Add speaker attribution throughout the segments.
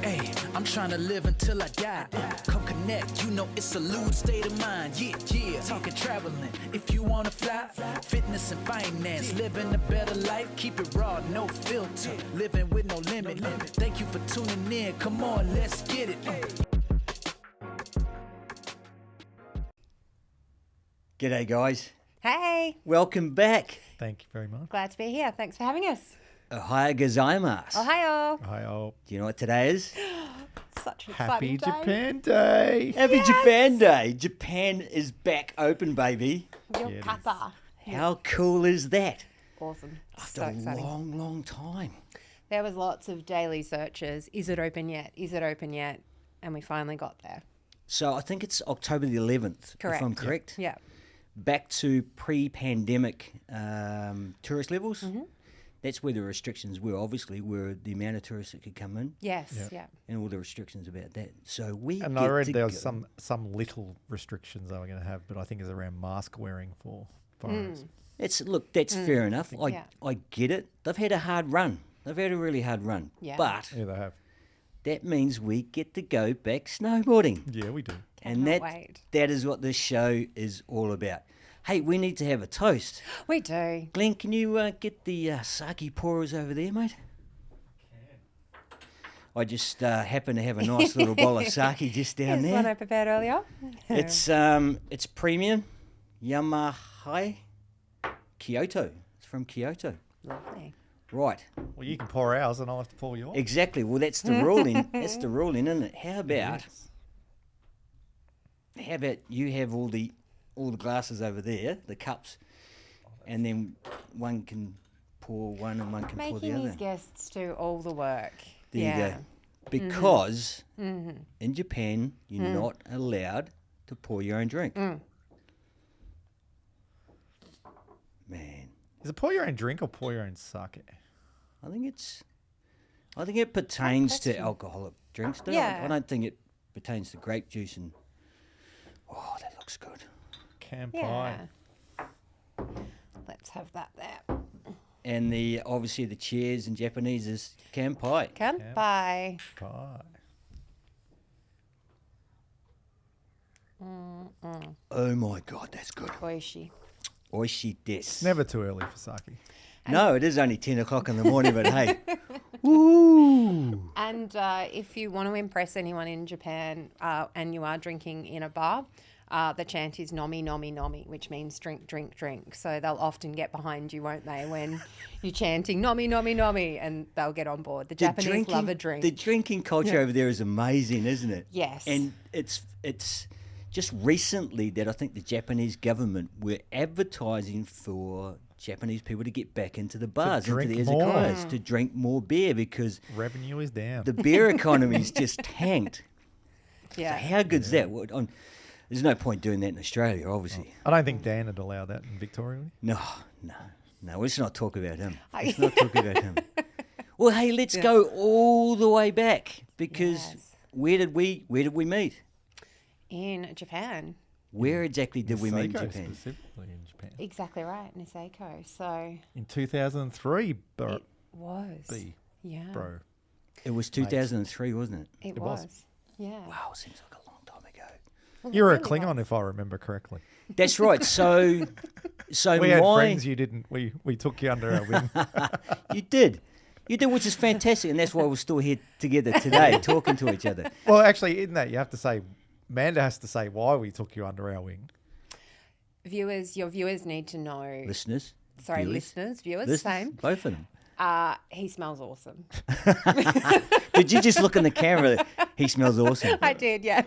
Speaker 1: Hey, I'm trying to live until I die. Come connect, you know it's a lewd state of mind. Yeah, yeah, talking traveling. If you wanna fly, fitness and finance, living a better life, keep it raw, no filter, living with no limit. Thank you for tuning in. Come on, let's get it.
Speaker 2: G'day, guys.
Speaker 3: Hey,
Speaker 2: Welcome back.
Speaker 4: Thank you very much.
Speaker 3: glad to be here. Thanks for having us.
Speaker 2: Ohio gozaimasu.
Speaker 3: Ohio.
Speaker 4: Hi, all.
Speaker 2: Do you know what today is?
Speaker 3: Such an
Speaker 4: Happy
Speaker 3: exciting day.
Speaker 4: Japan Day.
Speaker 2: Happy Japan Day. Japan is back open, baby.
Speaker 3: Your
Speaker 4: Yeah, it is.
Speaker 3: papa.
Speaker 2: How cool is that?
Speaker 3: Awesome.
Speaker 2: After
Speaker 3: So
Speaker 2: a
Speaker 3: exciting.
Speaker 2: long time.
Speaker 3: There was lots of daily searches. Is it open yet? Is it open yet? And we finally got there.
Speaker 2: So I think it's October the 11th,
Speaker 3: Correct.
Speaker 2: if I'm correct.
Speaker 3: Yeah.
Speaker 2: Back to pre-pandemic tourist levels.
Speaker 3: Mm-hmm.
Speaker 2: That's where the restrictions were, obviously, were the amount of tourists that could come in
Speaker 3: Yes.
Speaker 4: Yeah.
Speaker 3: Yeah.
Speaker 2: and all the restrictions about that. So we
Speaker 4: And
Speaker 2: get
Speaker 4: I read
Speaker 2: to
Speaker 4: there was
Speaker 2: go.
Speaker 4: some little restrictions they were going to have, but I think it's around mask wearing for foreigners.
Speaker 2: That's fair enough.
Speaker 3: Yeah.
Speaker 2: I get it. They've had a hard run. They've had a really hard run.
Speaker 3: Yeah.
Speaker 2: But
Speaker 4: Yeah, they have.
Speaker 2: that means we get to go back snowboarding.
Speaker 4: Yeah, we do.
Speaker 2: And
Speaker 3: Cannot wait.
Speaker 2: that is what this show is all about. Hey, we need to have a toast.
Speaker 3: We do.
Speaker 2: Glenn, can you get the sake pourers over there, mate? I just happen to have a nice little bowl of sake just down
Speaker 3: Here's one I
Speaker 2: there.
Speaker 3: prepared earlier.
Speaker 2: It's premium Yamaha Kyoto. It's from Kyoto.
Speaker 3: Lovely.
Speaker 2: Right.
Speaker 4: Well, you can pour ours and I'll have to pour yours.
Speaker 2: Exactly. Well, that's the ruling. That's the ruling, isn't it? How about you have all the glasses over there, the cups, and then one can pour one and one can pour the
Speaker 3: Making
Speaker 2: other.
Speaker 3: these guests do all the work.
Speaker 2: There
Speaker 3: yeah.
Speaker 2: you go. Because in Japan, you're not allowed to pour your own drink. Man,
Speaker 4: Is it pour your own drink or pour your own sake?
Speaker 2: I think it pertains to
Speaker 3: question.
Speaker 2: alcoholic drinks.
Speaker 3: Yeah.
Speaker 2: I don't think it pertains to grape juice and. Oh, that looks good.
Speaker 4: Kampai.
Speaker 3: Yeah. Let's have that there.
Speaker 2: And obviously the cheers in Japanese is kanpai.
Speaker 3: Kanpai.
Speaker 4: Pie.
Speaker 2: Oh my God, that's good.
Speaker 3: Oishi.
Speaker 2: Oishi desu.
Speaker 4: It's never too early for sake.
Speaker 2: No, it is only 10 o'clock in the morning, but hey. Woo!
Speaker 3: And if you want to impress anyone in Japan and you are drinking in a bar, the chant is nomi, nomi, nomi, which means drink, drink, drink. So they'll often get behind you, won't they, when you're chanting nomi, nomi, nomi, and they'll get on board. The Japanese love a drink.
Speaker 2: The drinking culture over there is amazing, isn't it?
Speaker 3: Yes.
Speaker 2: And it's just recently that I think the Japanese government were advertising for Japanese people to get back into the bars, into
Speaker 4: drink
Speaker 2: the
Speaker 4: more.
Speaker 2: izakayas, to drink more beer because
Speaker 4: Revenue is down.
Speaker 2: the beer economy's just tanked.
Speaker 3: yeah.
Speaker 2: So how good's that? There's no point doing that in Australia, obviously.
Speaker 4: I don't think Dan would allow that in Victoria. would he?
Speaker 2: No. Let's not talk about him. Let's not talk about him. Well, hey, let's go all the way back because
Speaker 3: Yes.
Speaker 2: where did we meet?
Speaker 3: In Japan.
Speaker 2: Where exactly did we meet in
Speaker 4: Seiko
Speaker 2: Japan?
Speaker 4: specifically in Japan.
Speaker 3: Exactly right, Niseko. So
Speaker 4: In 2003, bro.
Speaker 3: it was.
Speaker 4: B,
Speaker 3: Yeah.
Speaker 4: bro.
Speaker 2: It was 2003, wasn't it?
Speaker 3: It
Speaker 4: was.
Speaker 3: was. Yeah.
Speaker 2: Wow, seems like a long time ago.
Speaker 3: Well,
Speaker 4: You
Speaker 3: it
Speaker 4: were a
Speaker 3: really
Speaker 4: Klingon,
Speaker 3: was.
Speaker 4: if I remember correctly.
Speaker 2: That's right. So
Speaker 4: We had friends you didn't. We took you under our wing.
Speaker 2: you did, which is fantastic, and that's why we're still here together today, talking to each other.
Speaker 4: Well, actually, in that, you have to say, Amanda has to say why we took you under our wing.
Speaker 3: Your viewers need to know.
Speaker 2: Listeners,
Speaker 3: Sorry,
Speaker 2: viewers,
Speaker 3: viewers, same.
Speaker 2: both of them.
Speaker 3: He smells awesome.
Speaker 2: Did you just look in the camera? He smells awesome.
Speaker 3: I did, yeah.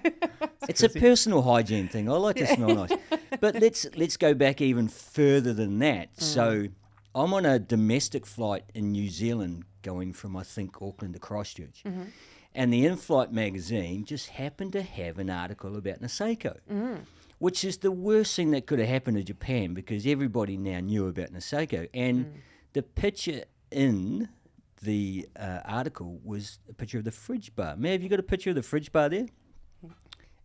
Speaker 2: It's a personal hygiene thing. I like to smell nice. But let's go back even further than that. So I'm on a domestic flight in New Zealand going from, I think, Auckland to Christchurch. And the in-flight magazine just happened to have an article about Niseko, which is the worst thing that could have happened to Japan because everybody now knew about Niseko. And the picture in the article was a picture of the fridge bar. May, have you got a picture of the fridge bar there?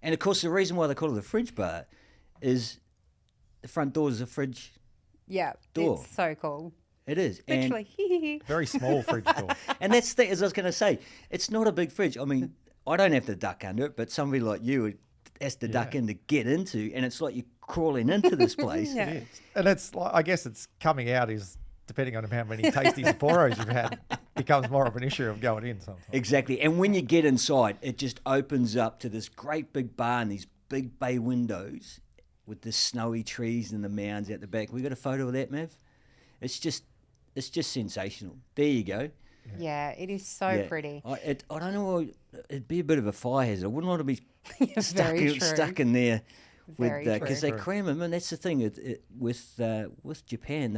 Speaker 2: And, of course, the reason why they call it the fridge bar is the front door is a fridge
Speaker 3: Yeah,
Speaker 2: door.
Speaker 3: it's so cool.
Speaker 2: It is. And,
Speaker 3: Literally.
Speaker 4: Very small fridge door.
Speaker 2: and that's the, as I was going to say, it's not a big fridge. I mean, I don't have to duck under it, but somebody like you has to duck in to get into, and it's like you're crawling into this place.
Speaker 3: Yeah.
Speaker 4: It is. And it's like, I guess it's coming out is, depending on how many tasty Sapporos you've had, becomes more of an issue of going in sometimes.
Speaker 2: Exactly. And when you get inside, it just opens up to this great big barn, these big bay windows with the snowy trees and the mounds out the back. We got a photo of that, Mav? It's just sensational. There you go.
Speaker 3: Yeah, it is so
Speaker 2: Yeah.
Speaker 3: pretty.
Speaker 2: I don't know. It'd be a bit of a fire hazard. I wouldn't want to be
Speaker 3: Very true.
Speaker 2: stuck in there
Speaker 3: Very
Speaker 2: with because they
Speaker 4: true.
Speaker 2: cram them, and that's the thing with Japan.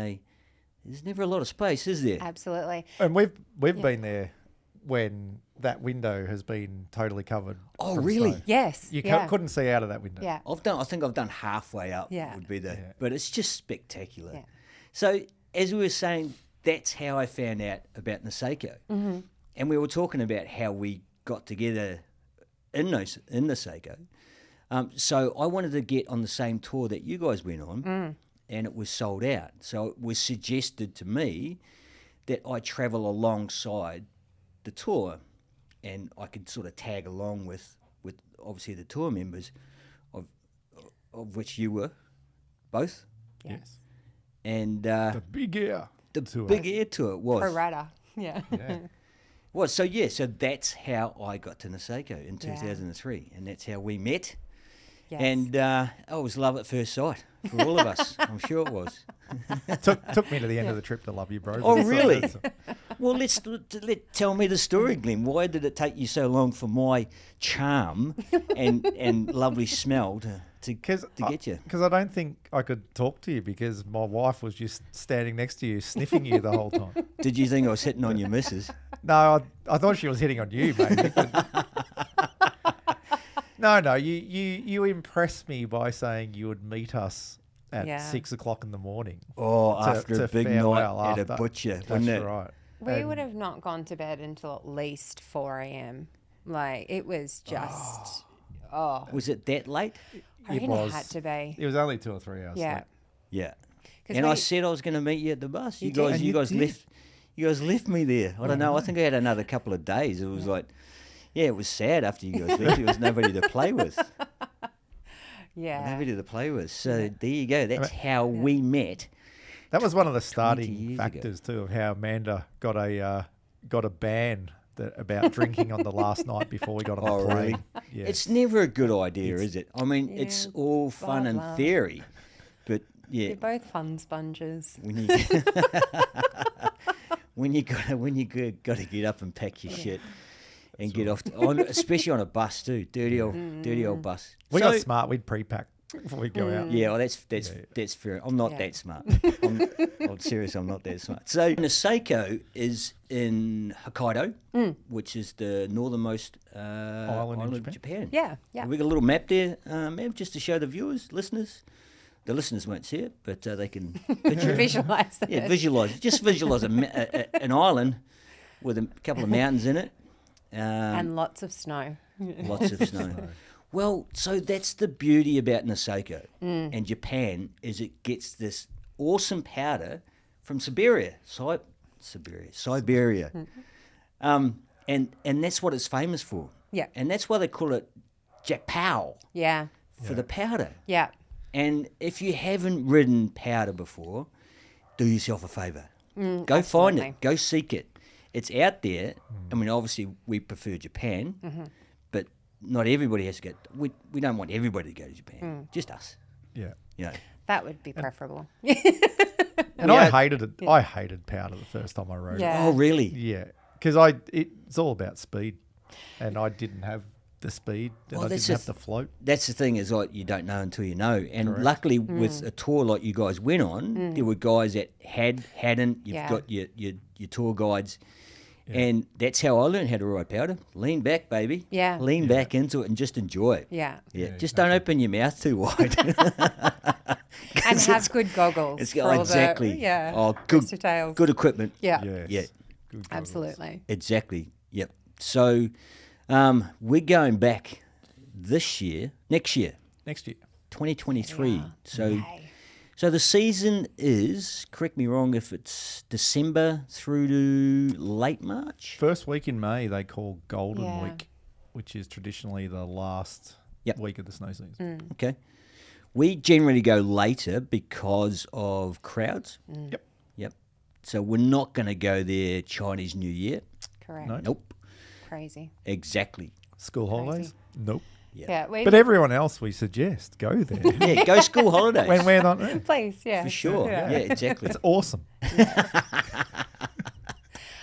Speaker 2: There's never a lot of space, is there?
Speaker 3: Absolutely.
Speaker 4: And we've been there when that window has been totally covered.
Speaker 2: Oh,
Speaker 4: from
Speaker 2: really?
Speaker 4: snow.
Speaker 3: Yes.
Speaker 4: You
Speaker 3: yeah.
Speaker 4: couldn't see out of that window.
Speaker 3: Yeah.
Speaker 2: I think I've done halfway up.
Speaker 3: Yeah.
Speaker 2: Would be the,
Speaker 4: Yeah.
Speaker 2: but it's just spectacular.
Speaker 3: Yeah.
Speaker 2: So as we were saying, that's how I found out about Niseko, and we were talking about how we got together in Niseko. So I wanted to get on the same tour that you guys went on, and it was sold out. So it was suggested to me that I travel alongside the tour, and I could sort of tag along with obviously the tour members, of which you were both,
Speaker 4: Yes.
Speaker 2: and
Speaker 4: The big air.
Speaker 2: the
Speaker 4: tour.
Speaker 2: big air tour was.
Speaker 3: Pro rata. Yeah.
Speaker 4: Yeah.
Speaker 2: Well, so that's how I got to Niseko in 2003, and that's how we met.
Speaker 3: Yes.
Speaker 2: And it was love at first sight for all of us. I'm sure it was.
Speaker 4: took me to the end of the trip to love you, bro.
Speaker 2: Oh,
Speaker 4: But it's-
Speaker 2: really?
Speaker 4: it's-
Speaker 2: Well, tell me the story, Glenn. Why did it take you so long for my charm and lovely smell to get you?
Speaker 4: Because I don't think I could talk to you because my wife was just standing next to you, sniffing you the whole time.
Speaker 2: Did you think I was hitting on your missus?
Speaker 4: No, I thought she was hitting on you, maybe. but- No, you impressed me by saying you would meet us at
Speaker 3: Yeah.
Speaker 4: 6 o'clock in the morning.
Speaker 2: Oh,
Speaker 4: to-
Speaker 2: after
Speaker 4: to
Speaker 2: a big
Speaker 4: farewell
Speaker 2: night at a
Speaker 4: after.
Speaker 2: butcher,
Speaker 4: That's
Speaker 2: wasn't it?
Speaker 4: right.
Speaker 3: We
Speaker 4: And-
Speaker 3: would have not gone to bed until at least 4 a.m. Like, it was just,
Speaker 2: Was it that late?
Speaker 3: I reckon it had to be.
Speaker 4: It was only 2 or 3 hours.
Speaker 3: Yeah.
Speaker 4: sleep.
Speaker 2: Yeah.
Speaker 3: 'Cause
Speaker 2: And I
Speaker 3: we-
Speaker 2: said I was going to meet you at the bus. You
Speaker 3: did.
Speaker 2: guys,
Speaker 3: And
Speaker 2: you
Speaker 4: you
Speaker 2: guys
Speaker 4: did.
Speaker 2: left. You guys left me there. I don't know. I think I had another couple of days. It was like, yeah, it was sad after you guys left. There was nobody to play with.
Speaker 3: Yeah.
Speaker 2: Nobody to play with. So there you go. That's how we met.
Speaker 4: That was one of the
Speaker 2: years
Speaker 4: starting
Speaker 2: ago.
Speaker 4: factors too of how Amanda got a ban about drinking on the last night before we got on
Speaker 2: Oh,
Speaker 4: the
Speaker 2: really?
Speaker 4: plane. Yes.
Speaker 2: It's never a good idea, is it? I mean, it's
Speaker 3: Yeah,
Speaker 2: all fun
Speaker 3: blah,
Speaker 2: and
Speaker 3: blah.
Speaker 2: theory, but yeah,
Speaker 3: They're both fun sponges.
Speaker 2: when you when you got to get up and pack your shit and get off, especially on a bus too, dirty old bus.
Speaker 4: we
Speaker 2: So-
Speaker 4: got smart. We'd pre-pack before we go out.
Speaker 2: Yeah, well, that's fair. I'm not
Speaker 3: Yeah.
Speaker 2: that smart. I'm serious. I'm not that smart. So Niseko is in Hokkaido, which is the northernmost island
Speaker 4: in
Speaker 2: of Japan.
Speaker 3: Yeah, yeah.
Speaker 2: We got a little map there, Mav, just to show the viewers, listeners. The listeners won't see it, but they can picture it.
Speaker 3: Visualize that.
Speaker 2: Yeah, visualize. Just visualize an island with a couple of mountains in it.
Speaker 3: And lots of snow.
Speaker 2: Lots of snow. Well, so that's the beauty about Niseko and Japan is it gets this awesome powder from Siberia. And that's what it's famous for.
Speaker 3: Yeah.
Speaker 2: And that's why they call it Japao
Speaker 3: Yeah,
Speaker 2: for the powder.
Speaker 3: yeah.
Speaker 2: And if you haven't ridden powder before, do yourself a favour. Go find
Speaker 3: absolutely.
Speaker 2: it. Go seek it. It's out there. I mean, obviously, we prefer Japan, but not everybody has to go. We don't want everybody to go to Japan. Just us.
Speaker 4: Yeah.
Speaker 2: You know.
Speaker 3: That would be preferable.
Speaker 4: And I hated it. I hated powder the first time I rode it.
Speaker 3: Yeah.
Speaker 2: Oh, really?
Speaker 4: Yeah. Because it's all about speed. And I didn't have the speed and
Speaker 2: Well,
Speaker 4: I
Speaker 2: that's
Speaker 4: didn't have
Speaker 2: the
Speaker 4: to float.
Speaker 2: That's the thing is like you don't know until you know. And luckily with a tour like you guys went on, there were guys that hadn't. You've
Speaker 3: Yeah.
Speaker 2: got your tour guides. And that's how I learned how to ride powder. Lean back, baby.
Speaker 3: Yeah.
Speaker 2: Lean back into it and just enjoy it.
Speaker 3: Yeah.
Speaker 2: Yeah. Just don't open your mouth too wide.
Speaker 3: And have good goggles.
Speaker 2: It's
Speaker 3: for all
Speaker 2: exactly.
Speaker 3: The, yeah.
Speaker 2: Oh, good.
Speaker 3: details.
Speaker 2: Good equipment.
Speaker 3: Yeah.
Speaker 4: Yes.
Speaker 2: Yeah.
Speaker 4: Good goggles.
Speaker 3: Absolutely.
Speaker 2: Exactly. Yep. So we're going back next year,
Speaker 4: Next year.
Speaker 2: 2023. So
Speaker 3: Yay.
Speaker 2: So the season is, correct me wrong if it's December through to late March.
Speaker 4: First week in May they call Golden
Speaker 3: Yeah.
Speaker 4: Week, which is traditionally the last
Speaker 2: Yep.
Speaker 4: week of the snow season.
Speaker 2: Okay. We generally go later because of crowds.
Speaker 4: Yep.
Speaker 2: Yep. So we're not going to go there Chinese New Year.
Speaker 3: Correct.
Speaker 4: No.
Speaker 2: Nope.
Speaker 3: Crazy.
Speaker 2: Exactly.
Speaker 4: School holidays? Nope.
Speaker 3: Yeah. We
Speaker 4: But everyone else we suggest go there
Speaker 2: Yeah, go school holidays.
Speaker 4: when we're not there.
Speaker 3: Please, yeah.
Speaker 2: For sure. Yeah, exactly.
Speaker 4: It's awesome.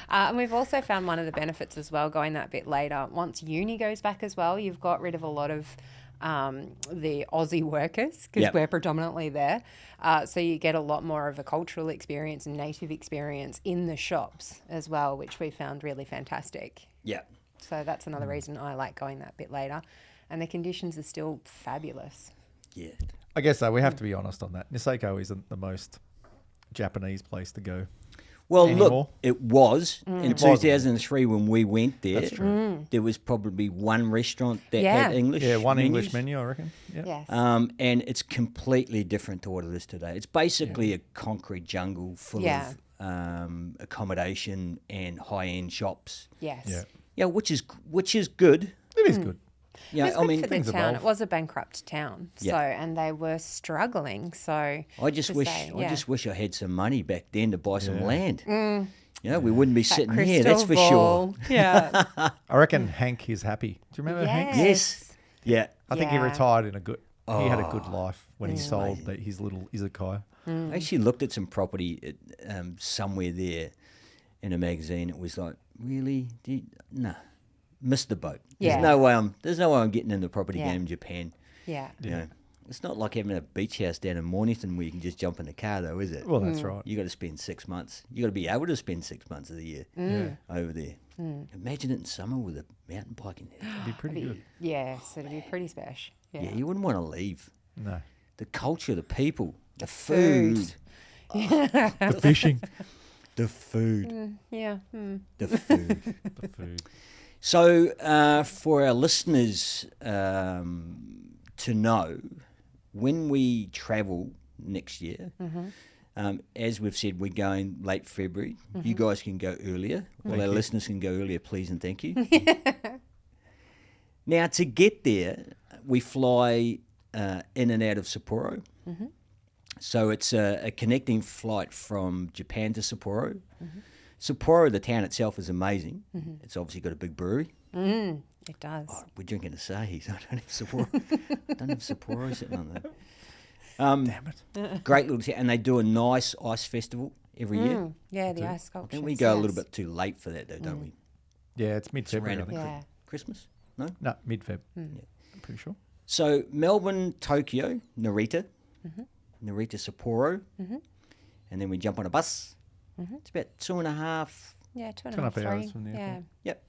Speaker 3: And we've also found one of the benefits as well, going that bit later. Once uni goes back as well, you've got rid of a lot of the Aussie workers because
Speaker 2: Yep.
Speaker 3: we're predominantly there. So you get a lot more of a cultural experience and native experience in the shops as well, which we found really fantastic.
Speaker 2: Yeah.
Speaker 3: So that's another reason I like going that bit later. And the conditions are still fabulous.
Speaker 2: Yeah.
Speaker 4: I guess so. We have to be honest on that. Niseko isn't the most Japanese place to go.
Speaker 2: Well,
Speaker 4: Anymore?
Speaker 2: look, it was in
Speaker 4: It was.
Speaker 2: 2003 when we went there.
Speaker 4: That's true.
Speaker 2: There was probably one restaurant that
Speaker 3: Yeah.
Speaker 2: had English.
Speaker 4: Yeah, one English
Speaker 2: menus.
Speaker 4: menu, I reckon. Yeah.
Speaker 3: Yes.
Speaker 2: And it's completely different to what it is today. It's basically a concrete jungle full
Speaker 3: Yeah.
Speaker 2: of accommodation and high-end shops.
Speaker 3: Yes.
Speaker 4: Yeah.
Speaker 2: Yeah, which is good.
Speaker 4: It is good.
Speaker 2: Yeah,
Speaker 3: It's
Speaker 2: I
Speaker 3: good
Speaker 2: mean,
Speaker 3: for the
Speaker 4: things
Speaker 3: town.
Speaker 4: evolve.
Speaker 3: It was a bankrupt town,
Speaker 2: Yeah.
Speaker 3: so and they were struggling. So
Speaker 2: I just
Speaker 3: to
Speaker 2: wish
Speaker 3: say,
Speaker 2: I
Speaker 3: yeah.
Speaker 2: just wish I had some money back then to buy some
Speaker 4: Yeah.
Speaker 2: land. You know, we wouldn't be
Speaker 3: That
Speaker 2: sitting here. That's for
Speaker 3: crystal
Speaker 2: sure.
Speaker 3: ball. Yeah.
Speaker 4: I reckon Hank is happy. Do you remember Hank?
Speaker 2: Yes. Yeah.
Speaker 4: I think he
Speaker 3: Yeah.
Speaker 4: retired in a good. He had a good life when he
Speaker 2: It's
Speaker 4: sold
Speaker 2: amazing.
Speaker 4: his little izakaya.
Speaker 2: I actually looked at some property somewhere there in a magazine. It was like, really? No, missed the boat.
Speaker 3: Yeah.
Speaker 2: There's no way I'm getting in the property
Speaker 3: Yeah.
Speaker 2: game in Japan.
Speaker 3: Yeah.
Speaker 2: You know, it's not like having a beach house down in Mornington where you can just jump in the car, though, is it?
Speaker 4: Well, that's right.
Speaker 2: You got to spend 6 months. You got to be able to spend 6 months of the year
Speaker 4: Yeah.
Speaker 2: over there. Imagine it in summer with a mountain bike in there.
Speaker 4: It'd be pretty good.
Speaker 3: Yes, it'd be pretty special.
Speaker 2: Yeah.
Speaker 3: Yeah.
Speaker 2: You wouldn't want to leave.
Speaker 4: No.
Speaker 2: The culture, the people, the food,
Speaker 4: The fishing.
Speaker 2: the food,
Speaker 3: Yeah.
Speaker 2: the food.
Speaker 4: The food.
Speaker 2: So, for our listeners to know, when we travel next year, as we've said, we're going late February. You guys can go earlier. All our listeners can go earlier, please and thank you. Now, to get there, we fly in and out of Sapporo. So it's a connecting flight from Japan to Sapporo. Sapporo, the town itself, is amazing. It's obviously got a big brewery.
Speaker 3: It does.
Speaker 2: We're drinking Asahi, so I don't have Sapporo. I don't have Sapporo sitting on there.
Speaker 4: Damn it.
Speaker 2: Great little town, and they do a nice ice festival every year.
Speaker 3: Yeah, the ice
Speaker 2: I
Speaker 3: sculptures.
Speaker 2: think we go a little
Speaker 3: yes.
Speaker 2: bit too late for that, though, don't we?
Speaker 4: Yeah, it's mid-February, I
Speaker 2: around
Speaker 4: think.
Speaker 3: Yeah.
Speaker 2: Christmas? No?
Speaker 4: No, mid-Feb. I'm pretty sure.
Speaker 2: So Melbourne, Tokyo, Narita, Narita, Sapporo, and then we jump on a bus. It's about 2.5.
Speaker 3: Yeah, two and
Speaker 4: 2.5
Speaker 3: a half,
Speaker 4: hours
Speaker 3: three.
Speaker 4: from the
Speaker 3: Yeah.
Speaker 4: airport.
Speaker 2: Yep.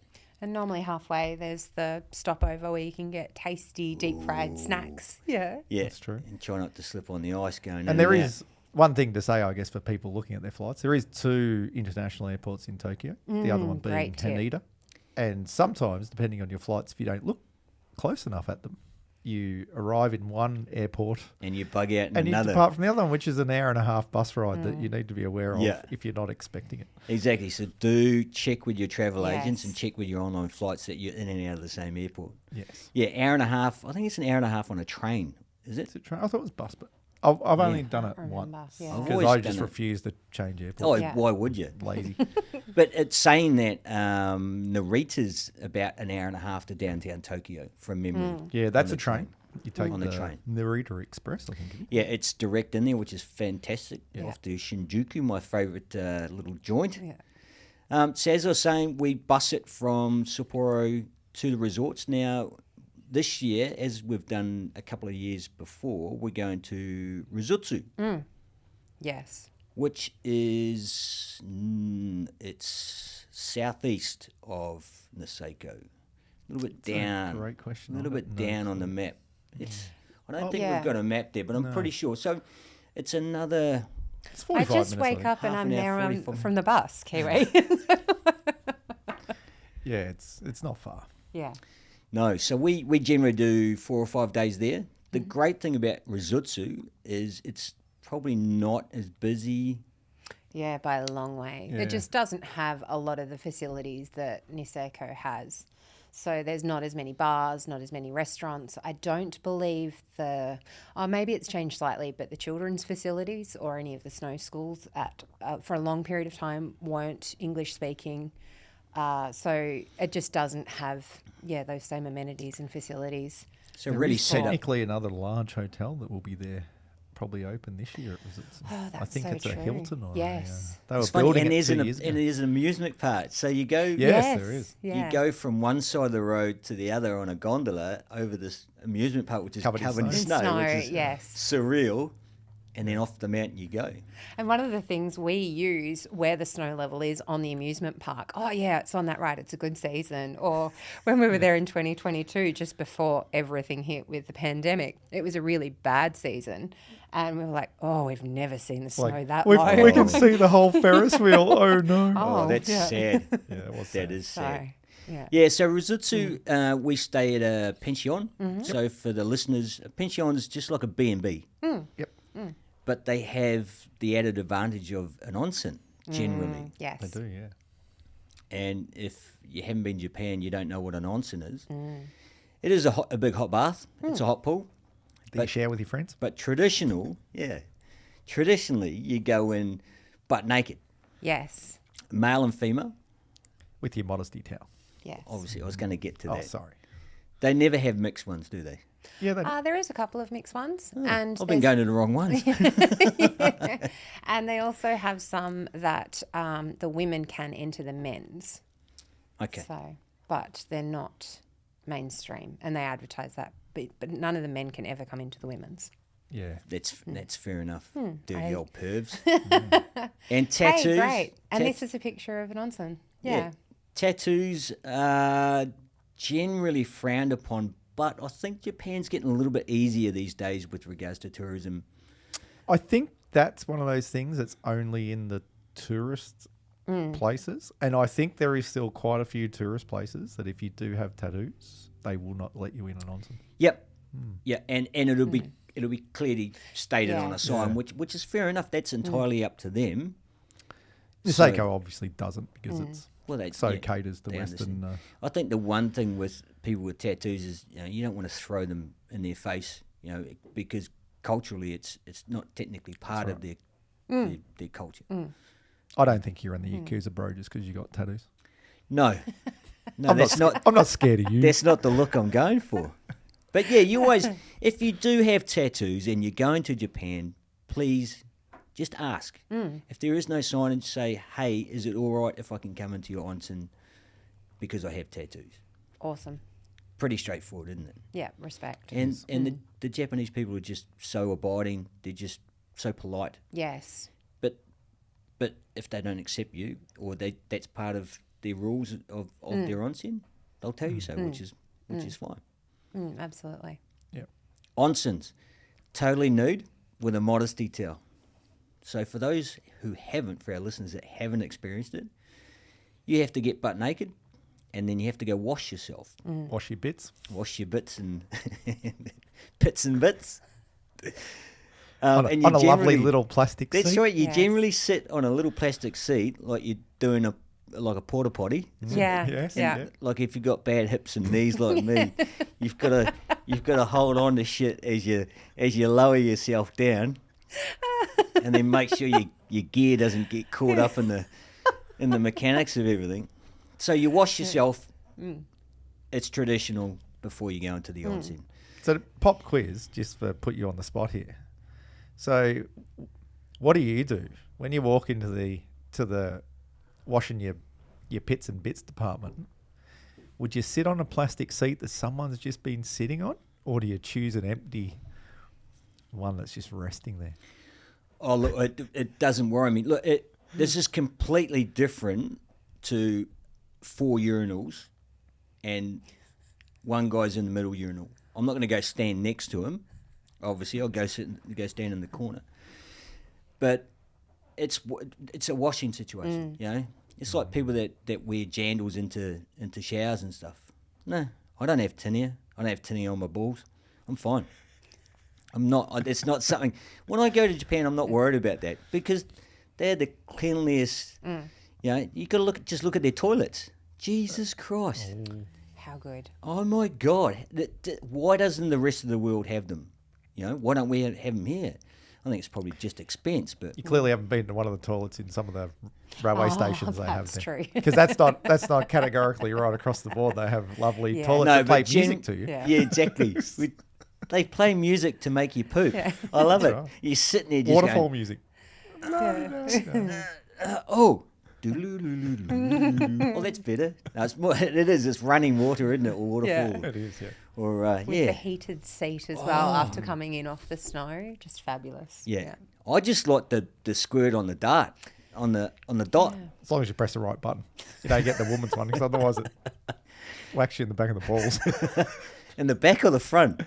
Speaker 3: And normally halfway there's the stopover where you can get tasty deep fried snacks. Yeah.
Speaker 2: Yeah,
Speaker 4: That's true.
Speaker 2: And try not to slip on the ice going.
Speaker 4: And there is one thing to say, I guess, for people looking at their flights. There is 2 international airports in Tokyo, the other one being
Speaker 3: great tip.
Speaker 4: Haneda. And sometimes, depending on your flights, if you don't look close enough at them, you arrive in one airport
Speaker 2: and you bug out in
Speaker 4: and you
Speaker 2: another.
Speaker 4: depart from the other one, which is an hour and a half bus ride that you need to be aware of
Speaker 2: Yeah.
Speaker 4: if you're not expecting it.
Speaker 2: Exactly. So do check with your travel agents
Speaker 3: Yes.
Speaker 2: and check with your online flights that you're in and out of the same airport.
Speaker 4: Yes.
Speaker 2: Yeah, hour and a half. I think it's an hour and a half on a train. Is it?
Speaker 4: Is it train? I thought it was bus, but I've only done it
Speaker 3: remember,
Speaker 4: once
Speaker 3: yeah.
Speaker 2: I've
Speaker 4: because
Speaker 2: always
Speaker 4: I
Speaker 2: done
Speaker 4: just
Speaker 2: it.
Speaker 4: refuse to change airports.
Speaker 2: Oh,
Speaker 3: Yeah.
Speaker 2: why would you?
Speaker 4: Lazy.
Speaker 2: But it's saying that Narita's about an hour and a half to downtown Tokyo from memory.
Speaker 4: Yeah, that's a train. You take
Speaker 2: On
Speaker 4: the
Speaker 2: the train.
Speaker 4: Narita Express, I think it is.
Speaker 2: Yeah, it's direct in there, which is fantastic.
Speaker 4: Yeah.
Speaker 2: Off to Shinjuku, my favourite little joint.
Speaker 3: Yeah.
Speaker 2: So as I was saying, we bus it from Sapporo to the resorts. Now, this year, as we've done a couple of years before, we're going to Risutsu,
Speaker 3: Yes.
Speaker 2: which is it's southeast of Niseko. A little bit down.
Speaker 4: great question.
Speaker 2: A little
Speaker 4: I
Speaker 2: bit
Speaker 4: don't know.
Speaker 2: down on the map. It's, I don't
Speaker 4: Oh.
Speaker 2: think
Speaker 3: Yeah.
Speaker 2: we've got a map there, but I'm pretty sure. So it's another...
Speaker 4: It's
Speaker 3: I
Speaker 4: 45
Speaker 3: just
Speaker 4: minutes,
Speaker 3: wake
Speaker 4: think.
Speaker 3: up and
Speaker 2: Half
Speaker 3: I'm
Speaker 2: an hour,
Speaker 3: there
Speaker 2: 45
Speaker 3: from the bus, Kiwi.
Speaker 4: Yeah, it's not far.
Speaker 3: yeah.
Speaker 2: No, so we generally do 4 or 5 days there. The great thing about Risutsu is it's probably not as busy.
Speaker 3: Yeah, by a long way.
Speaker 4: Yeah.
Speaker 3: It just doesn't have a lot of the facilities that Niseko has. So there's not as many bars, not as many restaurants. I don't believe maybe it's changed slightly, but the children's facilities or any of the snow schools for a long period of time weren't English speaking. So it just doesn't have, those same amenities and facilities.
Speaker 2: So
Speaker 4: There
Speaker 2: really
Speaker 4: is
Speaker 2: set up.
Speaker 4: technically another large hotel that will be there, probably open this year. I
Speaker 3: that's
Speaker 4: think
Speaker 3: so
Speaker 4: it's a
Speaker 3: true.
Speaker 4: Hilton. Or
Speaker 3: Yes.
Speaker 4: they were
Speaker 2: It's funny,
Speaker 4: building
Speaker 2: and
Speaker 4: it
Speaker 2: there's
Speaker 4: 2 years ago.
Speaker 2: and there's an amusement park. So you go,
Speaker 4: Yes, there is.
Speaker 3: Yeah.
Speaker 2: you go from one side of the road to the other on a gondola over this amusement park, which is
Speaker 4: Covered
Speaker 2: covered,
Speaker 4: in
Speaker 2: in
Speaker 4: snow.
Speaker 2: snow, which is
Speaker 3: yes.
Speaker 2: surreal. And then off the mountain you go.
Speaker 3: And one of the things we use where the snow level is on the amusement park, oh yeah, it's on that ride, it's a good season. Or when we were there in 2022, just before everything hit with the pandemic, it was a really bad season. And we were like, oh, we've never seen the snow that low.
Speaker 4: we can see the whole Ferris wheel. Oh no!
Speaker 2: Oh, that's
Speaker 3: yeah.
Speaker 2: sad.
Speaker 4: Yeah, it was
Speaker 2: That
Speaker 4: sad.
Speaker 2: is
Speaker 3: So,
Speaker 2: sad.
Speaker 3: yeah.
Speaker 2: Yeah, so Rizutsu, we stay at a pension. So for the listeners, a pension is just like a B&B.
Speaker 4: Yep,
Speaker 2: But they have the added advantage of an onsen, generally.
Speaker 3: Yes.
Speaker 4: they do. Yeah.
Speaker 2: And if you haven't been to Japan, you don't know what an onsen is. It is a big hot bath. It's a hot pool.
Speaker 4: Do you share with your friends?
Speaker 2: But traditionally, you go in butt naked,
Speaker 3: Yes.
Speaker 2: male and female.
Speaker 4: With your modesty towel.
Speaker 3: Yes.
Speaker 2: Obviously, I was going to get to
Speaker 4: Oh,
Speaker 2: that.
Speaker 4: sorry.
Speaker 2: They never have mixed ones, do they?
Speaker 4: Yeah, they
Speaker 3: There is a couple of mixed ones. And
Speaker 2: I've been going to the wrong ones.
Speaker 3: and they also have some that the women can enter the men's.
Speaker 2: Okay.
Speaker 3: So, but they're not mainstream, and they advertise that. But none of the men can ever come into the women's.
Speaker 4: Yeah.
Speaker 2: That's fair enough. Dirty
Speaker 3: I-
Speaker 2: old pervs. And tattoos.
Speaker 3: Hey, great! And this is a picture of an onsen. Yeah.
Speaker 2: Tattoos are generally frowned upon, but I think Japan's getting a little bit easier these days with regards to tourism.
Speaker 4: I think that's one of those things that's only in the tourist places. And I think there is still quite a few tourist places that if you do have tattoos, they will not let you in an onsen.
Speaker 2: Yep. Yeah, and it'll be clearly stated on
Speaker 3: Yeah.
Speaker 2: a sign,
Speaker 4: Yeah.
Speaker 2: which is fair enough. That's entirely up to them.
Speaker 4: Niseko obviously doesn't because it's
Speaker 2: Well, they
Speaker 4: so
Speaker 2: yeah,
Speaker 4: caters to
Speaker 2: they
Speaker 4: Western.
Speaker 2: understand. I think the one thing with people with tattoos is you don't want to throw them in their face, because culturally it's not technically part of their culture.
Speaker 4: I don't think you're in the Yakuza, bro, just because you got tattoos.
Speaker 2: No, that's not.
Speaker 4: I'm not scared of you.
Speaker 2: That's not the look I'm going for. But yeah, you always, if you do have tattoos and you're going to Japan, please just ask. If there is no signage, say, hey, is it all right if I can come into your onsen because I have tattoos?
Speaker 3: Awesome.
Speaker 2: Pretty straightforward, isn't it?
Speaker 3: Yeah. Respect.
Speaker 2: And the Japanese people are just so abiding. They're just so polite.
Speaker 3: Yes.
Speaker 2: But if they don't accept you, or that's part of their rules of their onsen, they'll tell you so, which is fine.
Speaker 3: Absolutely.
Speaker 4: Yeah.
Speaker 2: Onsens, totally nude with a modesty towel. So for those who haven't, for our listeners that haven't experienced it, you have to get butt naked, and then you have to go wash yourself,
Speaker 4: Wash your bits.
Speaker 2: wash your bits and bits and bits.
Speaker 4: On
Speaker 2: and you
Speaker 4: a lovely
Speaker 2: generally-
Speaker 4: little plastic
Speaker 2: That's
Speaker 4: seat.
Speaker 2: right. You
Speaker 3: Yes.
Speaker 2: generally sit on a little plastic seat like you're doing like a porta potty.
Speaker 3: Yeah.
Speaker 4: Yes,
Speaker 3: Yeah.
Speaker 4: yeah.
Speaker 2: Like if you've got bad hips and knees like me, you've got to hold on to shit as you lower yourself down, and then make sure your gear doesn't get caught up in the mechanics of everything. So you wash yourself. It's traditional before you go into the onsen.
Speaker 4: So pop quiz, just for put you on the spot here. So what do when you walk into the washing your pits and bits department? Would you sit on a plastic seat that someone's just been sitting on, or do you choose an empty one that's just resting there?
Speaker 2: Oh, look, it doesn't worry me. Look, this is completely different to 4 urinals and one guy's in the middle urinal. I'm not going to go stand next to him. Obviously, I'll go stand in the corner. But it's a washing situation, It's like people that wear jandals into showers and stuff. No, I don't have tinea. I don't have tinea on my balls. I'm fine. I'm not. It's not something. When I go to Japan, I'm not worried about that because they're the cleanliest. You know, you got to just look at their toilets. Jesus Christ!
Speaker 3: How good.
Speaker 2: Oh my God! Why doesn't the rest of the world have them? You know, why don't we have them here? I think it's probably just expense, but
Speaker 4: You clearly haven't been to one of the toilets in some of the railway stations they have
Speaker 3: that's
Speaker 4: there.
Speaker 3: true.
Speaker 4: Because that's not categorically right across the board. They have lovely
Speaker 3: Yeah.
Speaker 4: toilets
Speaker 2: No,
Speaker 4: that play
Speaker 2: but
Speaker 4: music to you.
Speaker 3: Yeah.
Speaker 2: yeah, exactly. They play music to make you poop.
Speaker 3: Yeah.
Speaker 2: I love it.
Speaker 4: right.
Speaker 2: You're sitting there just
Speaker 4: Waterfall
Speaker 2: going,
Speaker 4: music.
Speaker 2: oh. Well, that's better. No, it's more, it is. It's running water, isn't it? Or waterfall.
Speaker 4: It is, yeah.
Speaker 2: Or,
Speaker 3: With the
Speaker 2: yeah.
Speaker 3: heated seat as well after coming in off the snow. Just fabulous.
Speaker 2: Yeah. I just like the squirt on the dart, on the dot.
Speaker 4: As long as you press the right button. You don't get the woman's one because otherwise it whacks you in the back of the balls.
Speaker 2: In the back or the front.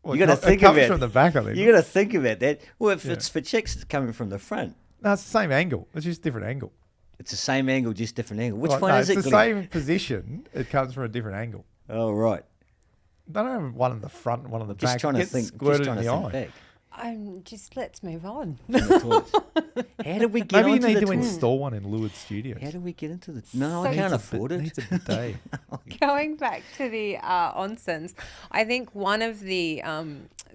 Speaker 4: Well,
Speaker 2: You got to think
Speaker 4: it comes
Speaker 2: about
Speaker 4: from the back, I think.
Speaker 2: You got to think about that. Well, if
Speaker 4: Yeah.
Speaker 2: it's for chicks, it's coming from the front.
Speaker 4: No, it's the same angle. It's just a different angle.
Speaker 2: It's the same angle, just different angle. Which
Speaker 4: Right,
Speaker 2: one
Speaker 4: no,
Speaker 2: is it?
Speaker 4: it's the
Speaker 2: Glenn?
Speaker 4: same position. It comes from a different angle.
Speaker 2: Oh, right.
Speaker 4: They don't have one in the front and one in the
Speaker 2: Just
Speaker 4: back.
Speaker 2: trying
Speaker 4: It
Speaker 2: to
Speaker 4: gets
Speaker 2: think.
Speaker 4: squirted
Speaker 2: Just trying
Speaker 4: in
Speaker 2: to
Speaker 4: the
Speaker 2: think
Speaker 4: eye.
Speaker 2: back.
Speaker 3: Let's move on.
Speaker 2: From the toilets. How did we get
Speaker 4: Maybe you
Speaker 2: onto
Speaker 4: need
Speaker 2: the
Speaker 4: to
Speaker 2: toilet?
Speaker 4: install one in Leeward Studios.
Speaker 2: How do we get into the? No,
Speaker 3: So-
Speaker 2: I can't
Speaker 3: Needs
Speaker 2: afford it.
Speaker 4: Needs a bidet.
Speaker 3: Going back to the onsens, I think one of the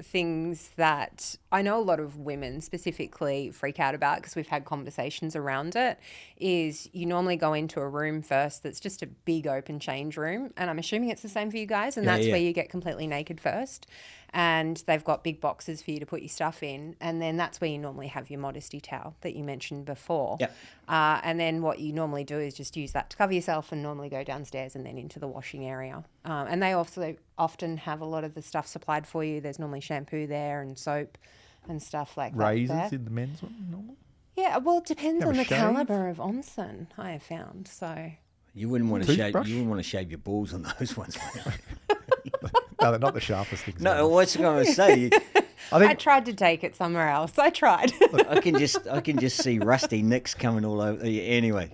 Speaker 3: things that I know a lot of women specifically freak out about because we've had conversations around it is you normally go into a room first that's just a big open change room, and I'm assuming it's the same for you guys, and
Speaker 2: Yeah,
Speaker 3: that's
Speaker 2: yeah.
Speaker 3: where you get completely naked first. And they've got big boxes for you to put your stuff in. And then that's where you normally have your modesty towel that you mentioned before.
Speaker 2: Yep.
Speaker 3: And then what you normally do is just use that to cover yourself and normally go downstairs and then into the washing area. And they also often have a lot of the stuff supplied for you. There's normally shampoo there and soap and stuff like that.
Speaker 4: Razors
Speaker 3: there.
Speaker 4: in the men's one, normal.
Speaker 3: Yeah, well, it depends
Speaker 4: Have
Speaker 3: on
Speaker 4: a
Speaker 3: the
Speaker 4: shave?
Speaker 3: caliber of onsen, I have found. So
Speaker 2: You wouldn't want to shave.
Speaker 4: Toothbrush?
Speaker 2: You wouldn't want to shave your balls on those ones.
Speaker 4: No, they're not the sharpest things.
Speaker 2: No,
Speaker 4: ever.
Speaker 2: what's I going to say?
Speaker 4: I
Speaker 3: I
Speaker 4: think
Speaker 3: tried to take it somewhere else. I tried.
Speaker 2: I can just see rusty nicks coming all over. Yeah, anyway.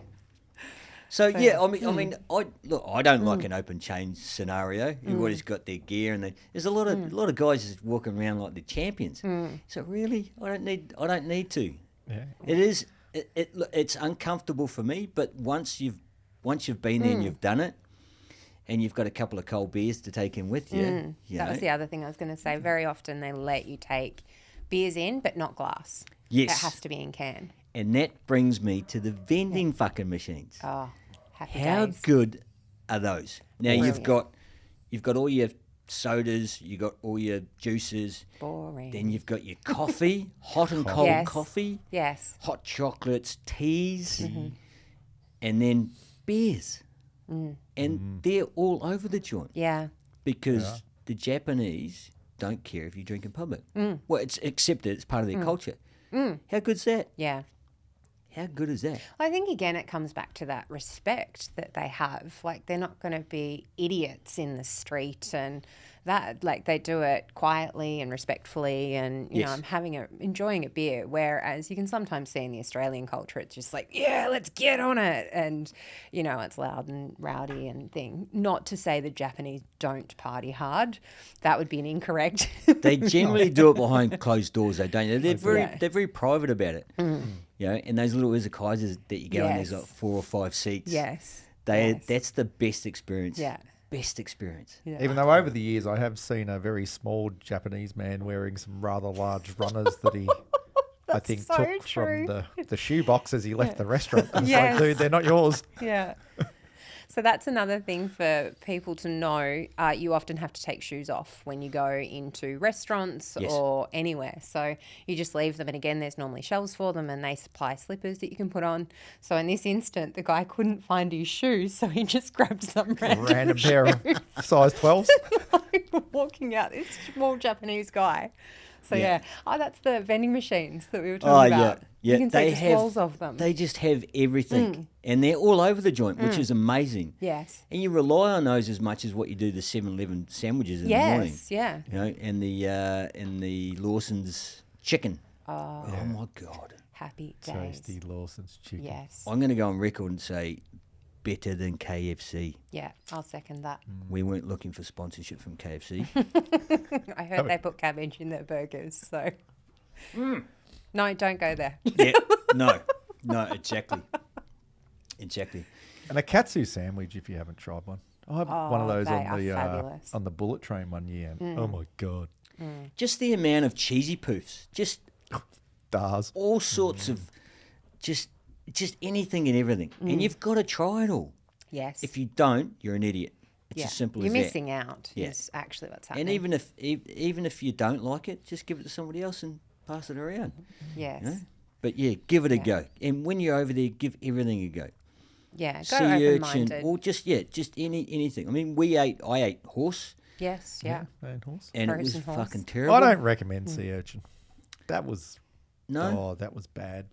Speaker 2: So yeah, I don't like an open chain scenario. Everybody's got their gear, and there's a lot of guys just walking around like they're champions. So really, I don't need to.
Speaker 4: yeah.
Speaker 2: It's uncomfortable for me, but once you've been there and you've done it, and you've got a couple of cold beers to take in with you, you
Speaker 3: That
Speaker 2: know,
Speaker 3: was the other thing I was going to say. Very often they let you take beers in, but not glass.
Speaker 2: Yes.
Speaker 3: It has to be in can.
Speaker 2: and that brings me to the vending fucking machines.
Speaker 3: Oh, happy
Speaker 2: How
Speaker 3: days.
Speaker 2: good are those? Now
Speaker 3: Brilliant.
Speaker 2: you've got all your sodas, you got all your juices,
Speaker 3: Boring.
Speaker 2: then you've got your coffee, hot and cold
Speaker 3: Yes.
Speaker 2: coffee,
Speaker 3: Yes.
Speaker 2: hot chocolates, teas, and then beers. And they're all over the joint
Speaker 3: Yeah.
Speaker 2: because the Japanese don't care if you drink in public. Well, it's accepted, it's part of their culture. How good's that?
Speaker 3: Yeah.
Speaker 2: How good is that?
Speaker 3: I think again it comes back to that respect that they have. Like they're not going to be idiots in the street, and that like they do it quietly and respectfully, and you know
Speaker 2: Yes.
Speaker 3: I'm enjoying a beer. Whereas you can sometimes see in the Australian culture, it's just like yeah, let's get on it, and you know it's loud and rowdy and thing. Not to say the Japanese don't party hard, that would be an incorrect.
Speaker 2: They generally do it behind closed doors, though, don't they?
Speaker 3: Yeah.
Speaker 2: They're very private about it. You know, and those little izakayas that you go in, there's
Speaker 3: Yes.
Speaker 2: like 4 or 5 seats.
Speaker 3: Yes.
Speaker 2: Yes.
Speaker 3: Yes.
Speaker 2: That's the best experience.
Speaker 3: Yeah.
Speaker 2: Best experience.
Speaker 3: Yeah.
Speaker 4: Even though over the years I have seen a very small Japanese man wearing some rather large runners that he, I think,
Speaker 3: so
Speaker 4: took
Speaker 3: true.
Speaker 4: from the shoebox as he left the restaurant. It's
Speaker 3: Yes.
Speaker 4: like, dude, they're not yours.
Speaker 3: Yeah. So that's another thing for people to know. You often have to take shoes off when you go into restaurants
Speaker 2: Yes.
Speaker 3: or anywhere. So you just leave them. And again, there's normally shelves for them and they supply slippers that you can put on. So in this instant, the guy couldn't find his shoes. So he just grabbed some
Speaker 4: Random pair of size 12s.
Speaker 3: walking out. This small Japanese guy. So
Speaker 2: Yeah.
Speaker 3: yeah. Oh, that's the vending machines that we were
Speaker 2: Oh,
Speaker 3: talking
Speaker 2: yeah.
Speaker 3: about.
Speaker 2: Yeah.
Speaker 3: You can see just walls of them.
Speaker 2: They just have everything. And they're all over the joint, which is amazing.
Speaker 3: Yes.
Speaker 2: And you rely on those as much as what you do the 7-Eleven sandwiches in the morning.
Speaker 3: Yes. Yeah.
Speaker 2: You know, and the Lawson's chicken. Oh my God.
Speaker 3: Happy days.
Speaker 4: Tasty Lawson's chicken.
Speaker 3: Yes.
Speaker 2: I'm going to go on record and say better than KFC.
Speaker 3: Yeah, I'll second that.
Speaker 2: We weren't looking for sponsorship from KFC.
Speaker 3: I heard they put cabbage in their burgers, so. No, don't go there.
Speaker 2: Yeah, no, exactly.
Speaker 4: And a katsu sandwich, if you haven't tried one. I had one of those
Speaker 3: they are fabulous.
Speaker 4: on the bullet train one year. And, oh my God.
Speaker 2: Just the amount of cheesy poofs, just
Speaker 4: Stars.
Speaker 2: all sorts of, just anything and everything. And you've got to try it all.
Speaker 3: Yes.
Speaker 2: If you don't, you're an idiot. It's
Speaker 3: yeah.
Speaker 2: as simple
Speaker 3: You're
Speaker 2: as that.
Speaker 3: missing out
Speaker 2: Yeah.
Speaker 3: is actually what's happening.
Speaker 2: And even if you don't like it, just give it to somebody else and pass it around.
Speaker 3: Yes.
Speaker 2: You know? But yeah, give it a go. And when you're over there, give everything a go.
Speaker 3: Yeah, go
Speaker 2: Sea urchin,
Speaker 3: open-minded.
Speaker 2: or just anything. I mean, I ate horse,
Speaker 3: Yes, yeah.
Speaker 4: And horse.
Speaker 2: and it was
Speaker 3: Frozen horse.
Speaker 2: fucking terrible.
Speaker 4: I don't recommend sea urchin. That was
Speaker 2: No.
Speaker 4: that was bad.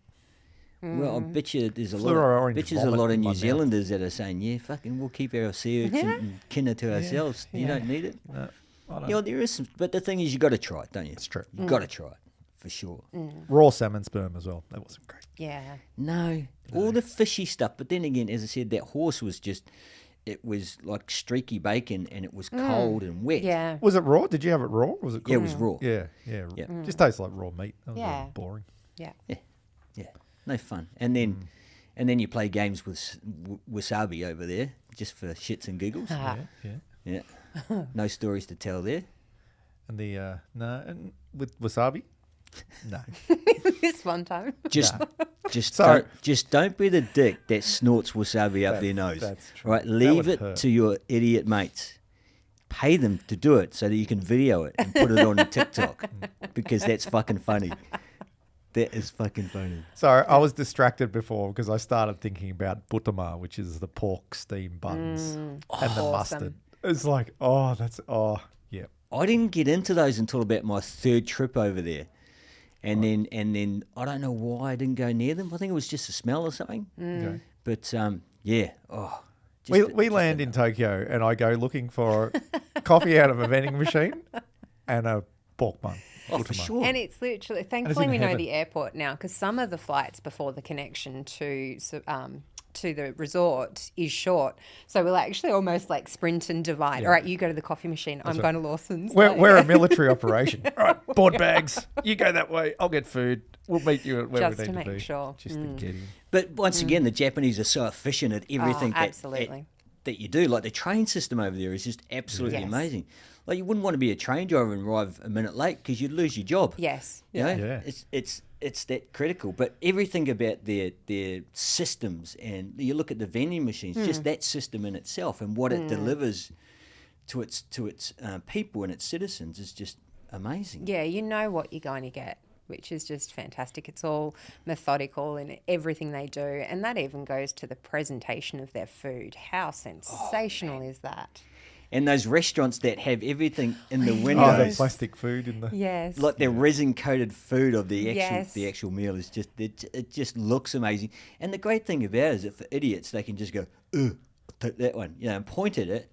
Speaker 2: Well, I bet you there's a
Speaker 4: Fluoro orange
Speaker 2: lot
Speaker 4: vomit
Speaker 2: of
Speaker 4: in my
Speaker 2: New
Speaker 4: mouth.
Speaker 2: Zealanders that are saying, yeah, fucking, we'll keep our sea urchin and kinna to ourselves. You don't need it.
Speaker 4: No, I don't.
Speaker 2: Yeah, there is some, but the thing is, you got to try it, don't you?
Speaker 4: It's true.
Speaker 2: You got to try it for sure.
Speaker 4: Raw salmon sperm as well. That wasn't great.
Speaker 3: Yeah.
Speaker 2: No, all the fishy stuff. But then again, as I said, that horse was just, it was like streaky bacon, and it was cold and wet.
Speaker 3: Yeah.
Speaker 4: Was it raw? Did you have it raw? Or was it?
Speaker 2: Yeah, it
Speaker 4: cooked?
Speaker 2: was raw.
Speaker 4: Yeah,
Speaker 2: Yeah.
Speaker 4: Just tastes like raw meat. That was
Speaker 3: Yeah.
Speaker 4: really boring.
Speaker 3: Yeah.
Speaker 2: Yeah, no fun. And then you play games with wasabi over there, just for shits and giggles.
Speaker 3: Ah.
Speaker 4: Yeah.
Speaker 2: Yeah, no stories to tell there.
Speaker 4: And the and with wasabi. No.
Speaker 3: This one time.
Speaker 2: Just
Speaker 4: Sorry.
Speaker 2: don't be the dick that snorts wasabi up their nose.
Speaker 4: that's true.
Speaker 2: Right,
Speaker 4: That
Speaker 2: leave
Speaker 4: would
Speaker 2: it
Speaker 4: hurt.
Speaker 2: to your idiot mates. Pay them to do it so that you can video it and put it on TikTok, because that's fucking funny. That is fucking funny.
Speaker 4: Sorry, I was distracted before because I started thinking about butama, which is the pork steam buns and the
Speaker 3: Awesome.
Speaker 4: mustard. It's like, yeah.
Speaker 2: I didn't get into those until about my third trip over there. And then I don't know why I didn't go near them. I think it was just a smell or something.
Speaker 4: Okay.
Speaker 2: But yeah,
Speaker 4: We land in Tokyo and I go looking for coffee out of a vending machine and a pork bun.
Speaker 2: for sure.
Speaker 3: And it's literally, thankfully,
Speaker 4: in
Speaker 3: we know
Speaker 4: heaven.
Speaker 3: the airport now, because some of the flights before the connection to the resort is short. So we'll actually almost like sprint and divide.
Speaker 4: Yeah.
Speaker 3: All right, you go to the coffee machine. I'm going to Lawson's.
Speaker 4: We're a military operation. All right, board bags. You go that way. I'll get food. We'll meet you at where
Speaker 3: Just
Speaker 4: we
Speaker 3: to
Speaker 4: need
Speaker 3: make
Speaker 4: to be.
Speaker 3: sure.
Speaker 4: Just to get in.
Speaker 2: But once again, the Japanese are so efficient at everything
Speaker 3: absolutely.
Speaker 2: that you do. Like the train system over there is just absolutely
Speaker 3: Yes.
Speaker 2: amazing. Like you wouldn't want to be a train driver and arrive a minute late because you'd lose your job.
Speaker 3: Yes.
Speaker 2: You know?
Speaker 4: Yeah.
Speaker 2: It's that critical. But everything about their systems, and you look at the vending machines, just that system in itself and what it delivers to its people and its citizens is just amazing.
Speaker 3: Yeah, you know what you're going to get, which is just fantastic. It's all methodical in everything they do. And that even goes to the presentation of their food. How sensational is that?
Speaker 2: And those restaurants that have everything in the
Speaker 4: Oh, the
Speaker 2: windows,
Speaker 4: plastic food in the.
Speaker 3: Yes.
Speaker 2: like the resin coated food of the
Speaker 3: Yes.
Speaker 2: actual meal is just it just looks amazing. And the great thing about it is that for idiots they can just go, "Ugh, I'll take that one," and point at it,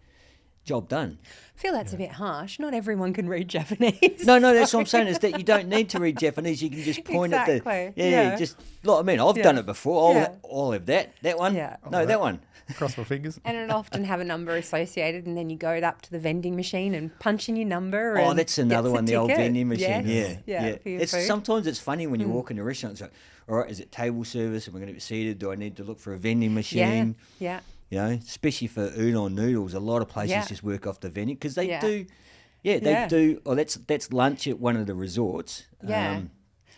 Speaker 2: job done.
Speaker 3: I feel that's a bit harsh. Not everyone can read Japanese.
Speaker 2: No, that's what I'm saying, is that you don't need to read Japanese. You can just point at
Speaker 3: Exactly,
Speaker 2: the
Speaker 3: yeah.
Speaker 2: just like, I mean, I've done it before. I'll have that one.
Speaker 3: Yeah.
Speaker 2: No, that one.
Speaker 4: Cross my fingers.
Speaker 3: And it'll often have a number associated, and then you go up to the vending machine and punch in your number.
Speaker 2: Oh,
Speaker 3: and
Speaker 2: that's another
Speaker 3: gets a
Speaker 2: one, the old
Speaker 3: ticket.
Speaker 2: vending machine.
Speaker 3: Yes.
Speaker 2: Yeah.
Speaker 3: For your
Speaker 2: It's
Speaker 3: food.
Speaker 2: sometimes it's funny when you walk in a restaurant. It's like, all right, is it table service? Am I going to be seated? Do I need to look for a vending
Speaker 3: Yeah.
Speaker 2: machine?
Speaker 3: Yeah.
Speaker 2: You know, especially for udon noodles, a lot of places
Speaker 3: Yeah.
Speaker 2: just work off the vending because they
Speaker 3: Yeah.
Speaker 2: do. Yeah, they
Speaker 3: Yeah.
Speaker 2: do. Oh, that's lunch at one of the resorts.
Speaker 3: Yeah.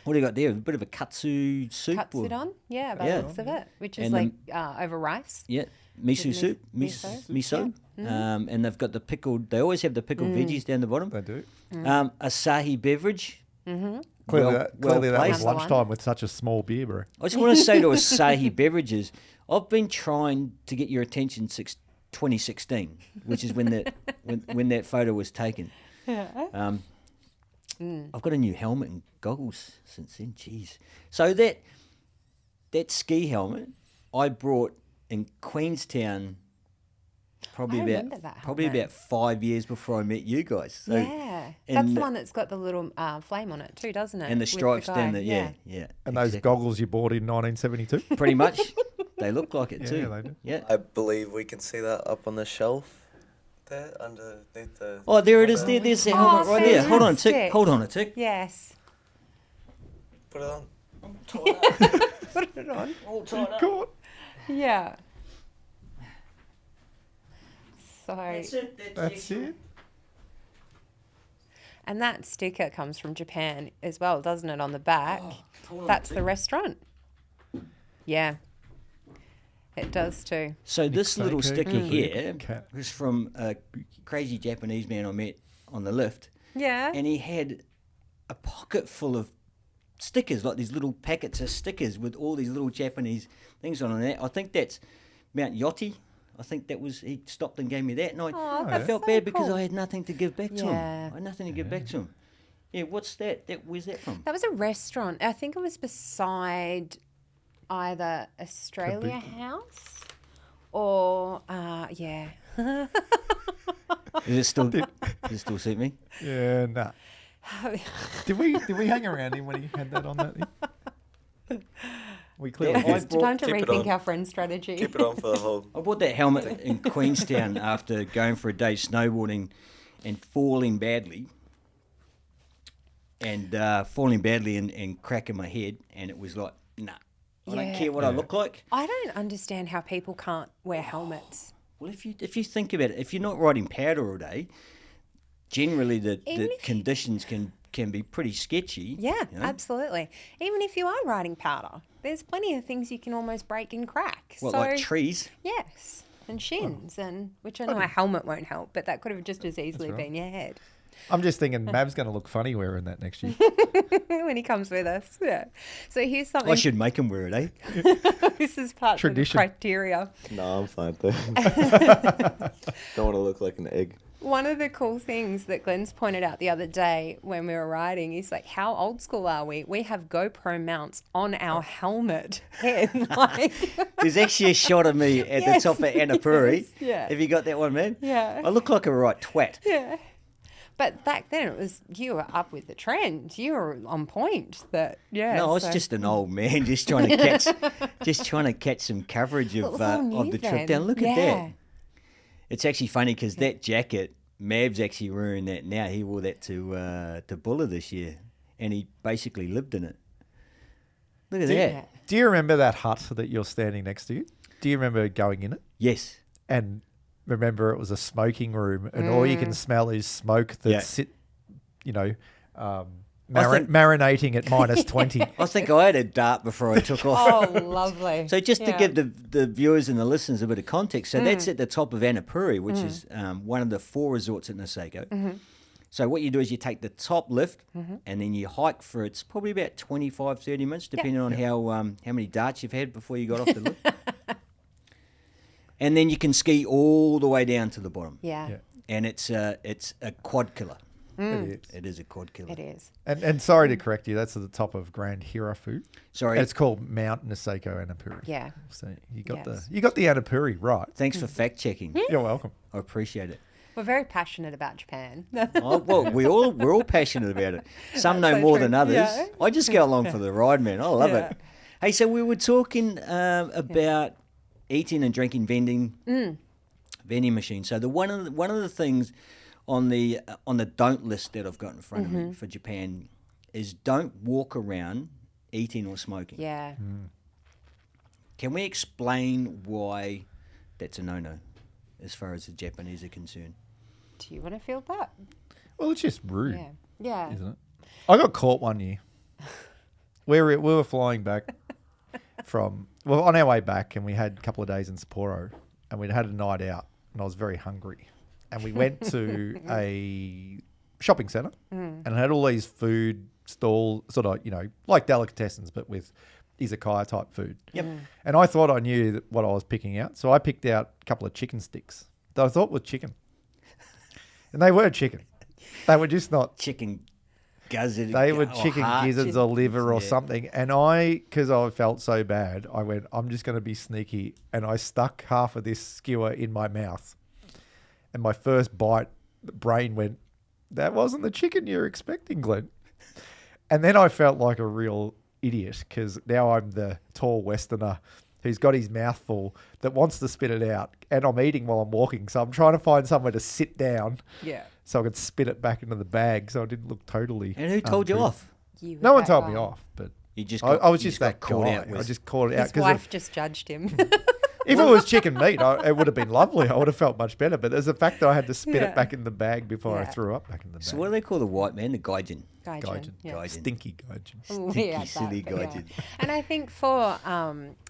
Speaker 2: What do you got there? A bit of a katsu soup. or-
Speaker 3: Katsudon? Yeah, by
Speaker 2: Yeah.
Speaker 3: the looks of it, which is
Speaker 2: And
Speaker 3: like over rice.
Speaker 2: Yeah, miso
Speaker 3: With
Speaker 2: soup,
Speaker 3: miso.
Speaker 2: miso. And they've got the pickled. They always have the pickled veggies down the bottom.
Speaker 4: They do.
Speaker 2: Asahi beverage.
Speaker 4: Clearly,
Speaker 2: Well
Speaker 4: that was
Speaker 3: placed. Number one.
Speaker 4: lunchtime with such a small beer, bro.
Speaker 2: I just want to say to Asahi Beverages, I've been trying to get your attention since 2016, which is when that photo was taken. I've got a new helmet and goggles since then. Jeez. So that ski helmet I brought in Queenstown probably
Speaker 3: I remember
Speaker 2: about
Speaker 3: that helmet.
Speaker 2: 5 years before I met you guys. So,
Speaker 3: Yeah.
Speaker 2: and
Speaker 3: That's
Speaker 2: the-
Speaker 3: the one that's got the little flame on it too, doesn't it?
Speaker 2: and the
Speaker 3: With
Speaker 2: stripes down
Speaker 3: guy.
Speaker 2: there. Yeah.
Speaker 4: And those
Speaker 2: exactly.
Speaker 4: goggles you bought in 1972.
Speaker 2: Pretty much. They look like it too.
Speaker 4: Yeah, they do.
Speaker 2: Yeah.
Speaker 5: I believe we can see that up on the shelf there underneath the.
Speaker 2: Oh, there it is. There's the helmet right there. Hold on a tick.
Speaker 3: fantastic.
Speaker 2: Hold on a tick.
Speaker 3: Yes.
Speaker 5: Put it on.
Speaker 3: Put it on.
Speaker 2: All tied up.
Speaker 4: Caught.
Speaker 3: Yeah. So,
Speaker 2: it.
Speaker 4: That's it.
Speaker 3: and that sticker comes from Japan as well, doesn't it? On the back,
Speaker 2: hold on a
Speaker 3: that's
Speaker 2: tick.
Speaker 3: the restaurant. Yeah, it does too.
Speaker 2: So this little
Speaker 4: Nikko,
Speaker 2: sticker
Speaker 4: big
Speaker 2: here
Speaker 4: cat.
Speaker 2: was from a crazy Japanese man I met on the lift,
Speaker 3: Yeah.
Speaker 2: and he had a pocket full of stickers, like these little packets of stickers with all these little Japanese things on it. I think that's Mount Yoti. I think that was, he stopped and gave me that, and
Speaker 3: Oh,
Speaker 2: I
Speaker 3: that's
Speaker 2: felt
Speaker 3: so
Speaker 2: bad because
Speaker 3: cool.
Speaker 2: I had nothing to give back to him.
Speaker 3: Yeah.
Speaker 2: I had nothing to give back to him. Yeah, what's that? Where's that from?
Speaker 3: That was a restaurant. I think it was beside either Australia House or yeah.
Speaker 2: Does it still suit me?
Speaker 4: Yeah, nah. Did we hang around him when he had that on that thing? We clearly
Speaker 2: Yeah,
Speaker 3: It's
Speaker 2: I
Speaker 3: time to
Speaker 5: keep it
Speaker 3: rethink
Speaker 5: on.
Speaker 3: our friend strategy.
Speaker 5: Keep it on for the whole.
Speaker 2: I bought that helmet in Queenstown after going for a day snowboarding and falling badly. And cracking my head. And it was like, nah, I don't
Speaker 3: Yeah.
Speaker 2: care what I look like.
Speaker 3: I don't understand how people can't wear helmets.
Speaker 2: Well, if you think about it, if you're not riding powder all day, generally the
Speaker 3: Even if-
Speaker 2: conditions can be pretty sketchy.
Speaker 3: Yeah,
Speaker 2: you know?
Speaker 3: absolutely. Even if you are riding powder, there's plenty of things you can almost break and crack.
Speaker 2: What,
Speaker 3: so
Speaker 2: like trees?
Speaker 3: yes, and shins, and which I know a helmet won't help, but that could have just as easily been your head
Speaker 4: I'm just thinking Mav's going to look funny wearing that next year.
Speaker 3: when he comes with us. Yeah. So here's something.
Speaker 2: I should make him wear it, eh?
Speaker 3: This is part
Speaker 4: Tradition.
Speaker 3: of the criteria.
Speaker 5: No, I'm fine there. Don't want to look like an egg.
Speaker 3: One of the cool things that Glenn's pointed out the other day when we were riding is like, how old school are we? We have GoPro mounts on our helmet head. Like,
Speaker 2: There's actually a shot of me at
Speaker 3: Yes,
Speaker 2: the top of Annapurri.
Speaker 3: yes, yeah.
Speaker 2: Have you got that one, man?
Speaker 3: Yeah.
Speaker 2: I look like a right twat.
Speaker 3: yeah. But back then it was, you were up with the trend. You were on point. That yeah.
Speaker 2: No, I was
Speaker 3: so-
Speaker 2: just an old man just trying to catch some coverage
Speaker 3: Well, it
Speaker 2: of
Speaker 3: was all
Speaker 2: of
Speaker 3: new
Speaker 2: the trip
Speaker 3: then.
Speaker 2: down. Look at
Speaker 3: Yeah.
Speaker 2: that. It's actually funny because that jacket, Mav's actually wearing that now. He wore that to Buller this year, and he basically lived in it. Look at that.
Speaker 3: Yeah.
Speaker 4: Do you remember that hut that you're standing next to? Do you remember going in it?
Speaker 2: Yes.
Speaker 4: And remember it was a smoking room and all you can smell is smoke that's marinating at minus 20.
Speaker 2: I think I had a dart before I took off.
Speaker 3: Oh, lovely.
Speaker 2: So just to
Speaker 3: Yeah.
Speaker 2: give the viewers and the listeners a bit of context, so that's at the top of Annapurri, which is one of the 4 resorts in Niseko. So what you do is you take the top lift and then you hike for, it's probably about 25, 30 minutes, depending on how many darts you've had before you got off the lift. And then you can ski all the way down to the bottom.
Speaker 3: Yeah,
Speaker 4: Yeah.
Speaker 2: And it's a quad killer.
Speaker 4: It is.
Speaker 2: It is a quad killer.
Speaker 3: it is.
Speaker 4: And sorry to correct you, that's at the top of Grand Hirafu.
Speaker 2: Sorry.
Speaker 4: It's called Mount Niseko Annapurri.
Speaker 3: Yeah.
Speaker 4: So you got
Speaker 3: Yes.
Speaker 4: the Annapurri right.
Speaker 2: Thanks for fact checking.
Speaker 4: You're welcome.
Speaker 2: I appreciate it.
Speaker 3: We're very passionate about Japan.
Speaker 2: Oh, well, we're all passionate about it. Some know
Speaker 3: so
Speaker 2: more
Speaker 3: true.
Speaker 2: than others.
Speaker 3: Yeah.
Speaker 2: I just go along for the ride, man. I love
Speaker 3: Yeah.
Speaker 2: it. Hey, so we were talking about eating and drinking vending machines. So one of the things on the don't list that I've got in front of me for Japan is don't walk around eating or smoking.
Speaker 3: Yeah.
Speaker 2: Can we explain why that's a no-no as far as the Japanese are concerned?
Speaker 3: Do you want to feel that?
Speaker 4: Well, it's just rude,
Speaker 3: Yeah. Yeah.
Speaker 4: isn't it? I got caught one year. We were flying back on our way back, and we had a couple of days in Sapporo, and we'd had a night out, and I was very hungry. And we went to a shopping centre, and it had all these food stalls, sort of, like delicatessens, but with izakaya type food.
Speaker 2: Yep.
Speaker 4: And I thought I knew what I was picking out, so I picked out a couple of chicken sticks that I thought were chicken. And they were chicken. They were just not.
Speaker 2: Chicken gizzard.
Speaker 4: They were
Speaker 2: or
Speaker 4: chicken
Speaker 2: heart.
Speaker 4: gizzards or liver or
Speaker 2: Yeah.
Speaker 4: something. And because I felt so bad, I went, I'm just going to be sneaky. And I stuck half of this skewer in my mouth. And my first bite, the brain went, that wasn't the chicken you're expecting, Glenn. And then I felt like a real idiot because now I'm the tall Westerner who's got his mouth full that wants to spit it out, and I'm eating while I'm walking, so I'm trying to find somewhere to sit down
Speaker 3: Yeah.
Speaker 4: so I could spit it back into the bag so I didn't look totally.
Speaker 2: And who told you
Speaker 4: unpretty.
Speaker 2: off?
Speaker 3: You were
Speaker 4: No one
Speaker 3: that
Speaker 4: told
Speaker 3: guy.
Speaker 4: me off, but
Speaker 2: You just
Speaker 4: I was
Speaker 2: you
Speaker 4: just that
Speaker 2: got caught
Speaker 4: guy.
Speaker 2: out
Speaker 4: I
Speaker 2: with-
Speaker 4: just called it out
Speaker 3: His
Speaker 4: because
Speaker 3: wife just judged him.
Speaker 4: if it was chicken meat, it would have been lovely. I would have felt much better. But there's the fact that I had to spit
Speaker 3: Yeah.
Speaker 4: it back in the bag before I
Speaker 3: Yeah.
Speaker 4: threw up back in the bag.
Speaker 2: So what do they call the white man? The gaijin.
Speaker 3: Gaijin. Yeah.
Speaker 2: Gaijin.
Speaker 4: Stinky gaijin.
Speaker 3: Ooh,
Speaker 2: Stinky,
Speaker 3: yeah,
Speaker 2: silly
Speaker 3: that, but yeah.
Speaker 2: gaijin.
Speaker 3: And I think for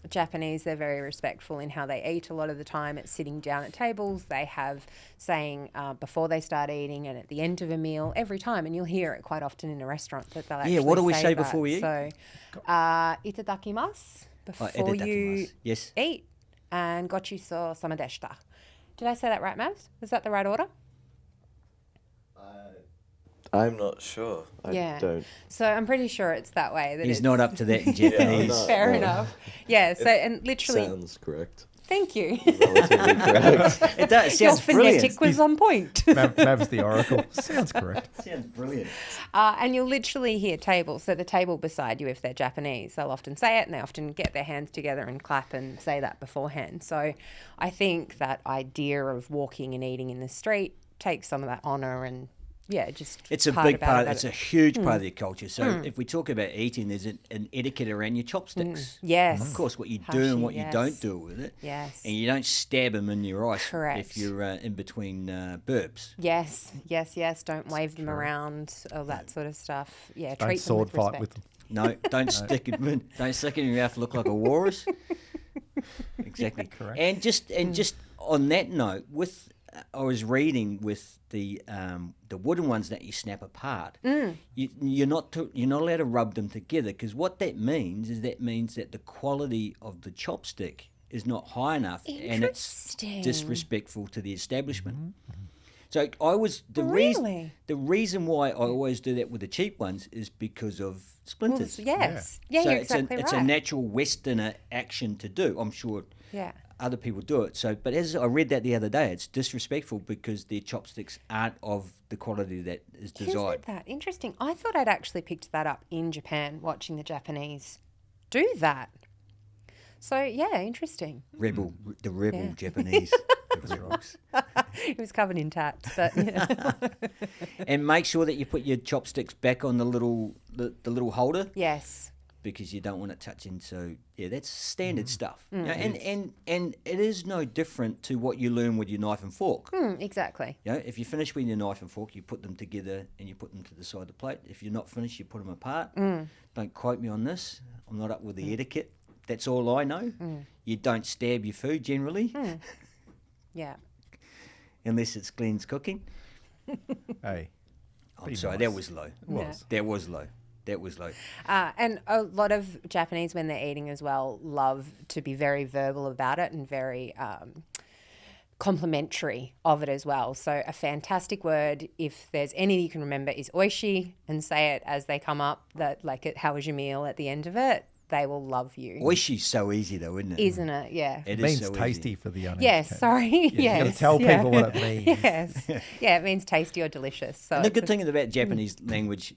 Speaker 3: Japanese, they're very respectful in how they eat. A lot of the time, it's sitting down at tables. They have saying before they start eating and at the end of a meal every time, and you'll hear it quite often in a restaurant that they'll actually
Speaker 2: what do we say
Speaker 3: that.
Speaker 2: before we eat?
Speaker 3: So, itadakimasu before you
Speaker 2: itadakimasu. Yes.
Speaker 3: eat, and gochiso sama deshita. Did I say that right, Mavs? Was that the right order?
Speaker 5: I'm not sure. I
Speaker 3: Yeah.
Speaker 5: don't.
Speaker 3: So I'm pretty sure it's that way. That
Speaker 2: He's
Speaker 3: it's
Speaker 2: not up to that in Japanese.
Speaker 5: no.
Speaker 3: fair enough. Yeah. So and literally,
Speaker 5: Sounds correct.
Speaker 3: thank you.
Speaker 5: Relatively correct.
Speaker 2: It does. It
Speaker 3: Your
Speaker 2: sounds brilliant.
Speaker 3: phonetic was on point.
Speaker 4: Mav's the oracle. Sounds correct.
Speaker 2: Sounds brilliant.
Speaker 3: And you'll literally hear tables. So the table beside you, if they're Japanese, they'll often say it, and they often get their hands together and clap and say that beforehand. So I think that idea of walking and eating in the street takes some of that honour and, yeah, just
Speaker 2: It's a big part. It's a huge part of their culture. So if we talk about eating, there's an etiquette around your chopsticks.
Speaker 3: Yes.
Speaker 2: Of course, what you do
Speaker 3: Hashi,
Speaker 2: and what you
Speaker 3: yes.
Speaker 2: don't do with it.
Speaker 3: Yes.
Speaker 2: And you don't stab them in your eyes
Speaker 3: Correct.
Speaker 2: if you're in between burps.
Speaker 3: Yes, yes, yes. Don't wave them around, all that sort of stuff. Yeah,
Speaker 4: Don't
Speaker 3: treat
Speaker 4: sword
Speaker 3: them with
Speaker 4: fight
Speaker 3: respect.
Speaker 4: with them.
Speaker 2: No, don't stick it. Don't stick it in your mouth. Look like a walrus. Exactly.
Speaker 4: Correct.
Speaker 2: And just on that note, with I was reading with the wooden ones that you snap apart. You're not allowed to rub them together, because what that means is that the quality of the chopstick is not high enough, and it's
Speaker 3: Interesting.
Speaker 2: disrespectful to the establishment. So the
Speaker 3: Really?
Speaker 2: reason why I always do that with the cheap ones is because of
Speaker 3: Well,
Speaker 2: splinters.
Speaker 3: yes. Yeah,
Speaker 2: So
Speaker 3: you're
Speaker 2: it's
Speaker 3: exactly
Speaker 2: it's
Speaker 3: right.
Speaker 2: a natural Westerner action to do. I'm sure
Speaker 3: Yeah.
Speaker 2: other people do it. So, but as I read that the other day, it's disrespectful because their chopsticks aren't of the quality that is desired.
Speaker 3: Isn't that interesting? I thought I'd actually picked that up in Japan, watching the Japanese do that. So, yeah, interesting.
Speaker 2: The rebel Japanese. The rebels.
Speaker 3: It was covered in tats, but yeah.
Speaker 2: And make sure that you put your chopsticks back on the little holder,
Speaker 3: Yes.
Speaker 2: because you don't want it touching. So yeah, that's standard stuff. You know, and it is no different to what you learn with your knife and fork.
Speaker 3: Exactly.
Speaker 2: You know, if you finish with your knife and fork, you put them together and you put them to the side of the plate. If you're not finished, you put them apart. Don't quote me on this. I'm not up with the etiquette. That's all I know. You don't stab your food generally,
Speaker 3: Yeah.
Speaker 2: unless it's Glenn's cooking.
Speaker 4: Hey.
Speaker 2: I'm
Speaker 4: Be
Speaker 2: sorry,
Speaker 4: nice.
Speaker 2: that was low.
Speaker 4: Was.
Speaker 2: That was low. That was low.
Speaker 3: And a lot of Japanese, when they're eating as well, love to be very verbal about it and very complimentary of it as well. So a fantastic word, if there's any you can remember, is oishi, and say it as they come up, that like, how was your meal at the end of it? They will love you.
Speaker 2: Oishi's so easy though, isn't it?
Speaker 3: Isn't it? Yeah.
Speaker 2: It
Speaker 4: It means
Speaker 2: is so
Speaker 4: tasty
Speaker 2: easy.
Speaker 4: for the uneducated.
Speaker 3: Yes, sorry.
Speaker 4: You
Speaker 3: yes.
Speaker 4: got to tell
Speaker 3: yeah.
Speaker 4: people what it means.
Speaker 3: Yes. Yeah, it means tasty or delicious. So
Speaker 2: And the
Speaker 3: it's
Speaker 2: good thing about Japanese language,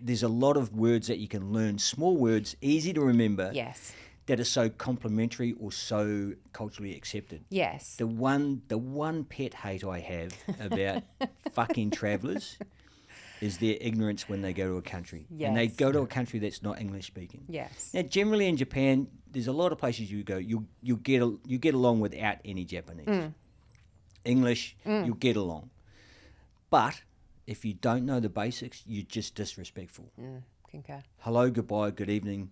Speaker 2: there's a lot of words that you can learn, small words, easy to remember,
Speaker 3: yes.
Speaker 2: that are so complimentary or so culturally accepted.
Speaker 3: Yes.
Speaker 2: The one pet hate I have about fucking travellers is their ignorance when they go to a country. And they
Speaker 3: Yes.
Speaker 2: go to a country that's not English speaking.
Speaker 3: Yes.
Speaker 2: Now, generally in Japan, there's a lot of places you go, you get along without any Japanese. English, you'll get along. But if you don't know the basics, you're just disrespectful.
Speaker 3: Concur.
Speaker 2: Hello, goodbye, good evening,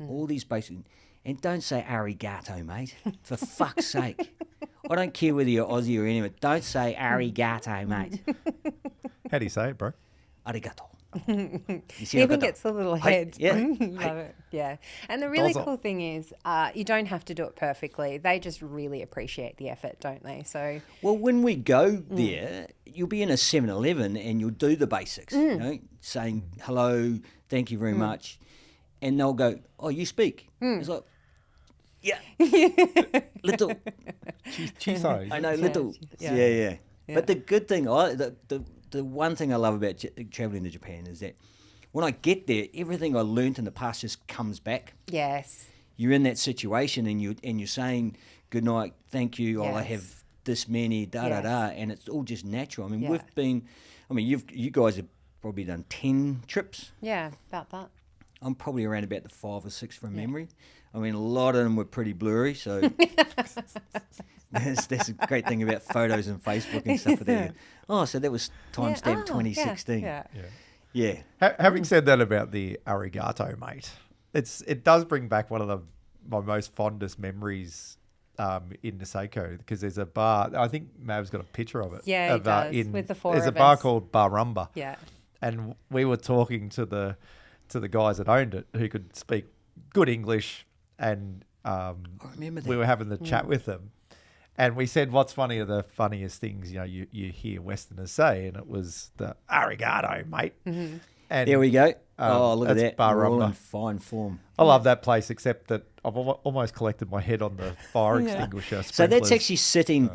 Speaker 2: all these basic. And don't say arigato, mate, for fuck's sake. I don't care whether you're Aussie or anyone. Don't say arigato, mate.
Speaker 4: How do you say it, bro?
Speaker 2: Arigato.
Speaker 3: He even gets the little head.
Speaker 2: yeah.
Speaker 3: Love it. Yeah. And the really
Speaker 4: Dozo.
Speaker 3: cool thing is you don't have to do it perfectly. They just really appreciate the effort, don't they? So,
Speaker 2: Well, when we go there, you'll be in a 7-Eleven and you'll do the basics, you know, saying hello, thank you very much. And they'll go, oh, you speak? It's like, yeah. Little,
Speaker 4: Chiso.
Speaker 2: I know, little.
Speaker 3: Yeah.
Speaker 2: Yeah. But the good thing, the one thing I love about traveling to Japan is that when I get there, everything I learnt in the past just comes back.
Speaker 3: yes.
Speaker 2: you're in that situation and you're saying good night, thank you, I
Speaker 3: Yes.
Speaker 2: have this many, and it's all just natural. I mean,
Speaker 3: Yeah.
Speaker 2: you guys have probably done 10 trips.
Speaker 3: Yeah, about that.
Speaker 2: I'm probably around about the 5 or 6 from memory. I mean, a lot of them were pretty blurry, so that's a great thing about photos and Facebook and stuff. There. Oh, so that was timestamp 2016.
Speaker 3: Yeah.
Speaker 2: Yeah.
Speaker 4: Having said that about the arigato, mate, it does bring back one of my most fondest memories in Niseko, because there's a bar. I think Mav's got a picture of it.
Speaker 3: Yeah, he does, with the four
Speaker 4: There's
Speaker 3: of
Speaker 4: a bar
Speaker 3: us.
Speaker 4: called Bar Rumba.
Speaker 3: Yeah.
Speaker 4: And we were talking to the guys that owned it, who could speak good English, and
Speaker 2: I remember that.
Speaker 4: we were having the chat with them, and we said, "What's funny are the funniest things you hear Westerners say?" And it was the arigato, mate.
Speaker 3: Mm-hmm.
Speaker 4: And
Speaker 2: There we go. Look at
Speaker 4: that's
Speaker 2: that.
Speaker 4: Bar
Speaker 2: We're all
Speaker 4: Rumba.
Speaker 2: in fine form.
Speaker 4: I love that place, except that I've almost collected my head on the fire extinguisher.
Speaker 2: So that's
Speaker 4: sprinklers.
Speaker 2: actually sitting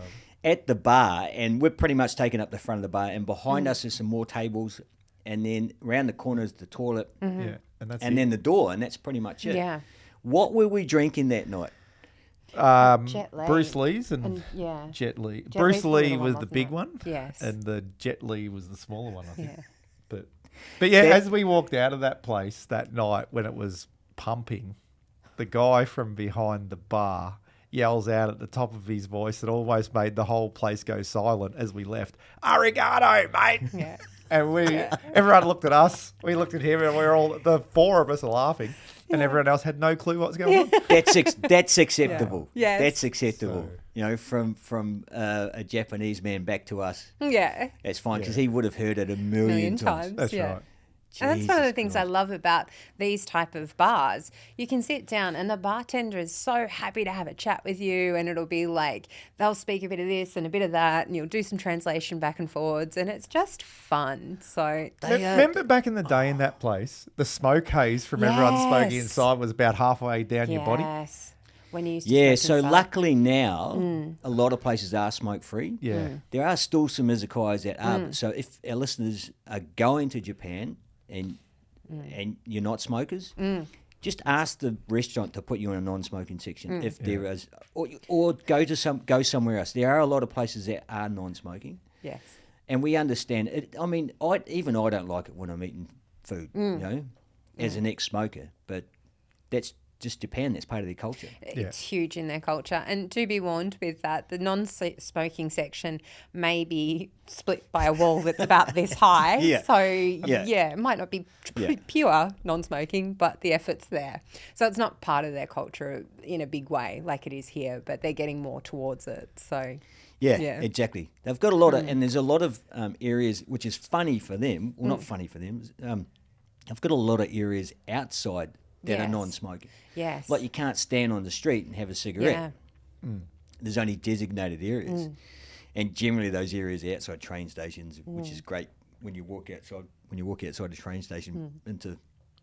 Speaker 2: at the bar, and we're pretty much taking up the front of the bar, and behind us is some more tables, and then around the corner is the toilet,
Speaker 4: Yeah, and that's
Speaker 2: and then the door, and that's pretty much it.
Speaker 3: Yeah.
Speaker 2: What were we drinking that night?
Speaker 3: Jet Li.
Speaker 4: Bruce Lee's and
Speaker 3: yeah.
Speaker 4: Jet Li.
Speaker 3: Jet
Speaker 4: Bruce
Speaker 3: Li's the
Speaker 4: Lee
Speaker 3: little one,
Speaker 4: was the
Speaker 3: wasn't
Speaker 4: big
Speaker 3: it?
Speaker 4: one.
Speaker 3: Yes.
Speaker 4: And the Jet Li was the smaller one, I think.
Speaker 3: Yeah.
Speaker 4: But yeah, as we walked out of that place that night when it was pumping, the guy from behind the bar yells out at the top of his voice that almost made the whole place go silent as we left, "Arigato, mate!"
Speaker 3: Yeah.
Speaker 4: And everyone looked at us, we looked at him, and the 4 of us are laughing, and everyone else had no clue what was going on.
Speaker 2: That's acceptable.
Speaker 3: Yeah. Yes.
Speaker 2: That's acceptable. From a Japanese man back to us,
Speaker 3: Yeah.
Speaker 2: that's fine, because he would have heard it a million times.
Speaker 4: That's
Speaker 3: yeah.
Speaker 4: right.
Speaker 3: And that's one of the
Speaker 2: Jesus
Speaker 3: things
Speaker 2: Christ.
Speaker 3: I love about these type of bars. You can sit down and the bartender is so happy to have a chat with you, and it'll be like they'll speak a bit of this and a bit of that, and you'll do some translation back and forwards, and it's just fun. So
Speaker 4: Remember back in the day in that place, the smoke haze from everyone smoking
Speaker 3: Yes.
Speaker 4: inside was about halfway down your body?
Speaker 3: yes, when you used to
Speaker 2: Yeah,
Speaker 3: smoke
Speaker 2: so
Speaker 3: inside.
Speaker 2: luckily now, a lot of places are smoke free.
Speaker 4: Yeah.
Speaker 2: There are still some izakayas that are. So if our listeners are going to Japan and you're not smokers, just ask the restaurant to put you in a non-smoking section if there is, or go somewhere else. There are a lot of places that are non-smoking,
Speaker 3: Yes.
Speaker 2: and we understand it. I mean, I don't like it when I'm eating food, as an ex-smoker, but that's just Japan. That's part of their culture.
Speaker 3: It's huge in their culture. And do be warned with that, the non-smoking section may be split by a wall that's about this high.
Speaker 2: Yeah.
Speaker 3: So,
Speaker 2: Yeah.
Speaker 3: it might not be
Speaker 2: Yeah.
Speaker 3: pure non-smoking, but the effort's there. So it's not part of their culture in a big way like it is here, but they're getting more towards it. So,
Speaker 2: Yeah,
Speaker 3: Yeah.
Speaker 2: exactly. They've got a lot of, and there's a lot of areas which is funny for them. Well, not funny for them. They've got a lot of areas outside that are
Speaker 3: Yes.
Speaker 2: non-smoking.
Speaker 3: yes.
Speaker 2: Like you can't stand on the street and have a cigarette.
Speaker 3: Yeah.
Speaker 2: There's only designated areas, and generally those areas are outside train stations, which is great when you walk outside. When you walk outside the train station into,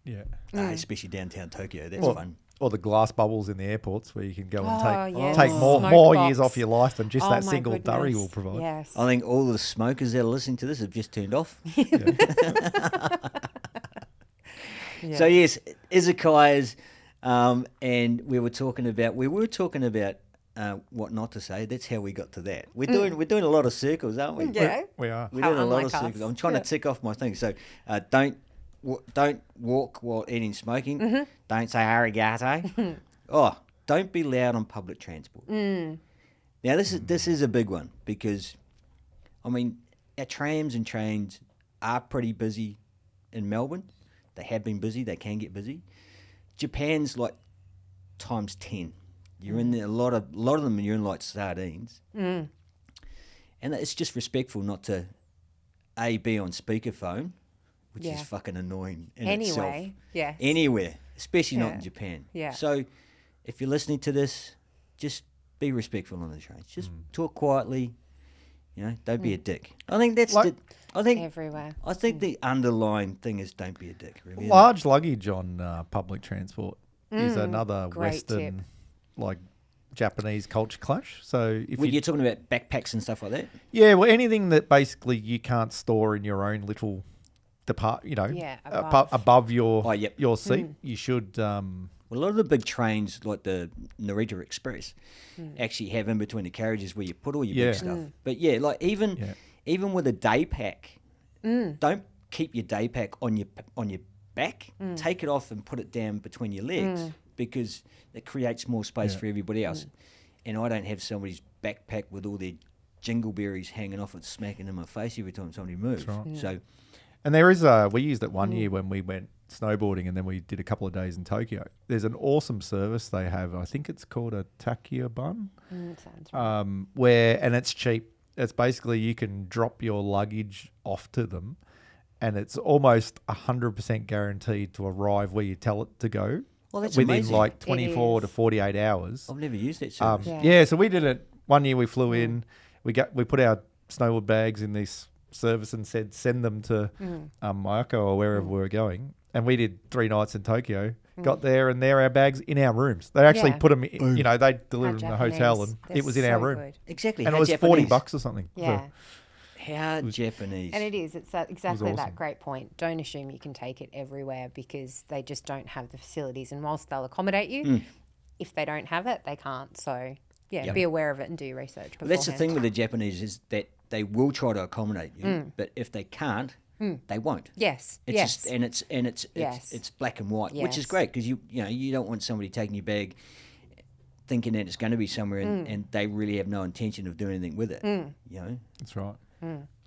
Speaker 4: Yeah.
Speaker 2: especially downtown Tokyo, that's fun.
Speaker 4: Or the glass bubbles in the airports where you can go and
Speaker 3: yes.
Speaker 4: take
Speaker 3: Smoke
Speaker 4: more
Speaker 3: box.
Speaker 4: years off your life than just
Speaker 3: Oh,
Speaker 4: that
Speaker 3: my
Speaker 4: single durry
Speaker 3: goodness.
Speaker 4: will provide.
Speaker 3: Yes.
Speaker 2: I think all the smokers that are listening to this have just turned off. So yes, izakayas, and we were talking about what not to say. That's how we got to that. We're doing a lot of circles, aren't we?
Speaker 3: Yeah.
Speaker 4: We are.
Speaker 2: We're
Speaker 3: How
Speaker 2: doing a lot of
Speaker 3: unlike us.
Speaker 2: circles. I'm trying to tick off my things. So don't walk while eating smoking. Don't say arigato. Don't be loud on public transport. Now this is a big one, because I mean our trams and trains are pretty busy in Melbourne. They have been busy. They can get busy. Japan's like times 10. You're in there, a lot of them. You're in like sardines, and it's just respectful not to be on speakerphone, which
Speaker 3: Yeah.
Speaker 2: is fucking annoying in
Speaker 3: Anyway,
Speaker 2: itself.
Speaker 3: yes.
Speaker 2: Anywhere, especially not
Speaker 3: Yeah.
Speaker 2: in Japan.
Speaker 3: Yeah.
Speaker 2: So, if you're listening to this, just be respectful on the trains. Just talk quietly. Don't be a dick. I think that's
Speaker 4: Like-
Speaker 3: Everywhere.
Speaker 2: I think the underlying thing is don't be a dick. Really, isn't it?
Speaker 4: Large luggage on public transport is another
Speaker 3: great
Speaker 4: Western,
Speaker 3: tip.
Speaker 4: like Japanese culture clash. So if
Speaker 2: When
Speaker 4: you
Speaker 2: you're talking about backpacks and stuff like that.
Speaker 4: anything that basically you can't store in your own little
Speaker 3: Yeah,
Speaker 4: above your
Speaker 2: Oh, yep.
Speaker 4: your seat, you should
Speaker 2: Well, a lot of the big trains, like the Narita Express, actually have in between the carriages where you put all your big stuff. But yeah, like even with a day pack, don't keep your day pack on your back. Take it off and put it down between your legs because it creates more space for everybody else. And I don't have somebody's backpack with all their jingleberries hanging off and smacking in my face every time somebody moves.
Speaker 4: That's right.
Speaker 2: So,
Speaker 4: And there is we used it one year when we went snowboarding, and then we did a couple of days in Tokyo. There's an awesome service they have. I think it's called a takia bun.
Speaker 3: Sounds right.
Speaker 4: And it's cheap. It's basically you can drop your luggage off to them, and it's almost 100% guaranteed to arrive where you tell it to go.
Speaker 2: well, that's
Speaker 4: within
Speaker 2: amazing.
Speaker 4: like 24
Speaker 3: is.
Speaker 4: to 48 hours.
Speaker 2: I've never used that service.
Speaker 3: Yeah.
Speaker 4: So we did it one year. We flew in. We put our snowboard bags in this service and said send them to Mayako or wherever we were going. And we did 3 nights in Tokyo. Got there, and there our bags in our rooms. They actually put them. In, they delivered them in the hotel, and
Speaker 3: They're
Speaker 4: it was in our
Speaker 3: so
Speaker 4: room.
Speaker 3: good.
Speaker 2: Exactly.
Speaker 4: And
Speaker 2: how
Speaker 4: it was
Speaker 2: Japanese.
Speaker 4: $40 or something.
Speaker 3: Yeah.
Speaker 2: How Japanese.
Speaker 3: And it is. It's exactly
Speaker 4: awesome.
Speaker 3: that great point. Don't assume you can take it everywhere because they just don't have the facilities. And whilst they'll accommodate you, if they don't have it, they can't. So, be aware of it and do your research beforehand.
Speaker 2: Well, that's the thing with the Japanese is that they will try to accommodate you, but if they can't, they won't.
Speaker 3: Yes.
Speaker 2: It's
Speaker 3: yes.
Speaker 2: just, and it's black and white, which is
Speaker 3: Yes.
Speaker 2: great because you don't want somebody taking your bag thinking that it's going to be somewhere and they really have no intention of doing anything with it.
Speaker 4: That's right.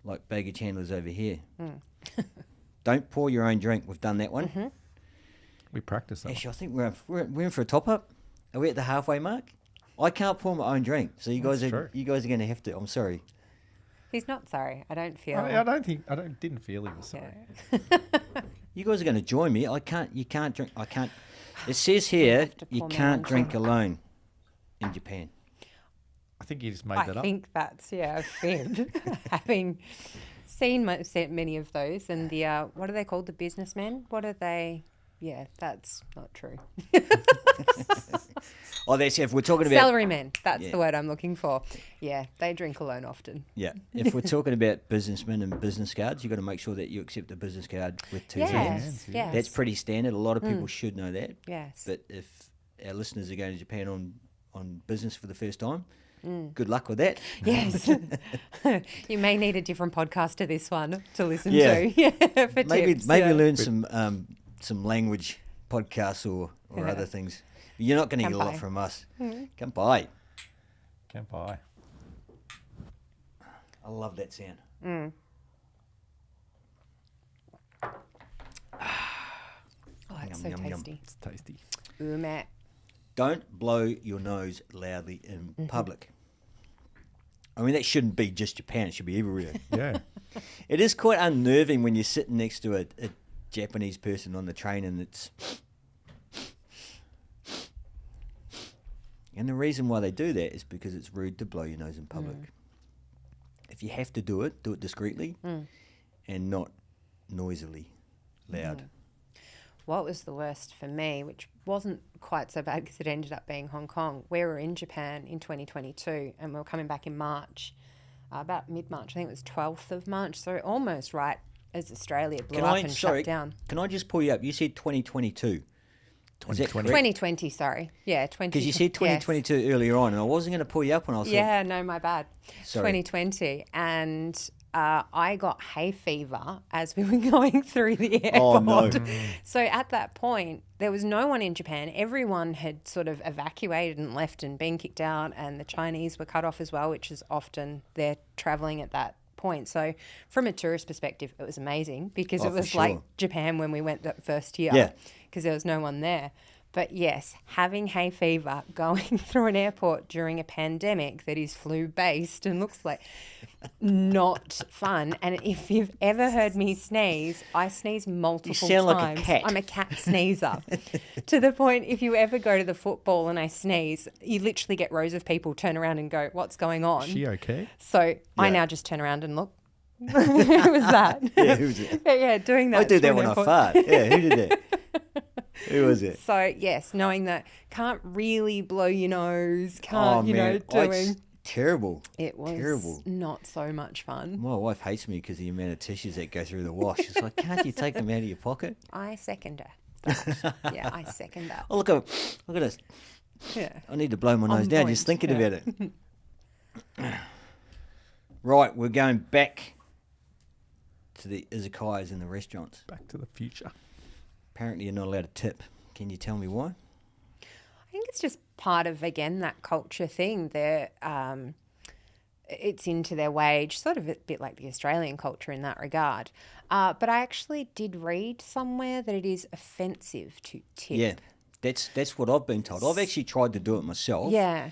Speaker 2: Like baggage handlers over here. Don't pour your own drink. We've done that one.
Speaker 4: We practiced that.
Speaker 2: Actually, I think we're in for a top up. Are we at the halfway mark? I can't pour my own drink, so you guys are going to have to. I'm sorry.
Speaker 3: He's not sorry. I don't feel.
Speaker 4: I didn't feel he was sorry.
Speaker 2: You guys are going to join me. You can't drink. I can't. It says here
Speaker 3: to
Speaker 2: you
Speaker 3: pour my
Speaker 2: can't
Speaker 3: own
Speaker 2: drink
Speaker 3: drink.
Speaker 2: alone in Japan.
Speaker 4: I think you just made
Speaker 3: I
Speaker 4: that up.
Speaker 3: think that's a fib. Having seen many of those, and the what are they called? The businessmen. What are they? Yeah, that's not true.
Speaker 2: Oh, that's if we're talking about
Speaker 3: Salarymen. That's the word I'm looking for. Yeah, they drink alone often.
Speaker 2: yeah. If we're talking about businessmen and business cards, you've got to make sure that you accept a business card with 2 hands.
Speaker 3: Yes, yes.
Speaker 2: That's pretty standard. A lot of people should know that.
Speaker 3: Yes.
Speaker 2: But if our listeners are going to Japan on business for the first time, good luck with that.
Speaker 3: Yes. You may need a different podcast to this one to listen
Speaker 2: Yeah.
Speaker 3: to. Yeah, for
Speaker 2: Maybe
Speaker 3: tips,
Speaker 2: learn some language podcasts or other things. You're not going to get a lot
Speaker 3: Kanpai.
Speaker 2: from us. Come by.
Speaker 4: Can't buy.
Speaker 2: I love that sound.
Speaker 3: Oh, it's
Speaker 2: Yum,
Speaker 3: so
Speaker 2: yum, yum.
Speaker 3: tasty.
Speaker 4: It's tasty.
Speaker 3: Ume.
Speaker 2: Don't blow your nose loudly in public. I mean, that shouldn't be just Japan. It should be everywhere.
Speaker 4: Yeah.
Speaker 2: It is quite unnerving when you're sitting next to a Japanese person on the train and it's... And the reason why they do that is because it's rude to blow your nose in public. If you have to do it discreetly and not noisily loud.
Speaker 3: What was the worst for me, which wasn't quite so bad because it ended up being Hong Kong. We were in Japan in 2022 and we were coming back in March, about mid-March. I think it was 12th of March, so almost right as Australia blew up and shut down.
Speaker 2: Can I just pull you up? You said 2022. Is that correct?
Speaker 3: 2020, sorry. Yeah, 2020.
Speaker 2: Because you said 2022 earlier on, and I wasn't going to pull you up when I was
Speaker 3: Yeah, no, my bad.
Speaker 2: Sorry.
Speaker 3: 2020. And I got hay fever as we were going through the
Speaker 2: Oh,
Speaker 3: airport.
Speaker 2: no.
Speaker 3: So at that point, there was no one in Japan. Everyone had sort of evacuated and left and been kicked out, and the Chinese were cut off as well, which is often they're traveling at that point. So from a tourist perspective, it was amazing because
Speaker 2: Oh,
Speaker 3: it
Speaker 2: for
Speaker 3: was like
Speaker 2: sure.
Speaker 3: Japan when we went that first year.
Speaker 2: Yeah.
Speaker 3: Because there was no one there. But yes, having hay fever going through an airport during a pandemic that is flu-based and looks like not fun. And if you've ever heard me sneeze, I sneeze multiple
Speaker 2: sound like a
Speaker 3: times.
Speaker 2: cat.
Speaker 3: I'm a cat sneezer. To the point, if you ever go to the football and I sneeze, you literally get rows of people turn around and go, what's going on?
Speaker 4: Is she okay?
Speaker 3: So I now just turn around and look. Who was that?
Speaker 2: Yeah, who was it?
Speaker 3: Yeah, doing that.
Speaker 2: I do
Speaker 3: to
Speaker 2: that
Speaker 3: an
Speaker 2: when I
Speaker 3: airport.
Speaker 2: fart. Yeah, who did that? Who was it?
Speaker 3: So yes, knowing that can't really blow your nose,
Speaker 2: Oh,
Speaker 3: can't
Speaker 2: man. Oh,
Speaker 3: doing
Speaker 2: it's terrible.
Speaker 3: it was
Speaker 2: terrible.
Speaker 3: not so much fun.
Speaker 2: My wife hates me because of the amount of tissues that go through the wash. It's like, can't you take them out of your pocket?
Speaker 3: I second her. that. Yeah, I second that.
Speaker 2: Oh, look at this.
Speaker 3: Yeah.
Speaker 2: I need to blow my nose
Speaker 3: On
Speaker 2: down
Speaker 3: point,
Speaker 2: just thinking
Speaker 3: yeah.
Speaker 2: about it. Right, we're going back to the izakayas and the restaurants.
Speaker 4: Back to the future.
Speaker 2: Apparently, you're not allowed to tip. Can you tell me why?
Speaker 3: I think it's just part of, again, that culture thing. It's into their wage, sort of a bit like the Australian culture in that regard. But I actually did read somewhere that it is offensive to tip.
Speaker 2: Yeah, that's what I've been told. I've actually tried to do it myself.
Speaker 3: Yeah.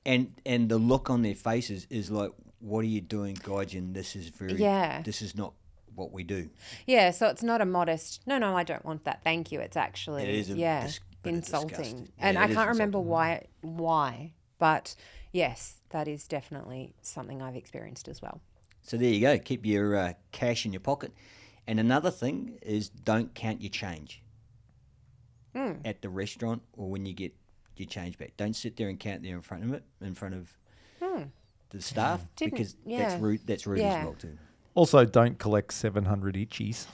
Speaker 2: And the look on their faces is like, what are you doing, Gaijin? This is this is not what we do.
Speaker 3: Yeah, so it's not a modest, no, I don't want that, thank you. It's actually,
Speaker 2: It is a
Speaker 3: yeah,
Speaker 2: bit of
Speaker 3: insulting.
Speaker 2: disgust.
Speaker 3: And
Speaker 2: Yeah,
Speaker 3: I
Speaker 2: it is
Speaker 3: can't remember
Speaker 2: insulting.
Speaker 3: why, but yes, that is definitely something I've experienced as well.
Speaker 2: So there you go. Keep your cash in your pocket. And another thing is don't count your change at the restaurant or when you get your change back. Don't sit there and count there in front of the staff because that's rude. That's rude as well too.
Speaker 4: Also, don't collect 700 itchies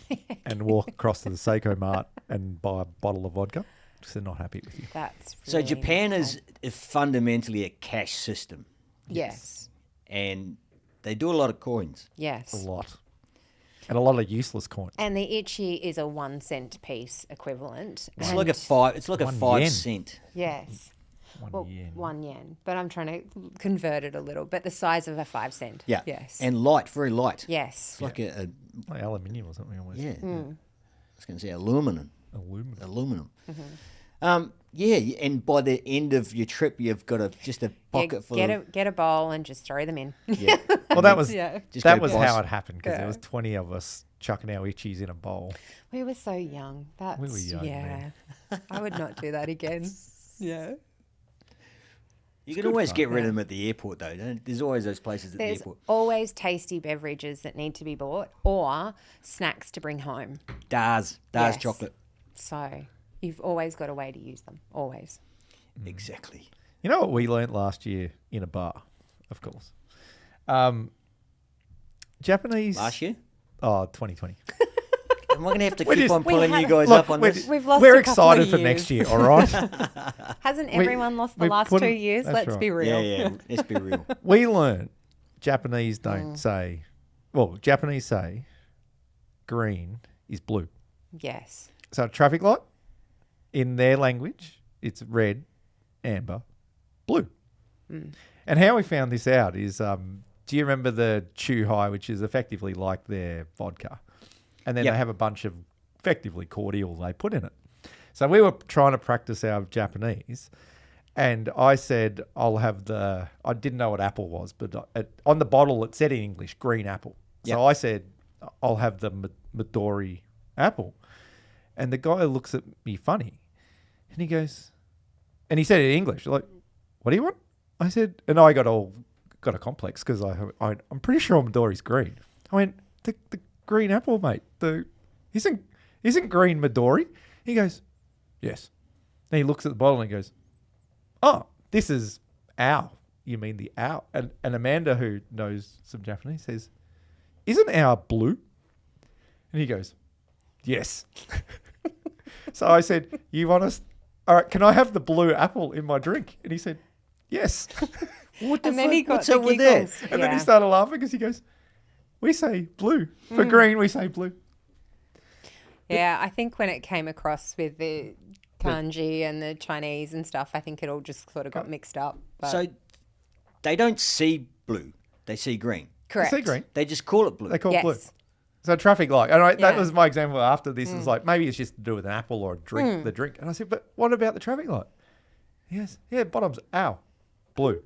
Speaker 4: and walk across to the Seiko Mart and buy a bottle of vodka because they're not happy with you.
Speaker 3: That's
Speaker 2: So
Speaker 3: really
Speaker 2: Japan
Speaker 3: not
Speaker 2: is
Speaker 3: okay.
Speaker 2: fundamentally a cash system,
Speaker 3: Yes.
Speaker 2: and they do a lot of coins.
Speaker 3: Yes.
Speaker 4: A lot. And a lot of useless coins.
Speaker 3: And the itchy is a 1 cent piece equivalent.
Speaker 2: It's
Speaker 3: and
Speaker 2: like a 5. It's like a
Speaker 4: 1
Speaker 2: 5
Speaker 4: yen.
Speaker 2: cent.
Speaker 3: Yes.
Speaker 4: 1 yen.
Speaker 3: 1 yen. But I'm trying to convert it a little. But the size of a 5 cent.
Speaker 2: Yeah.
Speaker 3: Yes.
Speaker 2: And light, very light.
Speaker 3: yes.
Speaker 2: It's like a
Speaker 4: Like aluminium or something almost.
Speaker 2: yeah. I was going to say aluminum.
Speaker 4: Aluminum.
Speaker 2: Yeah, and by the end of your trip, you've got just a pocket full of...
Speaker 3: Get a bowl and just throw them in.
Speaker 2: Yeah.
Speaker 4: Well, that was
Speaker 2: Just
Speaker 4: that
Speaker 2: go
Speaker 4: was
Speaker 2: boss.
Speaker 4: how it happened because there was 20 of us chucking our itchies in a bowl.
Speaker 3: We were so young. That's
Speaker 4: were young
Speaker 3: yeah.
Speaker 4: then.
Speaker 3: I would not do that again. Yeah.
Speaker 2: You can always get rid of them at the airport, though. There's always those places at the
Speaker 3: There's
Speaker 2: airport.
Speaker 3: always tasty beverages that need to be bought or snacks to bring home.
Speaker 2: Dars
Speaker 3: Yes.
Speaker 2: chocolate.
Speaker 3: So you've always got a way to use them. Always.
Speaker 2: Exactly.
Speaker 4: You know what we learnt last year in a bar, of course? Japanese...
Speaker 2: Last year?
Speaker 4: Oh, 2020.
Speaker 2: Am I going to have to keep
Speaker 4: just-
Speaker 2: on pulling you
Speaker 3: had-
Speaker 2: guys
Speaker 4: Look,
Speaker 2: up on
Speaker 4: we're-
Speaker 2: this?
Speaker 3: We've lost
Speaker 4: We're
Speaker 3: a couple of
Speaker 4: excited for
Speaker 3: years.
Speaker 4: next year, all right?
Speaker 3: Hasn't everyone lost the
Speaker 4: we
Speaker 3: last
Speaker 4: put
Speaker 3: 2
Speaker 4: it-
Speaker 3: years?
Speaker 4: that's
Speaker 3: Let's
Speaker 4: right.
Speaker 3: be real.
Speaker 2: Yeah, let's be real.
Speaker 4: We learned Japanese don't say... Well, Japanese say green is blue.
Speaker 3: Yes.
Speaker 4: So a traffic light, in their language, it's red, amber, blue. And how we found this out is, do you remember the Chu-Hai, which is effectively like their vodka? And then
Speaker 2: Yep.
Speaker 4: they have a bunch of effectively cordial they put in it. So we were trying to practice our Japanese, and I said, I'll have the... I didn't know what apple was, but on the bottle it said in English, green apple.
Speaker 2: Yep.
Speaker 4: So I said, I'll have the Midori apple. And the guy looks at me funny, and he goes... And he said it in English, like, what do you want? I said... And I got a complex, because I'm pretty sure Midori's green. I went, the green apple, mate. Isn't green Midori? He goes, yes. Then he looks at the bottle and he goes, oh, this is our. You mean the our? And Amanda, who knows some Japanese, says, isn't our blue? And he goes, yes. So I said, you want us? All right, can I have the blue apple in my drink? And he said, yes.
Speaker 2: What the
Speaker 3: And then
Speaker 2: fuck?
Speaker 3: he got
Speaker 2: What's
Speaker 3: the
Speaker 2: up with that?
Speaker 3: giggles.
Speaker 4: And then he
Speaker 3: Yeah.
Speaker 4: started laughing because he goes, we say blue. For green, we say blue.
Speaker 3: Yeah, I think when it came across with the kanji and the Chinese and stuff, I think it all just sort of got mixed up. But
Speaker 2: So they don't see blue. They see green.
Speaker 3: correct.
Speaker 4: Say green.
Speaker 2: They just call it blue.
Speaker 4: They call
Speaker 3: Yes.
Speaker 4: it blue. So traffic light. And that
Speaker 3: Yeah.
Speaker 4: was my example after this. Is like, maybe it's just to do with an apple or a drink, the drink. And I said, but what about the traffic light? Yes. Yeah, bottom's ow. Blue.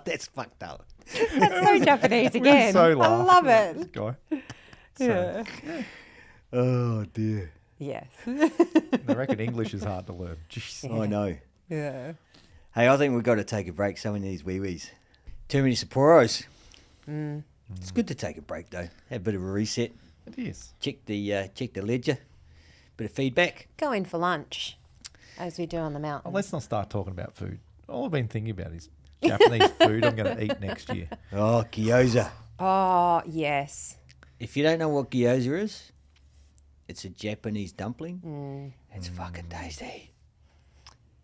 Speaker 2: That's fucked up.
Speaker 3: That's so Japanese again.
Speaker 4: So
Speaker 3: I
Speaker 4: laughed
Speaker 3: love
Speaker 4: at this
Speaker 3: it.
Speaker 4: guy.
Speaker 3: Yeah.
Speaker 2: Oh, dear.
Speaker 3: Yes.
Speaker 4: I reckon English is hard to learn. Jeez.
Speaker 2: I know.
Speaker 3: Yeah.
Speaker 2: Hey, I think we've got to take a break. Some of these wee-wees. Too many Sapporos. It's good to take a break, though. Have a bit of a reset.
Speaker 4: It is.
Speaker 2: Check the ledger. Bit of feedback.
Speaker 3: Go in for lunch, as we do on the mountain.
Speaker 4: Well, let's not start talking about food. All I've been thinking about is Japanese food I'm going to eat next year.
Speaker 2: Oh, gyoza.
Speaker 3: Oh, yes.
Speaker 2: If you don't know what gyoza is, It's a Japanese dumpling. It's fucking tasty.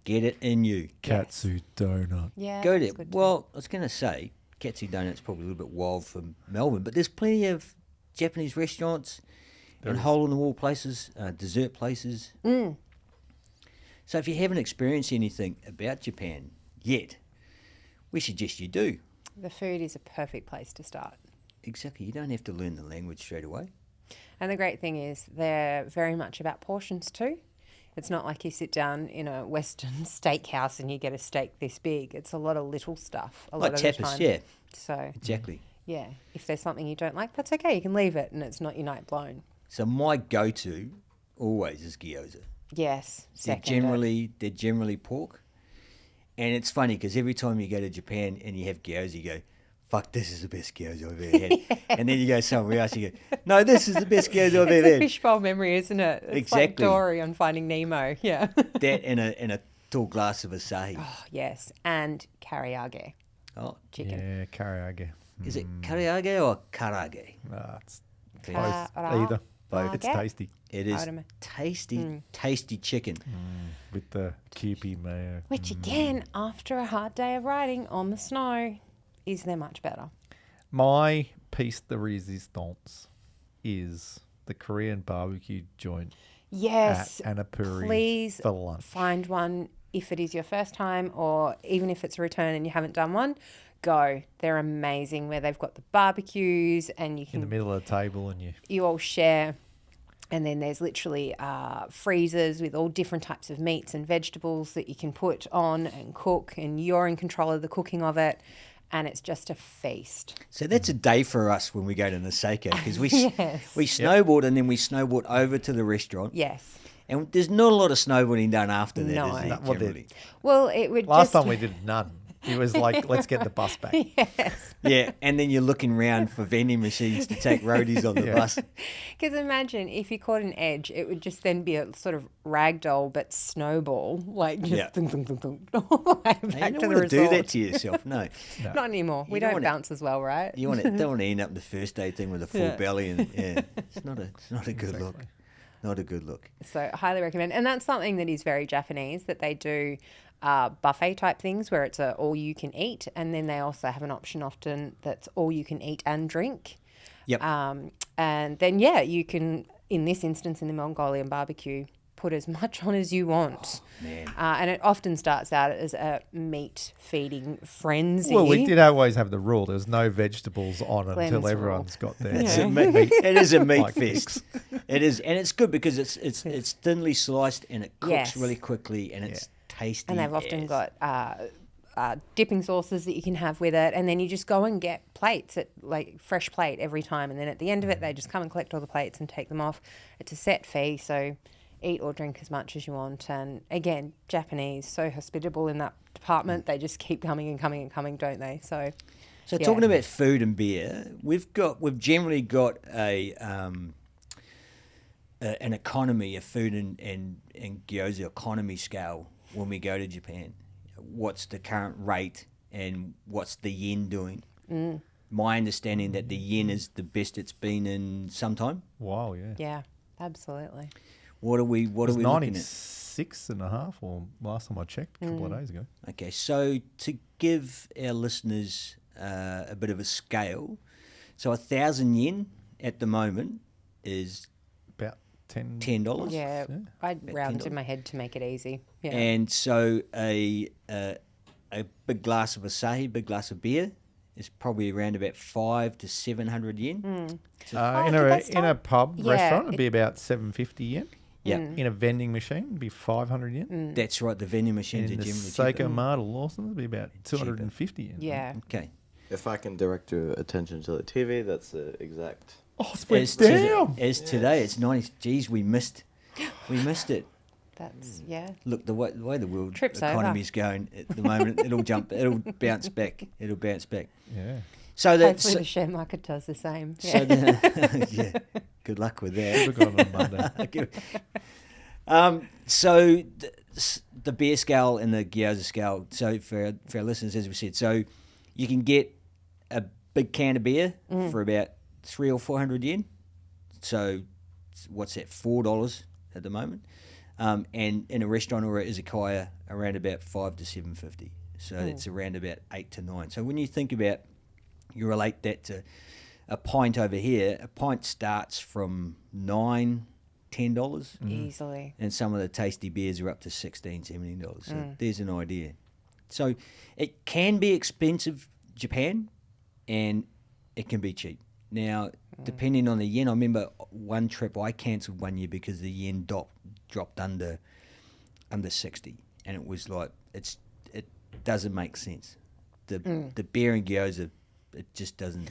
Speaker 2: Get it in you.
Speaker 4: Katsu donut.
Speaker 3: Yeah.
Speaker 2: Go
Speaker 3: that's
Speaker 2: there.
Speaker 3: good too.
Speaker 2: Well, I was going to say, Katsu Donut's probably a little bit wild for Melbourne, but there's plenty of Japanese restaurants and hole-in-the-wall places, dessert places. So if you haven't experienced anything about Japan yet, we suggest you do.
Speaker 3: The food is a perfect place to start.
Speaker 2: Exactly. You don't have to learn the language straight away.
Speaker 3: And the great thing is they're very much about portions too. It's not like you sit down in a Western steakhouse and you get a steak this big. It's a lot of little stuff.
Speaker 2: Like
Speaker 3: lot of the
Speaker 2: tapas,
Speaker 3: time.
Speaker 2: yeah.
Speaker 3: So,
Speaker 2: Exactly.
Speaker 3: yeah, if there's something you don't like, that's okay. You can leave it and it's not your night blown.
Speaker 2: So my go-to always is gyoza.
Speaker 3: Yes,
Speaker 2: They're
Speaker 3: second.
Speaker 2: generally pork. And it's funny because every time you go to Japan and you have gyoza, you go, fuck, this is the best gyoza I've ever had. And then you go somewhere else, you go, no, this is the best gyoza I've
Speaker 3: It's
Speaker 2: ever
Speaker 3: a
Speaker 2: had.
Speaker 3: fishbowl memory, isn't it? It's like
Speaker 2: Exactly.
Speaker 3: Dory on Finding Nemo. Yeah.
Speaker 2: That and a tall glass of asahi.
Speaker 3: Oh, yes, and karaage
Speaker 2: Oh,
Speaker 3: chicken.
Speaker 4: Yeah, karaage.
Speaker 2: is it karaage or karage?
Speaker 4: It's
Speaker 3: Kara-
Speaker 4: either.
Speaker 2: Both.
Speaker 4: It's
Speaker 3: Karage?
Speaker 4: tasty
Speaker 2: It
Speaker 3: I
Speaker 2: is
Speaker 3: would ima-
Speaker 2: tasty, tasty chicken.
Speaker 4: with the Kewpie mayo.
Speaker 3: Which again, after a hard day of riding on the snow, is there much better?
Speaker 4: My piece de resistance is the Korean barbecue joint
Speaker 3: Yes,
Speaker 4: at Annapuri
Speaker 3: please
Speaker 4: for lunch.
Speaker 3: find one if it is your first time, or even if it's a return and you haven't done one. Go, they're amazing. Where they've got the barbecues and you
Speaker 4: In the
Speaker 3: can
Speaker 4: middle of the table, and
Speaker 3: you all share. And then there's literally freezers with all different types of meats and vegetables that you can put on and cook, and you're in control of the cooking of it. And it's just a feast.
Speaker 2: So that's a day for us when we go to Niseko because we
Speaker 3: Yes.
Speaker 2: we snowboard and then we snowboard over to the restaurant.
Speaker 3: Yes.
Speaker 2: And there's not a lot of snowboarding done after that,
Speaker 3: No.
Speaker 2: is there,
Speaker 3: No,
Speaker 4: well,
Speaker 2: generally?
Speaker 3: Well, it would
Speaker 4: last
Speaker 3: just...
Speaker 4: time we did none. It was like, let's get the bus back.
Speaker 3: Yes.
Speaker 2: Yeah, and then you're looking round for vending machines to take roadies on the
Speaker 4: Yeah.
Speaker 2: bus.
Speaker 3: Because imagine if you caught an edge, it would just then be a sort of ragdoll but snowball, like just
Speaker 2: Yeah.
Speaker 3: thunk, thunk, thunk, thunk, all the way
Speaker 2: You
Speaker 3: back
Speaker 2: don't
Speaker 3: to the
Speaker 2: want to do
Speaker 3: resort.
Speaker 2: that to yourself, no.
Speaker 3: Not anymore. We
Speaker 2: don't
Speaker 3: don't
Speaker 2: wanna-
Speaker 3: bounce as well, right?
Speaker 2: You don't want to end up the first day thing with a full
Speaker 3: Yeah.
Speaker 2: belly, and yeah, it's not a good look. Not a good look.
Speaker 3: So highly recommend. And that's something that is very Japanese, that they do buffet type things where it's a all you can eat, and then they also have an option often that's all you can eat and drink.
Speaker 2: Yep.
Speaker 3: And then you can, in this instance in the Mongolian barbecue, put as much on as you want.
Speaker 2: Man.
Speaker 3: And it often starts out as a meat feeding frenzy.
Speaker 4: Well, we did always have the rule. There was no vegetables on
Speaker 3: Glenn's
Speaker 4: until
Speaker 3: rule.
Speaker 4: everyone's got their
Speaker 2: It's a meat, it is a meat
Speaker 4: Like
Speaker 2: fest. It is, and it's good because it's thinly sliced and it cooks
Speaker 3: Yes.
Speaker 2: really quickly and it's tasty.
Speaker 3: And they've often
Speaker 2: as-
Speaker 3: got dipping sauces that you can have with it, and then you just go and get plates at like fresh plate every time, and then at the end of it they just come and collect all the plates and take them off. It's a set fee, so eat or drink as much as you want. And again, Japanese, so hospitable in that department. They just keep coming and coming and coming, don't they? So
Speaker 2: So
Speaker 3: yeah.
Speaker 2: talking about food and beer, we've generally got an economy, a food and gyoza economy scale when we go to Japan. What's the current rate and what's the yen doing? My understanding that the yen is the best it's been in some time.
Speaker 4: Wow, yeah.
Speaker 3: yeah, absolutely.
Speaker 2: What are we
Speaker 4: It was
Speaker 2: looking at?
Speaker 4: 96.5, or last time I checked, a couple of days ago.
Speaker 2: Okay, so to give our listeners a bit of a scale, so 1,000 yen at the moment is
Speaker 4: About $10.
Speaker 2: $10.
Speaker 3: Yeah, I rounded
Speaker 2: $10.
Speaker 3: in my head to make it easy. Yeah.
Speaker 2: And so a big glass of asahi, big glass of beer, is probably around about 500 to 700 yen.
Speaker 4: In
Speaker 3: did
Speaker 4: a
Speaker 3: they
Speaker 4: in a
Speaker 3: start?
Speaker 4: pub
Speaker 3: Yeah,
Speaker 4: restaurant, it'd be about 750 yen.
Speaker 2: Yeah,
Speaker 4: In a vending machine, it'd be 500 yen.
Speaker 2: that's right. The vending machines
Speaker 4: And
Speaker 2: are
Speaker 4: in the
Speaker 2: generally cheaper.
Speaker 4: Seiko Marta Lawson, it'd be about 250 yen.
Speaker 3: yeah.
Speaker 2: Okay.
Speaker 5: If I can direct your attention to the TV, that's the exact.
Speaker 4: Oh, it's went
Speaker 2: As,
Speaker 4: down.
Speaker 2: today, it's 90. Geez, we missed it.
Speaker 3: That's yeah.
Speaker 2: Look, the way the world
Speaker 3: Trip's over.
Speaker 2: economy's going at the moment, it'll bounce back. It'll bounce back.
Speaker 4: Yeah.
Speaker 2: So that's
Speaker 3: Hopefully the share market does the same.
Speaker 2: so
Speaker 3: Yeah.
Speaker 2: yeah. Good luck with that.
Speaker 4: Look on Monday.
Speaker 2: So the beer scale and the gyoza scale. So for our listeners, as we said, so you can get a big can of beer for about 300 or 400 yen. So what's that, $4 at the moment, and in a restaurant or a izakaya around about $5 to $7.50. So it's around about $8 to $9. So when you think about, you relate that to a pint over here. A pint starts from $9-10,
Speaker 3: Easily.
Speaker 2: and some of the tasty beers are up to $16-17. So there's an idea. So it can be expensive, Japan, and it can be cheap. Now, depending on the yen, I remember one trip I cancelled one year because the yen dropped under 60, and it was like it doesn't make sense. The beer and gyoza, it just doesn't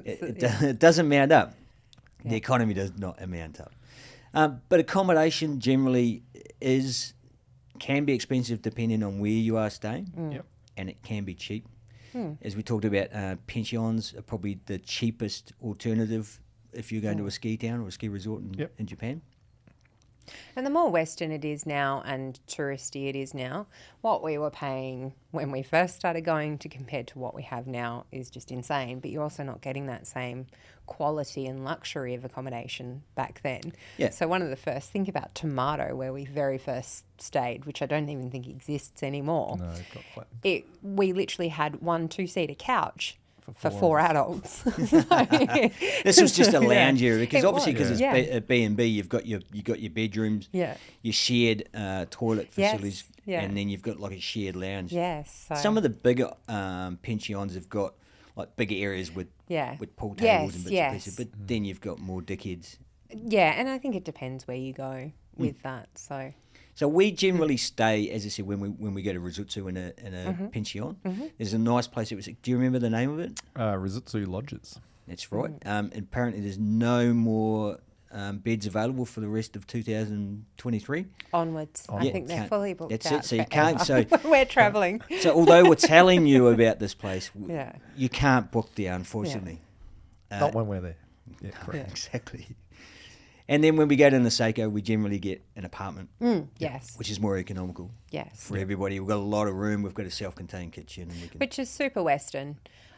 Speaker 2: it doesn't mount up. The economy does not amount up. But accommodation generally can be expensive depending on where you are staying, and it can be cheap. As we talked about, pensions are probably the cheapest alternative if you're going to a ski town or a ski resort in Japan.
Speaker 3: And the more Western it is now and touristy it is now, what we were paying when we first started going to compared to what we have now is just insane. But you're also not getting that same quality and luxury of accommodation back then.
Speaker 2: Yeah.
Speaker 3: So one of the first, think about Tomato, where we very first stayed, which I don't even think exists anymore.
Speaker 4: No, it got flat.
Speaker 3: We literally had 1 2-seater couch for
Speaker 4: four
Speaker 3: four
Speaker 4: of us.
Speaker 3: adults.
Speaker 2: This was just a lounge area because
Speaker 3: It
Speaker 2: obviously
Speaker 3: was.
Speaker 2: because
Speaker 3: Yeah.
Speaker 2: it's a B&B, you've got your bedrooms,
Speaker 3: Yeah.
Speaker 2: your shared toilet
Speaker 3: Yes,
Speaker 2: facilities,
Speaker 3: yeah.
Speaker 2: and then you've got like a shared lounge.
Speaker 3: Yes. So.
Speaker 2: Some of the bigger pensions have got like bigger areas with pool tables
Speaker 3: Yes,
Speaker 2: and bits
Speaker 3: yes.
Speaker 2: and pieces, but then you've got more dickheads.
Speaker 3: Yeah, and I think it depends where you go with that.
Speaker 2: So we generally stay, as I said, when we go to Risutsu in a pension. There's a nice place. Do you remember the name of it?
Speaker 4: Risutsu Lodges.
Speaker 2: That's right. And apparently there's no more beds available for the rest of 2023.
Speaker 3: Onwards. I
Speaker 2: Yeah,
Speaker 3: think they're
Speaker 2: can't-
Speaker 3: fully booked
Speaker 2: that's
Speaker 3: out
Speaker 2: it. So you
Speaker 3: forever
Speaker 2: can't. So
Speaker 3: when we're travelling.
Speaker 2: so although we're telling you about this place,
Speaker 3: Yeah.
Speaker 2: you can't book there, unfortunately.
Speaker 4: Not when we're there. Yeah, correct.
Speaker 2: Exactly. And then when we go to Niseko, we generally get an apartment,
Speaker 3: Yes.
Speaker 2: which is more economical
Speaker 3: Yes.
Speaker 2: for everybody. We've got a lot of room. We've got a self-contained kitchen, and we can.
Speaker 3: Which is super Western.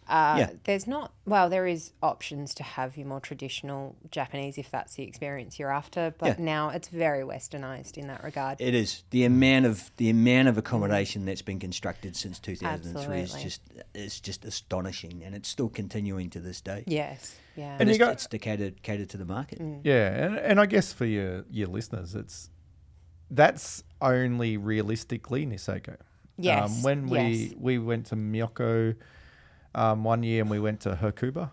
Speaker 3: There is options to have your more traditional Japanese if that's the experience you're after, but now it's very westernized in that regard.
Speaker 2: It is the amount of accommodation that's been constructed since 2003
Speaker 3: Absolutely.
Speaker 2: is just astonishing, and it's still continuing to this day.
Speaker 3: Yes. Yeah.
Speaker 2: And
Speaker 4: you got-
Speaker 2: it's to cater to the market.
Speaker 4: Yeah, and I guess for your listeners, that's only realistically Niseko.
Speaker 3: Yes,
Speaker 4: When
Speaker 3: yes.
Speaker 4: we went to Miyako one year and we went to Hakuba,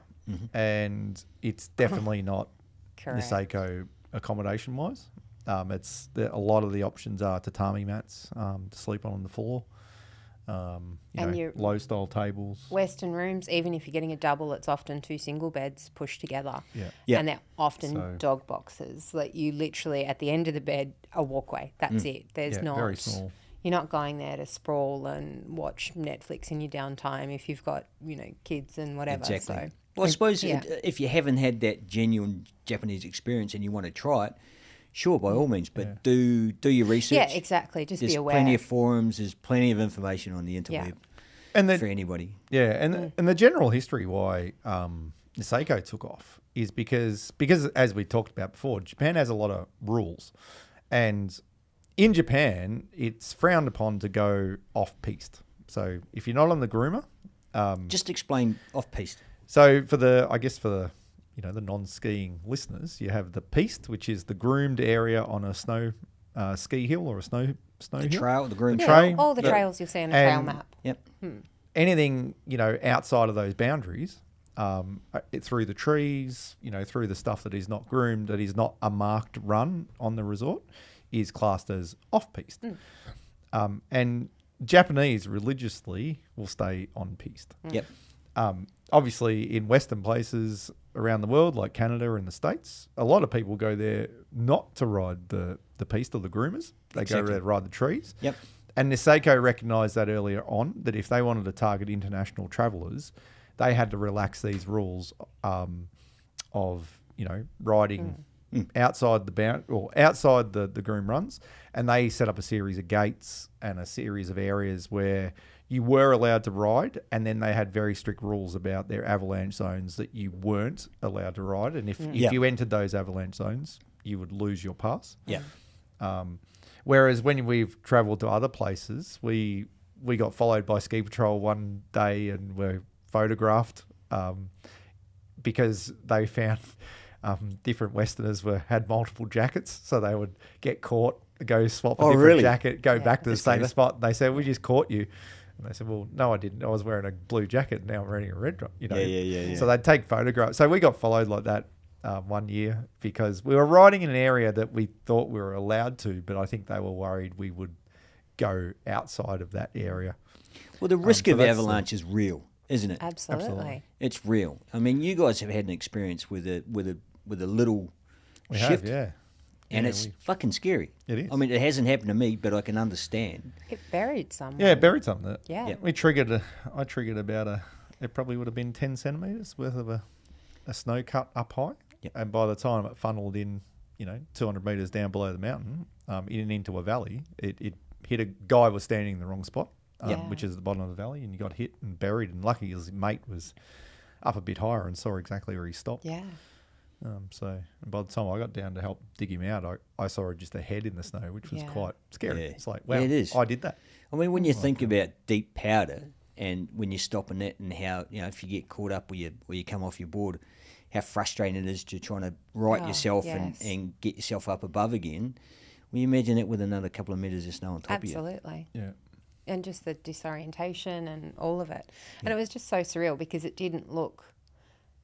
Speaker 4: and it's definitely not
Speaker 3: Correct.
Speaker 4: Niseko accommodation wise. A lot of the options are tatami mats to sleep on the floor.
Speaker 3: your
Speaker 4: Low style tables.
Speaker 3: Western rooms, even if you're getting a double, it's often 2 single beds pushed together.
Speaker 2: Yeah.
Speaker 3: And they're often
Speaker 4: So-
Speaker 3: dog boxes. Like you literally, at the end of the bed, a walkway. That's it. There's
Speaker 4: Yeah,
Speaker 3: not...
Speaker 4: very small.
Speaker 3: You're not going there to sprawl and watch Netflix in your downtime if you've got, kids and whatever.
Speaker 2: Exactly.
Speaker 3: So,
Speaker 2: Well, I suppose
Speaker 3: Yeah.
Speaker 2: if you haven't had that genuine Japanese experience and you want to try it, sure, by all means, but do your research.
Speaker 3: yeah, exactly. Just
Speaker 2: There's
Speaker 3: be aware.
Speaker 2: plenty of forums. There's plenty of information on the interweb
Speaker 3: Yeah.
Speaker 4: And
Speaker 2: for
Speaker 4: the,
Speaker 2: anybody.
Speaker 4: and the general history why Niseko took off is because as we talked about before, Japan has a lot of rules, and in Japan it's frowned upon to go off piste. So if you're not on the groomer,
Speaker 2: Just explain off-piste.
Speaker 4: so for the the non-skiing listeners, you have the piste, which is the groomed area on a snow ski hill or a snow
Speaker 2: The
Speaker 4: hill.
Speaker 2: trail, the green
Speaker 4: The
Speaker 2: trail.
Speaker 4: train.
Speaker 3: All the
Speaker 4: Yeah.
Speaker 3: trails you'll see on a trail
Speaker 4: And-
Speaker 3: map.
Speaker 2: Yep.
Speaker 4: Anything outside of those boundaries, through the trees, through the stuff that is not groomed, that is not a marked run on the resort, is classed as off-piste. And Japanese religiously will stay on piste.
Speaker 2: Yep.
Speaker 4: Obviously, in Western places around the world, like Canada and the States, a lot of people go there not to ride the piste or the groomers. They go
Speaker 2: Exactly.
Speaker 4: there to ride the trees.
Speaker 2: Yep.
Speaker 4: And Niseko recognised that earlier on, that if they wanted to target international travellers, they had to relax these rules of riding outside the groom runs, and they set up a series of gates and a series of areas where you were allowed to ride, and then they had very strict rules about their avalanche zones that you weren't allowed to ride. And if
Speaker 2: Yeah.
Speaker 4: you entered those avalanche zones, you would lose your pass.
Speaker 2: Yeah.
Speaker 4: Whereas when we've travelled to other places, we got followed by ski patrol one day and were photographed because they found different Westerners had multiple jackets, so they would get caught, go swap a different
Speaker 2: really?
Speaker 4: jacket, go back to the
Speaker 2: That's
Speaker 4: same
Speaker 2: clever.
Speaker 4: spot. And they said, "We just caught you." And they said, "Well, no, I didn't. I was wearing a blue jacket. Now I'm wearing a red one." You know.
Speaker 2: Yeah.
Speaker 4: So they'd take photographs. So we got followed like that one year because we were riding in an area that we thought we were allowed to, but I think they were worried we would go outside of that area.
Speaker 2: Well, the risk
Speaker 4: so
Speaker 2: of
Speaker 4: that's
Speaker 2: avalanche is real, isn't it?
Speaker 3: Absolutely.
Speaker 2: It's real. I mean, you guys have had an experience with a little
Speaker 4: We
Speaker 2: shift,
Speaker 4: have, yeah.
Speaker 2: and
Speaker 4: Yeah,
Speaker 2: it's
Speaker 4: we-
Speaker 2: fucking scary.
Speaker 4: It is.
Speaker 2: I mean, it hasn't happened to me, but I can understand.
Speaker 3: It buried someone.
Speaker 4: Yeah, buried something.
Speaker 3: Yeah.
Speaker 2: Yeah.
Speaker 4: I triggered about it probably would have been 10 centimetres worth of a snow cut up high.
Speaker 2: Yep.
Speaker 4: And by the time it funneled in, 200 metres down below the mountain, in and into a valley, it hit a guy was standing in the wrong spot,
Speaker 3: Yeah.
Speaker 4: which is at the bottom of the valley, and he got hit and buried. And lucky his mate was up a bit higher and saw exactly where he stopped.
Speaker 3: Yeah.
Speaker 4: So by the time I got down to help dig him out, I saw just a head in the snow, which was
Speaker 3: Yeah.
Speaker 4: quite scary.
Speaker 2: Yeah.
Speaker 4: It's like,
Speaker 2: Yeah,
Speaker 4: wow,
Speaker 2: it is.
Speaker 4: I did that.
Speaker 2: I mean, when you think about deep powder and when you're stopping it and how, if you get caught up or you come off your board, how frustrating it is to trying to right
Speaker 3: Oh,
Speaker 2: yourself
Speaker 3: yes.
Speaker 2: and get yourself up above again. Well, you imagine it with another couple of metres of snow on top
Speaker 3: Absolutely.
Speaker 4: Yeah.
Speaker 3: And just the disorientation and all of it. And it was just so surreal because it didn't look,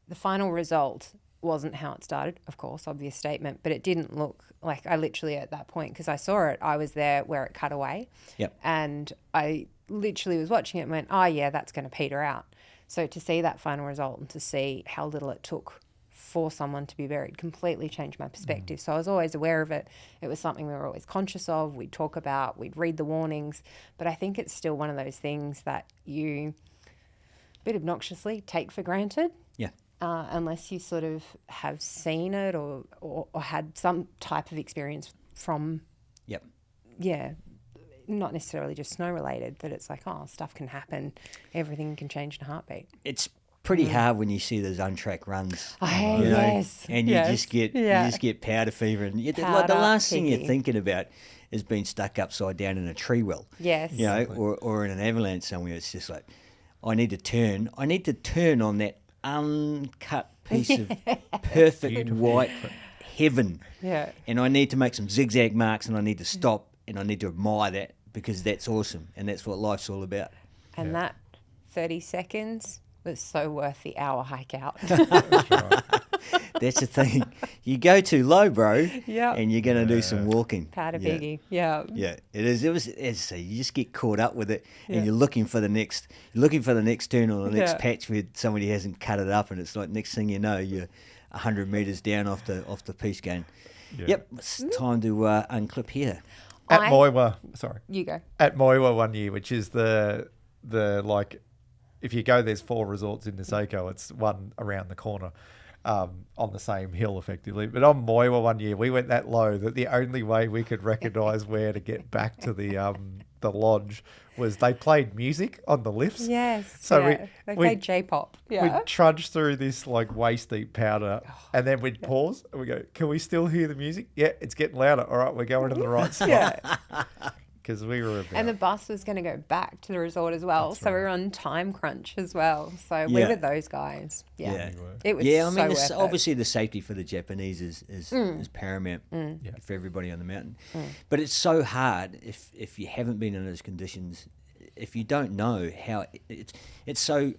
Speaker 3: the final result wasn't how it started, of course, obvious statement, but it didn't look like I literally at that point, because I saw it, I was there where it cut away.
Speaker 2: Yep.
Speaker 3: And I literally was watching it and went, oh yeah, that's going to peter out. So to see that final result and to see how little it took for someone to be buried completely changed my perspective. So I was always aware of it. It was something we were always conscious of. We'd talk about, we'd read the warnings, but I think it's still one of those things that you, a bit obnoxiously, take for granted.
Speaker 2: Yeah.
Speaker 3: Unless you sort of have seen it or had some type of experience from,
Speaker 2: Yep.
Speaker 3: not necessarily just snow related, but it's like, oh, stuff can happen. Everything can change in a heartbeat.
Speaker 2: It's pretty hard when you see those untracked runs.
Speaker 3: Oh, hey,
Speaker 2: you know,
Speaker 3: yes.
Speaker 2: And you
Speaker 3: Yes.
Speaker 2: just get
Speaker 3: Yeah.
Speaker 2: you just get powder fever, and like the
Speaker 3: Powder,
Speaker 2: last thing you're
Speaker 3: piggy.
Speaker 2: thinking about is being stuck upside down in a tree well.
Speaker 3: Yes.
Speaker 2: Or in an avalanche somewhere. It's just like, I need to turn on that uncut piece of perfect white heaven.
Speaker 3: Yeah.
Speaker 2: And I need to make some zigzag marks, and I need to stop, and I need to admire that, because that's awesome, and that's what life's all about.
Speaker 3: And that 30 seconds was so worth the hour hike out.
Speaker 2: That's the thing. You go too low, bro,
Speaker 3: Yep.
Speaker 2: and you're going to do some walking.
Speaker 3: Powder
Speaker 2: Yeah.
Speaker 3: piggy. Yeah.
Speaker 2: Yeah, it is. It was. As I say, you just get caught up with it, and you're looking for the next turn or the next
Speaker 3: Yeah.
Speaker 2: patch where somebody hasn't cut it up, and it's like next thing you know, you're 100 metres down off the piece going.
Speaker 4: Yeah.
Speaker 2: Yep, it's time to unclip here.
Speaker 4: At
Speaker 3: I-
Speaker 4: Moiwa, sorry.
Speaker 3: You go.
Speaker 4: At Moiwa one year, which is the like, if you go, there's 4 resorts in Niseko. It's one around the corner, on the same hill, effectively. But on Moiwa one year, we went that low that the only way we could recognise where to get back to the lodge was they played music on the lifts.
Speaker 3: Yes.
Speaker 4: So
Speaker 3: yeah. They
Speaker 4: we
Speaker 3: played J-pop. Yeah.
Speaker 4: We'd trudge through this like waist deep powder, and then we'd pause and we go, "Can we still hear the music? Yeah, it's getting louder. All right, we're going to the right spot."
Speaker 3: Yeah.
Speaker 4: Because we were about.
Speaker 3: And the bus was going to go back to the resort as well. So we were on time crunch as well. So we
Speaker 2: Yeah.
Speaker 3: were those guys. Yeah.
Speaker 2: Yeah.
Speaker 3: It was
Speaker 2: Yeah, I
Speaker 3: so
Speaker 2: mean,
Speaker 3: worth it.
Speaker 2: obviously the safety for the Japanese is paramount for everybody on the mountain. But it's so hard if you haven't been in those conditions, if you don't know how it's so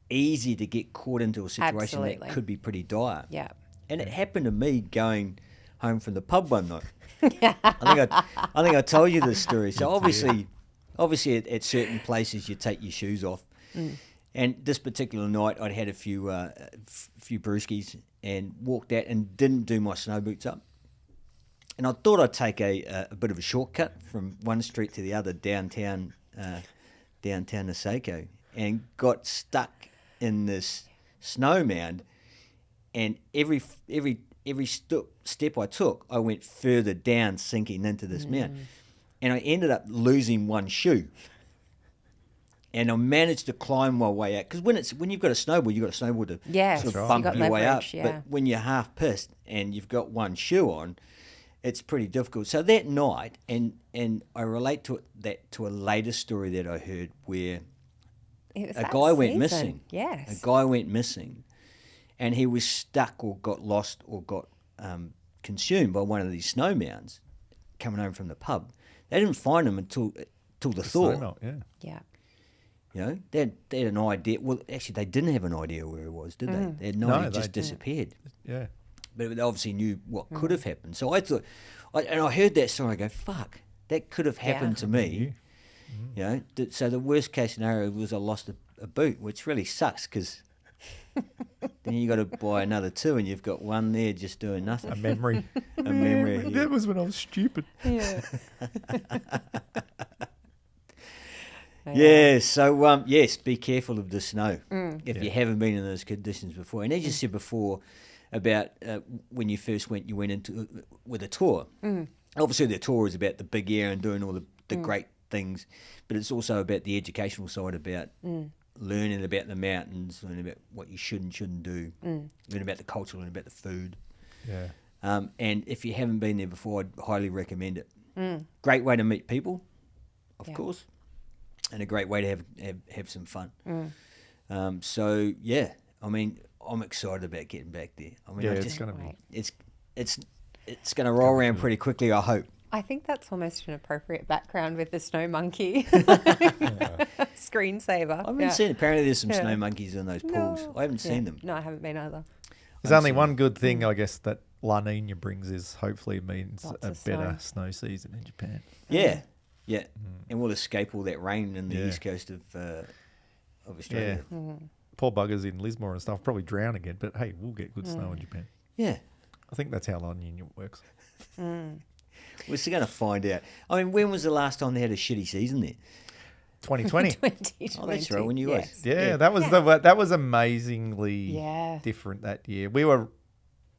Speaker 2: easy to get caught into a situation
Speaker 3: Absolutely.
Speaker 2: that could be pretty dire.
Speaker 3: Yeah.
Speaker 2: And it happened to me going home from the pub one night. I think I told you this story. So obviously at certain places you take your shoes off. And this particular night I'd had a few brewskis and walked out and didn't do my snow boots up. And I thought I'd take a bit of a shortcut from one street to the other downtown Niseko, and got stuck in this snow mound. And every step I took, I went further down, sinking into this mound. And I ended up losing one shoe. And I managed to climb my way out because when you've got a snowboard, you've got a snowboard to
Speaker 3: Yes,
Speaker 2: sort of
Speaker 3: you
Speaker 2: bump
Speaker 3: got
Speaker 2: your way up.
Speaker 3: leverage, yeah.
Speaker 2: But when you're half pissed and you've got one shoe on, it's pretty difficult. So that night, and I relate to a later story that I heard where
Speaker 3: It was
Speaker 2: a
Speaker 3: that
Speaker 2: guy went
Speaker 3: season.
Speaker 2: missing.
Speaker 3: Yes.
Speaker 2: A guy went missing, and he was stuck or got lost or got consumed by one of these snow mounds coming home from the pub. They didn't find him until the thaw.
Speaker 4: Snowmelt, yeah.
Speaker 3: Yeah.
Speaker 2: You know, they had an idea. Well, actually, they didn't have an idea where he was, did they? They had no idea. He
Speaker 4: they
Speaker 2: just
Speaker 4: didn't.
Speaker 2: disappeared.
Speaker 4: Yeah.
Speaker 2: But they obviously knew what could have happened. So I thought, and I heard that story. I go, fuck, that could have happened to me. You know, so the worst case scenario was I lost a boot, which really sucks because then you got to buy another two, and you've got one there just doing nothing.
Speaker 4: A memory.
Speaker 2: A memory.
Speaker 4: That was when I was stupid.
Speaker 3: Yeah.
Speaker 2: Yeah, so yes, be careful of the snow if you haven't been in those conditions before. And as you said before about when you first went, you went into with a tour. Obviously, the tour is about the big air and doing all the great things, but it's also about the educational side, about learning about the mountains, learning about what you should and shouldn't do, learning about the culture, learning about the food.
Speaker 4: Yeah.
Speaker 2: And if you haven't been there before, I'd highly recommend it. Great way to meet people, of course, and a great way to have some fun. So yeah, I mean, I'm excited about getting back there. I mean,
Speaker 4: Yeah,
Speaker 2: I
Speaker 4: it's
Speaker 2: just,
Speaker 4: going to be.
Speaker 2: it's going to roll around pretty quickly, I hope.
Speaker 3: I think that's almost an appropriate background with the snow monkey. Screensaver.
Speaker 2: I haven't seen. Apparently, there's some
Speaker 3: Yeah.
Speaker 2: snow monkeys in those pools. I haven't seen them.
Speaker 3: No, I haven't been either.
Speaker 4: There's only one good thing, I guess, that La Nina brings is hopefully it means
Speaker 3: Lots
Speaker 4: a
Speaker 3: of
Speaker 4: better snow season in Japan.
Speaker 2: Yeah, yeah, and we'll escape all that rain in the
Speaker 4: Yeah.
Speaker 2: east coast of Australia.
Speaker 4: Yeah. Poor buggers in Lismore and stuff probably drown again, but hey, we'll get good snow in Japan.
Speaker 2: Yeah.
Speaker 4: I think that's how La Nina works.
Speaker 2: We're still going to find out. I mean, when was the last time they had a shitty season there?
Speaker 4: 2020.
Speaker 3: 2020.
Speaker 2: Oh, that's right, when you was.
Speaker 3: yes.
Speaker 4: Yeah, that was amazingly
Speaker 3: Yeah.
Speaker 4: different that year. We were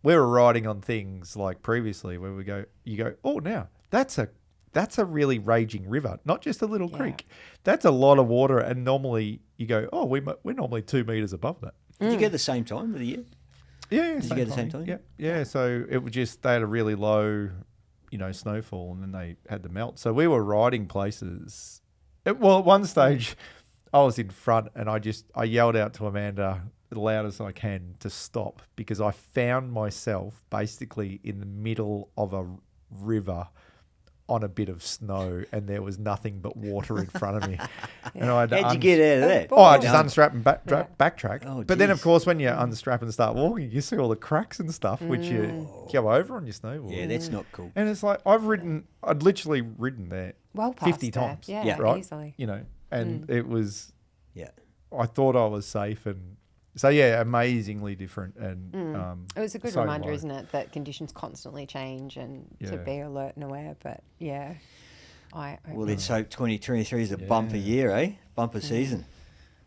Speaker 4: riding on things like previously where you go, oh, now that's a really raging river, not just a little creek. That's a lot of water, and normally you go, oh, we're normally 2 meters above that.
Speaker 2: Did you go the same time of the year?
Speaker 4: Yeah,
Speaker 2: Did you go the same time?
Speaker 4: Yeah. So it was just they had a really low, snowfall, and then they had the melt. So we were riding places. At one stage, I was in front, and I yelled out to Amanda as loud as I can to stop because I found myself basically in the middle of a river on a bit of snow, and there was nothing but water in front of me. And I had to
Speaker 2: How'd you get out of that?
Speaker 4: Oh, I just unstrap and backtrack.
Speaker 2: Oh,
Speaker 4: but then, of
Speaker 2: geez.
Speaker 4: course, when you unstrap and start walking, you see all the cracks and stuff, which you go over on your snowboard.
Speaker 2: Yeah, that's not cool.
Speaker 4: And it's like, I'd literally ridden there
Speaker 3: Well past
Speaker 4: 50
Speaker 3: there.
Speaker 4: times.
Speaker 3: Yeah,
Speaker 4: right?
Speaker 3: easily.
Speaker 4: And it was,
Speaker 2: Yeah.
Speaker 4: I thought I was safe. And so, yeah, amazingly different. And
Speaker 3: It was a good
Speaker 4: so
Speaker 3: reminder,
Speaker 4: low.
Speaker 3: isn't it, that conditions constantly change and to
Speaker 4: Yeah.
Speaker 3: be alert and aware. But yeah, I
Speaker 2: Well, let's hope 2023 is a bumper year, eh? Bumper season.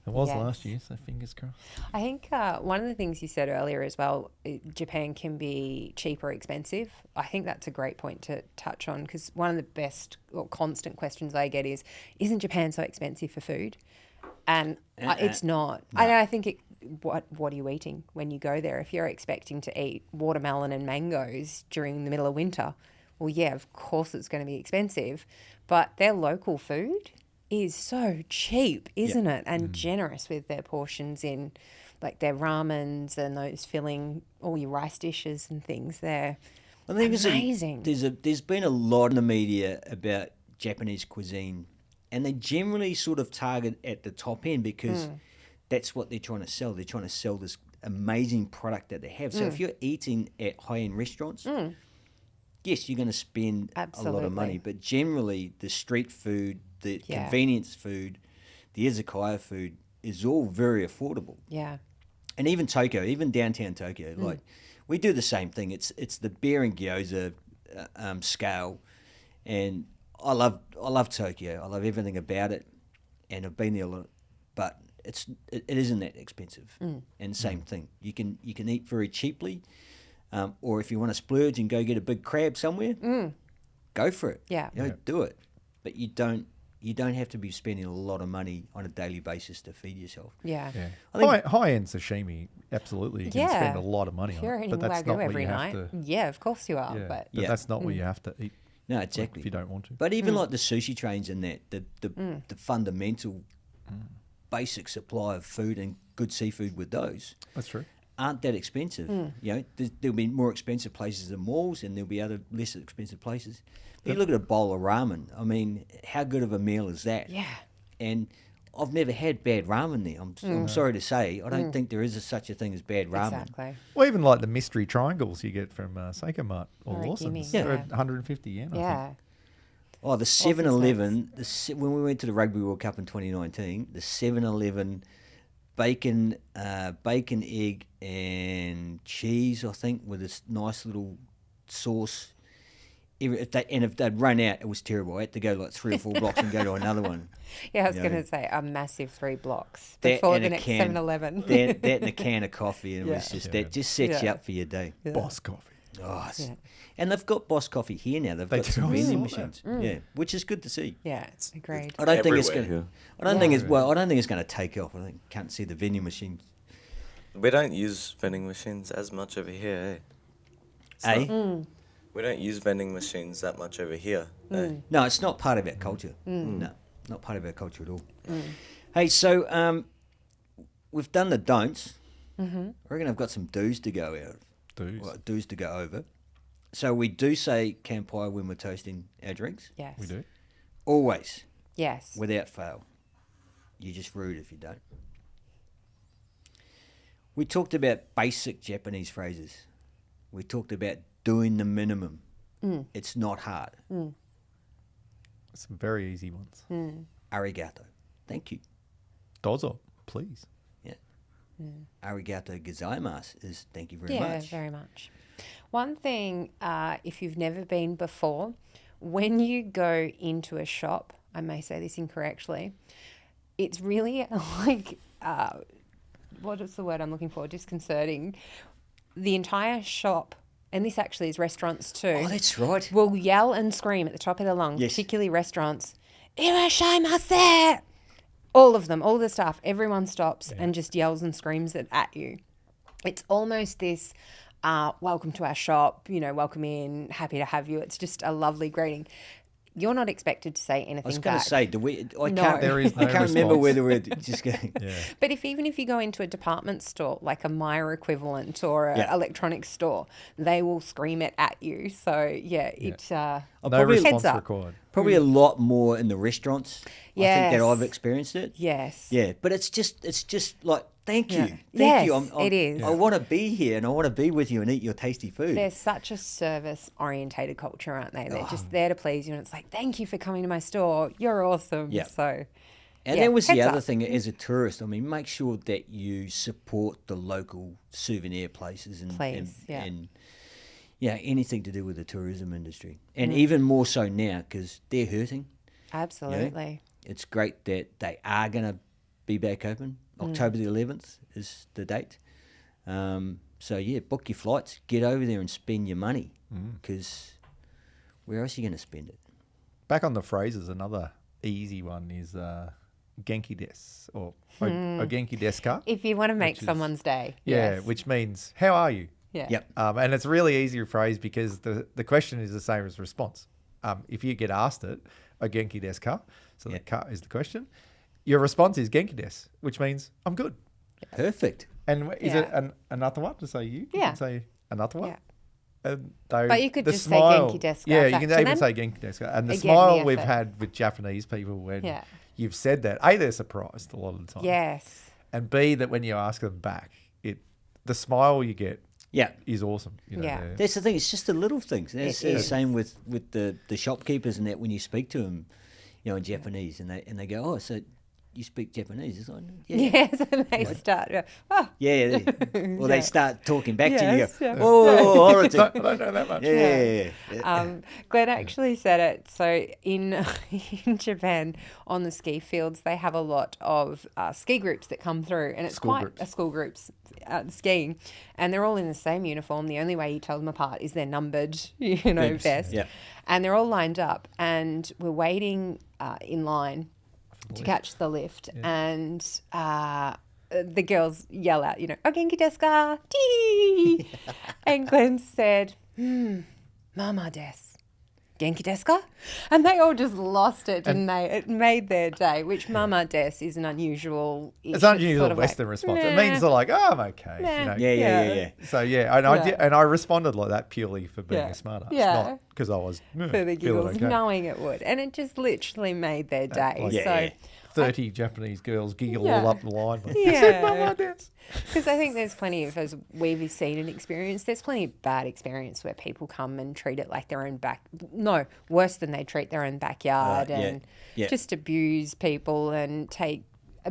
Speaker 4: It was
Speaker 3: Yes.
Speaker 4: last year, so fingers crossed.
Speaker 3: I think one of the things you said earlier as well, Japan can be cheap or expensive. I think that's a great point to touch on because one of the best or constant questions I get is, isn't Japan so expensive for food? And it's not. I think what are you eating when you go there? If you're expecting to eat watermelon and mangoes during the middle of winter, well, yeah, of course it's going to be expensive. But their local food is so cheap, isn't it? And generous with their portions in like their ramens and those filling all your rice dishes and things there.
Speaker 2: I think
Speaker 3: Amazing.
Speaker 2: There's been a lot in the media about Japanese cuisine, and they generally sort of target at the top end because that's what they're trying to sell. They're trying to sell this amazing product that they have. So if you're eating at high-end restaurants, yes, you're going to spend a lot of money,
Speaker 3: Absolutely.
Speaker 2: but generally the street food, the convenience food, the izakaya food is all very affordable.
Speaker 3: Yeah.
Speaker 2: And even Tokyo, even downtown Tokyo, like we do the same thing. It's the beer and gyoza scale, and I love Tokyo. I love everything about it, and I've been there a lot. But it isn't that expensive. And same thing, you can eat very cheaply, or if you want to splurge and go get a big crab somewhere, go for it.
Speaker 3: Yeah.
Speaker 2: Do it. But you don't you don't have to be spending a lot of money on a daily basis to feed yourself.
Speaker 3: Yeah.
Speaker 4: Yeah.
Speaker 2: I think-
Speaker 4: High-end sashimi, absolutely. You can spend a lot of money
Speaker 3: If
Speaker 4: on
Speaker 3: you're
Speaker 4: it.
Speaker 3: eating
Speaker 4: But that's
Speaker 3: Wagyu
Speaker 4: not what
Speaker 3: every
Speaker 4: you
Speaker 3: night,
Speaker 4: have to...
Speaker 3: yeah, of course you are.
Speaker 4: Yeah,
Speaker 3: But
Speaker 2: Yeah.
Speaker 4: that's not what you have to eat
Speaker 2: No,
Speaker 4: like,
Speaker 2: exactly.
Speaker 4: if you don't want to.
Speaker 2: But even like the sushi trains and that, the fundamental basic supply of food and good seafood with those
Speaker 4: That's true.
Speaker 2: aren't that expensive. You know, there'll be more expensive places than malls, and there'll be other less expensive places. If you look at a bowl of ramen, I mean, how good of a meal is that?
Speaker 3: yeah.
Speaker 2: And I've never had bad ramen there. I'm sorry to say, I don't think there is such a thing as bad ramen.
Speaker 3: Exactly.
Speaker 4: Well, even like the mystery triangles you get from Seiko Mart or
Speaker 3: Or a
Speaker 4: Lawson's,
Speaker 3: gimme,
Speaker 4: they're
Speaker 3: yeah.
Speaker 4: 150 yen, I think.
Speaker 3: Yeah.
Speaker 2: Oh, the 7-Eleven, when we went to the Rugby World Cup in 2019, the 7-Eleven bacon, egg, and cheese, I think, with this nice little sauce. If they'd run out, it was terrible. I had to go like 3 or 4 blocks and go to another one.
Speaker 3: Yeah, I was
Speaker 2: You know,
Speaker 3: going to say a massive 3 blocks
Speaker 2: That
Speaker 3: before
Speaker 2: and
Speaker 3: the
Speaker 2: a
Speaker 3: next
Speaker 2: can-
Speaker 3: 7-Eleven.
Speaker 2: that and a can of coffee, and it was
Speaker 3: Yeah.
Speaker 2: just that just sets you
Speaker 3: Yeah.
Speaker 2: up for your day.
Speaker 4: Boss coffee.
Speaker 2: Oh, it's-
Speaker 3: Yeah.
Speaker 2: And they've got Boss Coffee here now. They've
Speaker 4: They
Speaker 2: got
Speaker 4: do,
Speaker 2: some
Speaker 4: I
Speaker 2: vending
Speaker 4: saw that.
Speaker 2: machines. Yeah, which is good to see.
Speaker 3: Yeah, agreed.
Speaker 2: I don't think it's
Speaker 5: Everywhere
Speaker 2: going.
Speaker 5: here.
Speaker 2: I don't think
Speaker 3: Yeah.
Speaker 2: it's well. I don't think it's going to take off. I think can't see the vending machines.
Speaker 5: We don't use vending machines as much over here, eh?
Speaker 2: Eh?
Speaker 5: We don't use vending machines that much over here. Eh?
Speaker 2: No, it's not part of our culture. No, not part of our culture at all. Hey, so we've done the don'ts. I reckon I've got some do's to go out.
Speaker 4: Dudes.
Speaker 2: Well, do's to go over. So we do say kampai when we're toasting our drinks.
Speaker 3: Yes.
Speaker 4: We do.
Speaker 2: Always,
Speaker 3: Yes.
Speaker 2: without fail. You're just rude if you don't. We talked about basic Japanese phrases. We talked about doing the minimum. It's not hard.
Speaker 4: Some very easy ones.
Speaker 2: Arigato. Thank you.
Speaker 4: Dozo, please.
Speaker 2: Yeah. Arigato gozaimasu is thank you very
Speaker 3: Yeah,
Speaker 2: much.
Speaker 3: very much. One thing, if you've never been before, when you go into a shop, I may say this incorrectly, it's really like, what is the word I'm looking for? Disconcerting. The entire shop, and this actually is restaurants too,
Speaker 2: Oh, that's right.
Speaker 3: will yell and scream at the top of their lungs,
Speaker 2: Yes.
Speaker 3: particularly restaurants, "Irashaimase!" All of them, all the staff, everyone stops and just yells and screams it at you. It's almost this, welcome to our shop, welcome in, happy to have you. It's just a lovely greeting. You're not expected to say anything
Speaker 2: I was going
Speaker 3: back.
Speaker 2: to say, do we? I
Speaker 3: No.
Speaker 2: can't.
Speaker 4: There is no
Speaker 2: I can't remember
Speaker 4: response.
Speaker 2: whether we're just going.
Speaker 4: Yeah.
Speaker 3: But even if you go into a department store, like a Myer equivalent or an
Speaker 2: Yeah.
Speaker 3: electronics store, they will scream it at you. So, it
Speaker 4: No
Speaker 2: probably-
Speaker 4: response
Speaker 3: Heads up.
Speaker 4: required.
Speaker 2: Probably a lot more in the restaurants. I think that
Speaker 3: Yes.
Speaker 2: I've experienced it.
Speaker 3: yes.
Speaker 2: Yeah, but it's just like thank you,
Speaker 3: Yeah.
Speaker 2: thank
Speaker 3: Yes,
Speaker 2: you.
Speaker 3: it is.
Speaker 2: I want to be here and I want to be with you and eat your tasty food.
Speaker 3: They're such a service-orientated culture, aren't they? They're just there to please you, and it's like, thank you for coming to my store. You're awesome.
Speaker 2: Yeah.
Speaker 3: So,
Speaker 2: And
Speaker 3: yeah,
Speaker 2: that was the
Speaker 3: heads
Speaker 2: other
Speaker 3: up.
Speaker 2: thing as a tourist. I mean, make sure that you support the local souvenir places and
Speaker 3: Please, yeah.
Speaker 2: and anything to do with the tourism industry, and
Speaker 3: Mm.
Speaker 2: even more so now because they're hurting.
Speaker 3: absolutely.
Speaker 2: It's great that they are going to be back open. October the 11th is the date. So yeah, book your flights, get over there and spend your money because where else are you going to spend it?
Speaker 4: Back on the phrases, another easy one is genki desu or ogenki desu ka.
Speaker 3: If you want to make
Speaker 4: Which is-
Speaker 3: someone's day.
Speaker 4: Yeah,
Speaker 3: yes.
Speaker 4: which means how are you?
Speaker 3: Yeah.
Speaker 2: Yep.
Speaker 4: And it's a really easy phrase because the question is the same as response. If you get asked it, ogenki desu ka, so the ka is the question, your response is genki desu, which means I'm good.
Speaker 2: Perfect.
Speaker 4: And is it
Speaker 3: Yeah.
Speaker 4: another one to say you? You
Speaker 3: Yeah.
Speaker 4: can say another one.
Speaker 3: Yeah.
Speaker 4: And
Speaker 3: But you could
Speaker 4: the
Speaker 3: just say genki desu ka
Speaker 4: Yeah, you
Speaker 3: back
Speaker 4: can
Speaker 3: to
Speaker 4: even
Speaker 3: them.
Speaker 4: say genki desu ka. And the
Speaker 3: Again,
Speaker 4: smile
Speaker 3: the
Speaker 4: we've
Speaker 3: effort.
Speaker 4: had with Japanese people when
Speaker 3: Yeah.
Speaker 4: you've said that, A, they're surprised a lot of the time.
Speaker 3: Yes.
Speaker 4: And B, that when you ask them back, the smile you get
Speaker 2: Yeah.
Speaker 4: is awesome.
Speaker 3: Yeah.
Speaker 4: they're-
Speaker 2: That's the thing. It's just the little things. It's the
Speaker 3: is.
Speaker 2: same with the shopkeepers and that when you speak to them, in Japanese, and they go, oh, so you speak Japanese? It's like,
Speaker 3: Yes, and they start. Oh,
Speaker 2: Yeah. Or they start talking back to you.
Speaker 3: Yes,
Speaker 2: You
Speaker 3: yeah.
Speaker 2: go,
Speaker 4: I don't know that much.
Speaker 2: Yeah.
Speaker 3: Glenn actually said it. So in in Japan, on the ski fields, they have a lot of ski groups that come through, and it's
Speaker 4: School
Speaker 3: quite
Speaker 4: groups.
Speaker 3: a school groups skiing, and they're all in the same uniform. The only way you tell them apart is their numbered,
Speaker 2: Bibs,
Speaker 3: vest,
Speaker 2: yeah.
Speaker 3: and they're all lined up, and we're waiting in line to catch the lift, and the girls yell out, "O genki desu ka?" Tee! And Glenn said, "Mama desu. Genki desu ka?" And they all just lost it, didn't they? It made their day, which mama desu is an unusual.
Speaker 4: It's unusual Western response. It means they're like, oh, I'm okay.
Speaker 3: Nah.
Speaker 2: Yeah.
Speaker 4: So I responded like that purely for being a smart ass,
Speaker 3: Yeah.
Speaker 4: not because I was
Speaker 3: for the giggles,
Speaker 4: okay.
Speaker 3: knowing it would. And it just literally made their day.
Speaker 4: like-
Speaker 2: Yeah,
Speaker 3: so
Speaker 2: yeah.
Speaker 4: 30 Japanese girls giggle
Speaker 3: Yeah.
Speaker 4: all up the line. Like,
Speaker 3: Yeah. Because I think there's plenty of, as we've seen and experienced, there's plenty of bad experience where people come and treat it like their own worse than they treat their own backyard,
Speaker 2: Right, yeah,
Speaker 3: and
Speaker 2: yeah.
Speaker 3: just abuse people and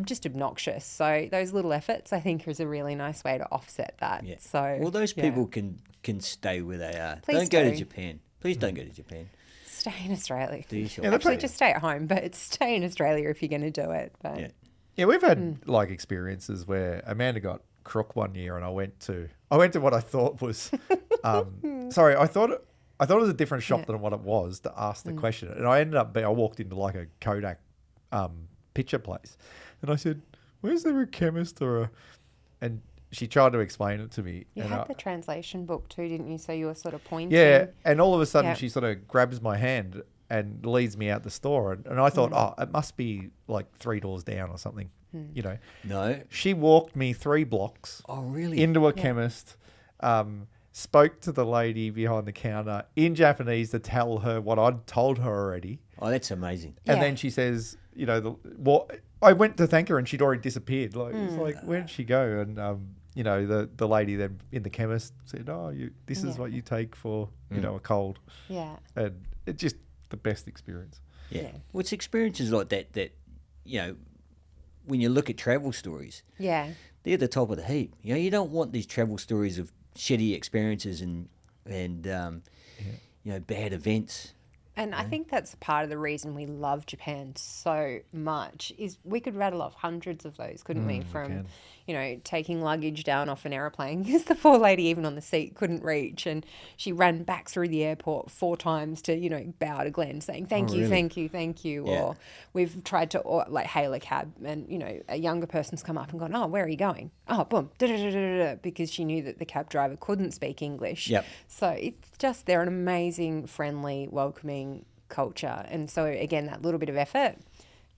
Speaker 3: just obnoxious. So those little efforts, I think, is a really nice way to offset that.
Speaker 2: Yeah.
Speaker 3: So
Speaker 2: Well, those
Speaker 3: yeah.
Speaker 2: people can stay where they are.
Speaker 3: Please
Speaker 2: Don't go to
Speaker 3: do.
Speaker 2: Japan. Please don't go to Japan.
Speaker 3: Stay in Australia.
Speaker 2: Do yourself.
Speaker 4: Yeah,
Speaker 3: Actually, just stay at home, but stay in Australia if you're going to do it. But
Speaker 2: Yeah.
Speaker 4: Yeah, we've had like experiences where Amanda got crook one year, and I went to what I thought was, sorry, I thought it was a different shop than what it was to ask the question, and I ended up I walked into like a Kodak picture place, and I said, "Where's there a chemist or a?" And she tried to explain it to me.
Speaker 3: you
Speaker 4: and
Speaker 3: had the translation book too, didn't you? So you were sort of pointing.
Speaker 4: yeah, and all of a sudden
Speaker 3: Yeah.
Speaker 4: she sort of grabs my hand and leads me out the store, and I thought, oh, it must be like 3 doors down or something,
Speaker 2: No.
Speaker 4: She walked me 3 blocks
Speaker 2: Oh, really?
Speaker 4: into a chemist, spoke to the lady behind the counter in Japanese to tell her what I'd told her already.
Speaker 2: Oh, that's amazing.
Speaker 3: Yeah.
Speaker 4: And then she says, I went to thank her and she'd already disappeared. Like, it's like, where did she go? And, the lady then in the chemist said, oh, this is what you take for, a cold.
Speaker 3: Yeah.
Speaker 4: And it's just the best experience.
Speaker 2: Yeah. Well, it's experiences like that, when you look at travel stories,
Speaker 3: Yeah.
Speaker 2: they're the top of the heap. You don't want these travel stories of shitty experiences and bad events.
Speaker 3: And I think that's part of the reason we love Japan so much is we could rattle off hundreds of those, couldn't we? From, taking luggage down off an aeroplane because the poor lady even on the seat couldn't reach, and she ran back through the airport 4 times to, bow to Glenn saying, thank you,
Speaker 2: really?
Speaker 3: thank you, thank you.
Speaker 2: Yeah.
Speaker 3: Or we've tried to hail a cab and, a younger person's come up and gone, oh, where are you going? Oh, boom, da-da-da-da-da-da, because she knew that the cab driver couldn't speak English.
Speaker 2: Yep.
Speaker 3: So it's just, they're an amazing, friendly, welcoming culture. And so, again, that little bit of effort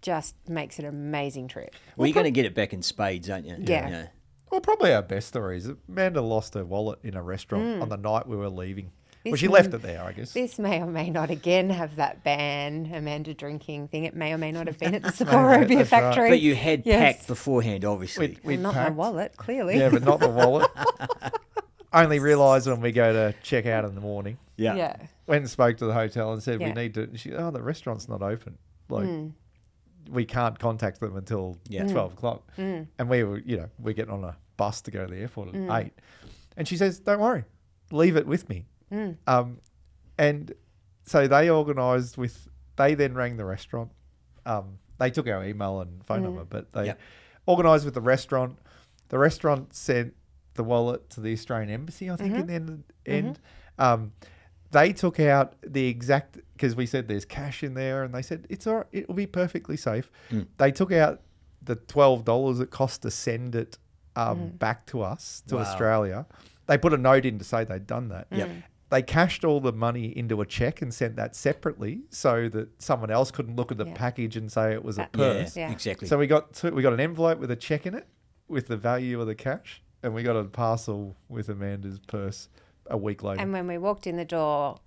Speaker 3: just makes it an amazing trip.
Speaker 2: Well, you're going to get it back in spades, aren't you?
Speaker 3: Yeah.
Speaker 4: Well, probably our best stories. Amanda lost her wallet in a restaurant on the night we were leaving. Well,
Speaker 3: This
Speaker 4: she
Speaker 3: one-
Speaker 4: left it there, I guess.
Speaker 3: This may or may not, again, have that ban, Amanda drinking thing. It may or may not have been at the Sapporo Beer
Speaker 4: That's right.
Speaker 3: Factory.
Speaker 2: But you had
Speaker 3: Yes.
Speaker 2: packed beforehand, obviously.
Speaker 3: Well, not my wallet, clearly.
Speaker 4: Yeah, but not the wallet. Only realised when we go to check out in the morning.
Speaker 2: Yeah.
Speaker 3: Yeah.
Speaker 4: Went and spoke to the hotel and said, we
Speaker 3: Yeah.
Speaker 4: need to... the restaurant's not open. Like, we can't contact them until 12 o'clock. And we were, we're getting on a bus to go to the airport at 8. And she says, don't worry, leave it with me. And so they organised they then rang the restaurant. They took our email and phone number, but they organised with the restaurant. The restaurant sent the wallet to the Australian Embassy, I think, in the end. They took out the exact, because we said there's cash in there, and they said, it's all right, it'll be perfectly safe. They took out the $12 it cost to send it back to us, to
Speaker 2: Wow.
Speaker 4: Australia. They put a note in to say they'd done that.
Speaker 2: Yep.
Speaker 4: They cashed all the money into a check and sent that separately so that someone else couldn't look at the
Speaker 3: Yeah.
Speaker 4: package and say it was a
Speaker 3: Yeah.
Speaker 4: purse.
Speaker 3: Yeah.
Speaker 2: Exactly.
Speaker 4: So we got an envelope with a check in it with the value of the cash, and we got a parcel with Amanda's purse a week later.
Speaker 3: And when we walked in the door,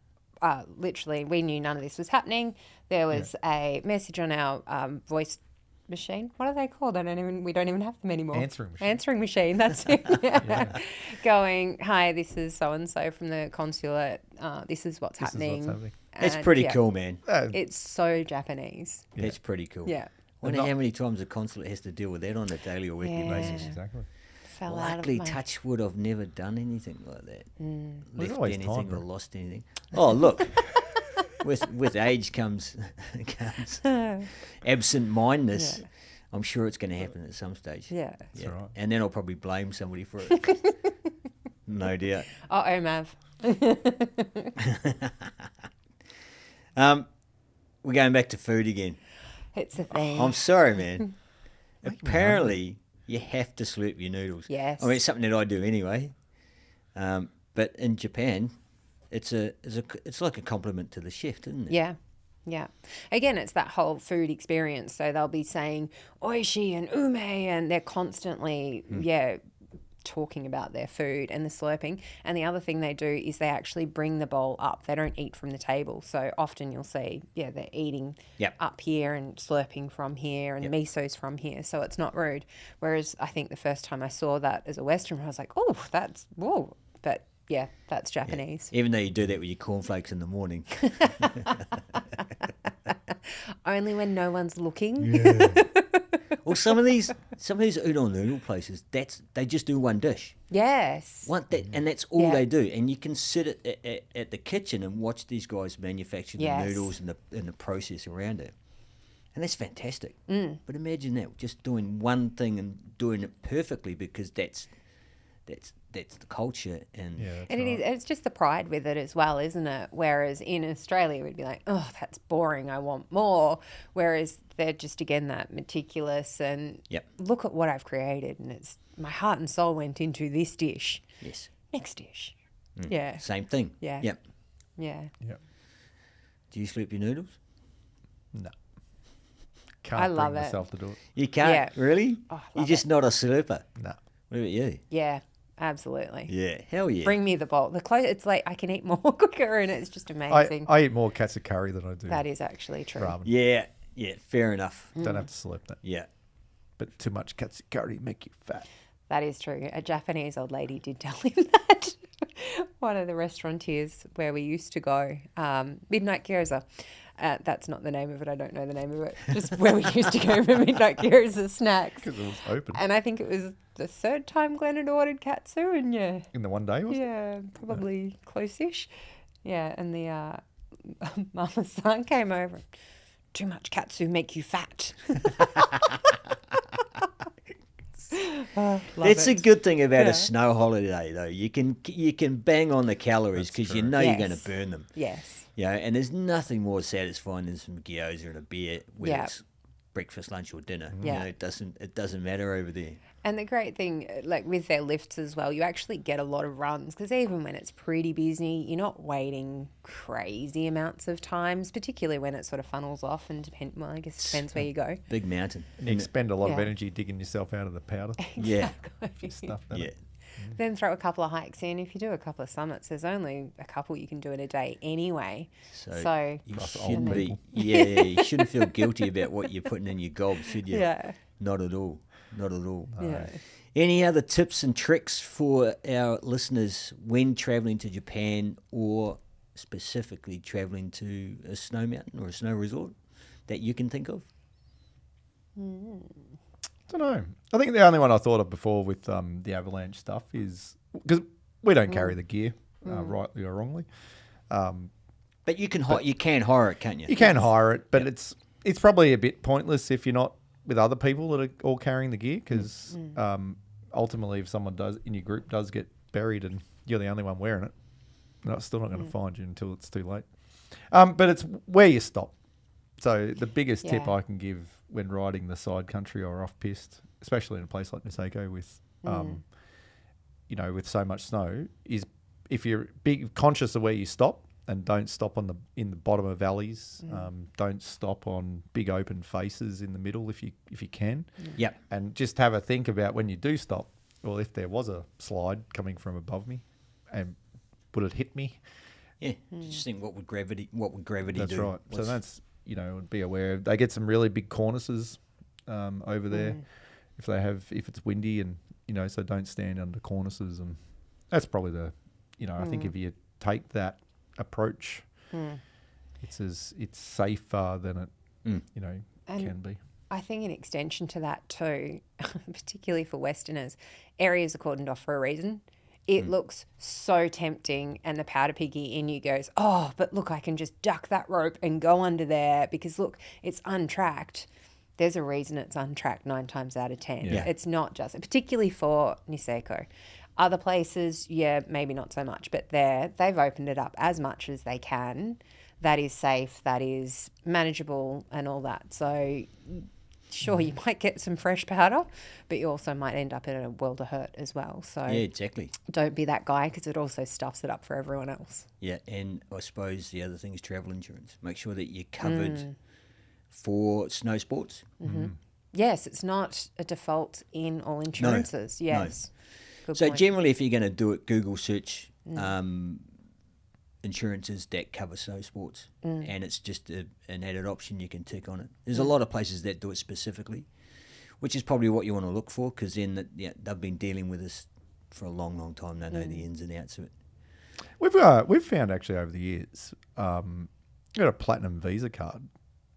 Speaker 3: literally, we knew none of this was happening. There was a message on our voice machine. What are they called? We don't even have them anymore.
Speaker 4: Answering machine.
Speaker 3: Answering machine. That's it. Yeah. Going, hi, this is so and so from the consulate. This is what's
Speaker 4: This is
Speaker 3: happening.
Speaker 4: what's happening.
Speaker 2: It's
Speaker 3: And,
Speaker 2: pretty
Speaker 3: yeah,
Speaker 2: cool, man.
Speaker 3: It's so Japanese.
Speaker 2: It's pretty cool.
Speaker 3: Yeah.
Speaker 2: Wonder how many times the consulate has to deal with that on a daily or weekly
Speaker 3: Yeah.
Speaker 2: basis.
Speaker 4: Exactly.
Speaker 3: Fell out of
Speaker 2: Luckily,
Speaker 3: my...
Speaker 2: touch wood, I've never done anything like that.
Speaker 4: There's
Speaker 2: Left
Speaker 4: always
Speaker 2: anything
Speaker 4: time,
Speaker 2: or
Speaker 4: bro.
Speaker 2: lost anything. Oh, look. with age comes absent-mindedness.
Speaker 3: Yeah.
Speaker 2: I'm sure it's going to happen at some stage.
Speaker 3: Yeah.
Speaker 2: Yeah.
Speaker 4: right.
Speaker 2: And then I'll probably blame somebody for it. No doubt.
Speaker 3: Uh-oh, Mav.
Speaker 2: We're going back to food again.
Speaker 3: It's a thing.
Speaker 2: I'm sorry, man. Apparently, you have to slurp your noodles.
Speaker 3: Yes.
Speaker 2: I mean, it's something that I do anyway. But in Japan, it's like a compliment to the chef, isn't it?
Speaker 3: Yeah. Yeah. Again, it's that whole food experience. So they'll be saying oishi and ume, and they're constantly, talking about their food and the slurping. And the other thing they do is they actually bring the bowl up. They don't eat from the table. So often you'll see, they're eating
Speaker 2: Yep.
Speaker 3: up here and slurping from here and miso's from here. So it's not rude. Whereas I think the first time I saw that as a Western, I was like, oh, that's, whoa. But yeah, that's Japanese.
Speaker 2: Even though you do that with your cornflakes in the morning.
Speaker 3: Only when no one's looking.
Speaker 2: Well, some of these udon noodle places, they just do one dish.
Speaker 3: Yes.
Speaker 2: And that's all
Speaker 3: Yeah.
Speaker 2: they do. And you can sit at the kitchen and watch these guys manufacture the
Speaker 3: Yes.
Speaker 2: noodles and the process around it. And that's fantastic. But imagine that, just doing one thing and doing it perfectly, because that's the culture. And
Speaker 4: Yeah, that's
Speaker 3: And it is, it's just the pride with it as well, isn't it? Whereas in Australia, we'd be like, oh, that's boring, I want more. Whereas they're just, again, that meticulous and
Speaker 2: Yep.
Speaker 3: look at what I've created. And it's my heart and soul went into this dish.
Speaker 2: yes,
Speaker 3: Next dish. Yeah.
Speaker 2: same thing.
Speaker 3: Yeah.
Speaker 2: Yep.
Speaker 3: Yeah.
Speaker 4: Yep.
Speaker 2: Do you slurp your noodles?
Speaker 4: No. Can't
Speaker 3: I
Speaker 4: bring
Speaker 3: love it.
Speaker 4: myself to do it.
Speaker 2: You can't,
Speaker 3: Yeah.
Speaker 2: really?
Speaker 3: Oh,
Speaker 2: You're
Speaker 3: love
Speaker 2: just not a slurper.
Speaker 4: No.
Speaker 2: What about you?
Speaker 3: Yeah. Absolutely.
Speaker 2: Yeah, hell yeah.
Speaker 3: Bring me the bowl. It's like I can eat more quicker, and it's just amazing.
Speaker 4: I eat more katsu curry than I do
Speaker 3: That is actually true.
Speaker 4: ramen.
Speaker 2: Yeah, fair enough.
Speaker 4: Don't have to slurp that.
Speaker 2: Yeah.
Speaker 4: But too much katsu curry make you fat.
Speaker 3: That is true. A Japanese old lady did tell him that. One of the restaurateurs where we used to go, Midnight Gyoza. That's not the name of it. I don't know the name of it. Just where we used to go for Midnight Gyoza snacks.
Speaker 4: Because it was open.
Speaker 3: And I think it was the third time Glen had ordered katsu, and
Speaker 4: In the one day, was it?
Speaker 3: yeah, probably close-ish. Yeah, and the mama-san came over. Too much katsu make you fat.
Speaker 2: That's a good thing about
Speaker 3: Yeah.
Speaker 2: a snow holiday, though. You can bang on the calories because you know you're going to
Speaker 3: Yes.
Speaker 2: burn them.
Speaker 3: Yes.
Speaker 2: You know, and there's nothing more satisfying than some gyoza and a beer, whether
Speaker 3: Yeah.
Speaker 2: it's breakfast, lunch, or dinner.
Speaker 3: Yeah.
Speaker 2: You know, it doesn't matter over there.
Speaker 3: And the great thing, like with their lifts as well, you actually get a lot of runs, because even when it's pretty busy, you're not waiting crazy amounts of times, particularly when it sort of funnels off and I guess it depends where you go.
Speaker 2: Big mountain.
Speaker 4: And you expend a lot of
Speaker 3: Yeah.
Speaker 4: energy digging yourself out of the powder.
Speaker 2: Yeah,
Speaker 4: Stuff that.
Speaker 2: yeah.
Speaker 3: Then throw a couple of hikes in. If you do a couple of summits, there's only a couple you can do in a day anyway. So
Speaker 2: you
Speaker 4: Plus old
Speaker 2: shouldn't be.
Speaker 4: people.
Speaker 2: You shouldn't feel guilty about what you're putting in your gob, should you?
Speaker 3: yeah.
Speaker 2: Not at all. Not at all.
Speaker 3: Yeah.
Speaker 2: Any other tips and tricks for our listeners when travelling to Japan, or specifically travelling to a snow mountain or a snow resort that you can think of?
Speaker 4: Don't know. I think the only one I thought of before with the avalanche stuff is because we don't carry the gear, rightly or wrongly.
Speaker 2: But you can hire it, can't you?
Speaker 4: You can hire it, but it's probably a bit pointless if you're not with other people that are all carrying the gear, because ultimately, if someone in your group does get buried and you're the only one wearing it, they're still not going to find you until it's too late. But it's where you stop. So the biggest tip
Speaker 3: Yeah.
Speaker 4: I can give when riding the side country or off piste, especially in a place like Niseko with, with so much snow, is if you're conscious of where you stop, and don't stop in the bottom of valleys. Don't stop on big open faces in the middle if you can.
Speaker 2: Yep.
Speaker 4: And just have a think about when you do stop. Well, if there was a slide coming from above me, and would it hit me?
Speaker 2: Yeah. Just think, what would gravity
Speaker 4: That's
Speaker 2: do?
Speaker 4: right. So that's be aware. They get some really big cornices over there if it's windy, and so don't stand under cornices, and that's probably the I think if you take that approach, it's safer than it can be.
Speaker 3: I think an extension to that too, particularly for Westerners, areas are cordoned off for a reason. It looks so tempting, and the powder piggy in you goes, oh, but look, I can just duck that rope and go under there because look, it's untracked. There's a reason it's untracked 9 times out of 10.
Speaker 2: Yeah.
Speaker 3: It's not just, particularly for Niseko. Other places, yeah, maybe not so much, but they've opened it up as much as they can. That is safe, that is manageable and all that. So sure, you might get some fresh powder, but you also might end up in a world of hurt as well. So
Speaker 2: Yeah, exactly.
Speaker 3: don't be that guy because it also stuffs it up for everyone else.
Speaker 2: Yeah, and I suppose the other thing is travel insurance. Make sure that you're covered for snow sports.
Speaker 3: Yes, it's not a default in all insurances.
Speaker 2: no.
Speaker 3: Yes. Good
Speaker 2: So
Speaker 3: point.
Speaker 2: generally, if you're going to do it, Google search insurances that cover snow sports, and it's just an added option you can tick on it. There's a lot of places that do it specifically, which is probably what you want to look for, because then they've been dealing with this for a long, long time. They know the ins and outs of it.
Speaker 4: We've found actually over the years, got a platinum Visa card,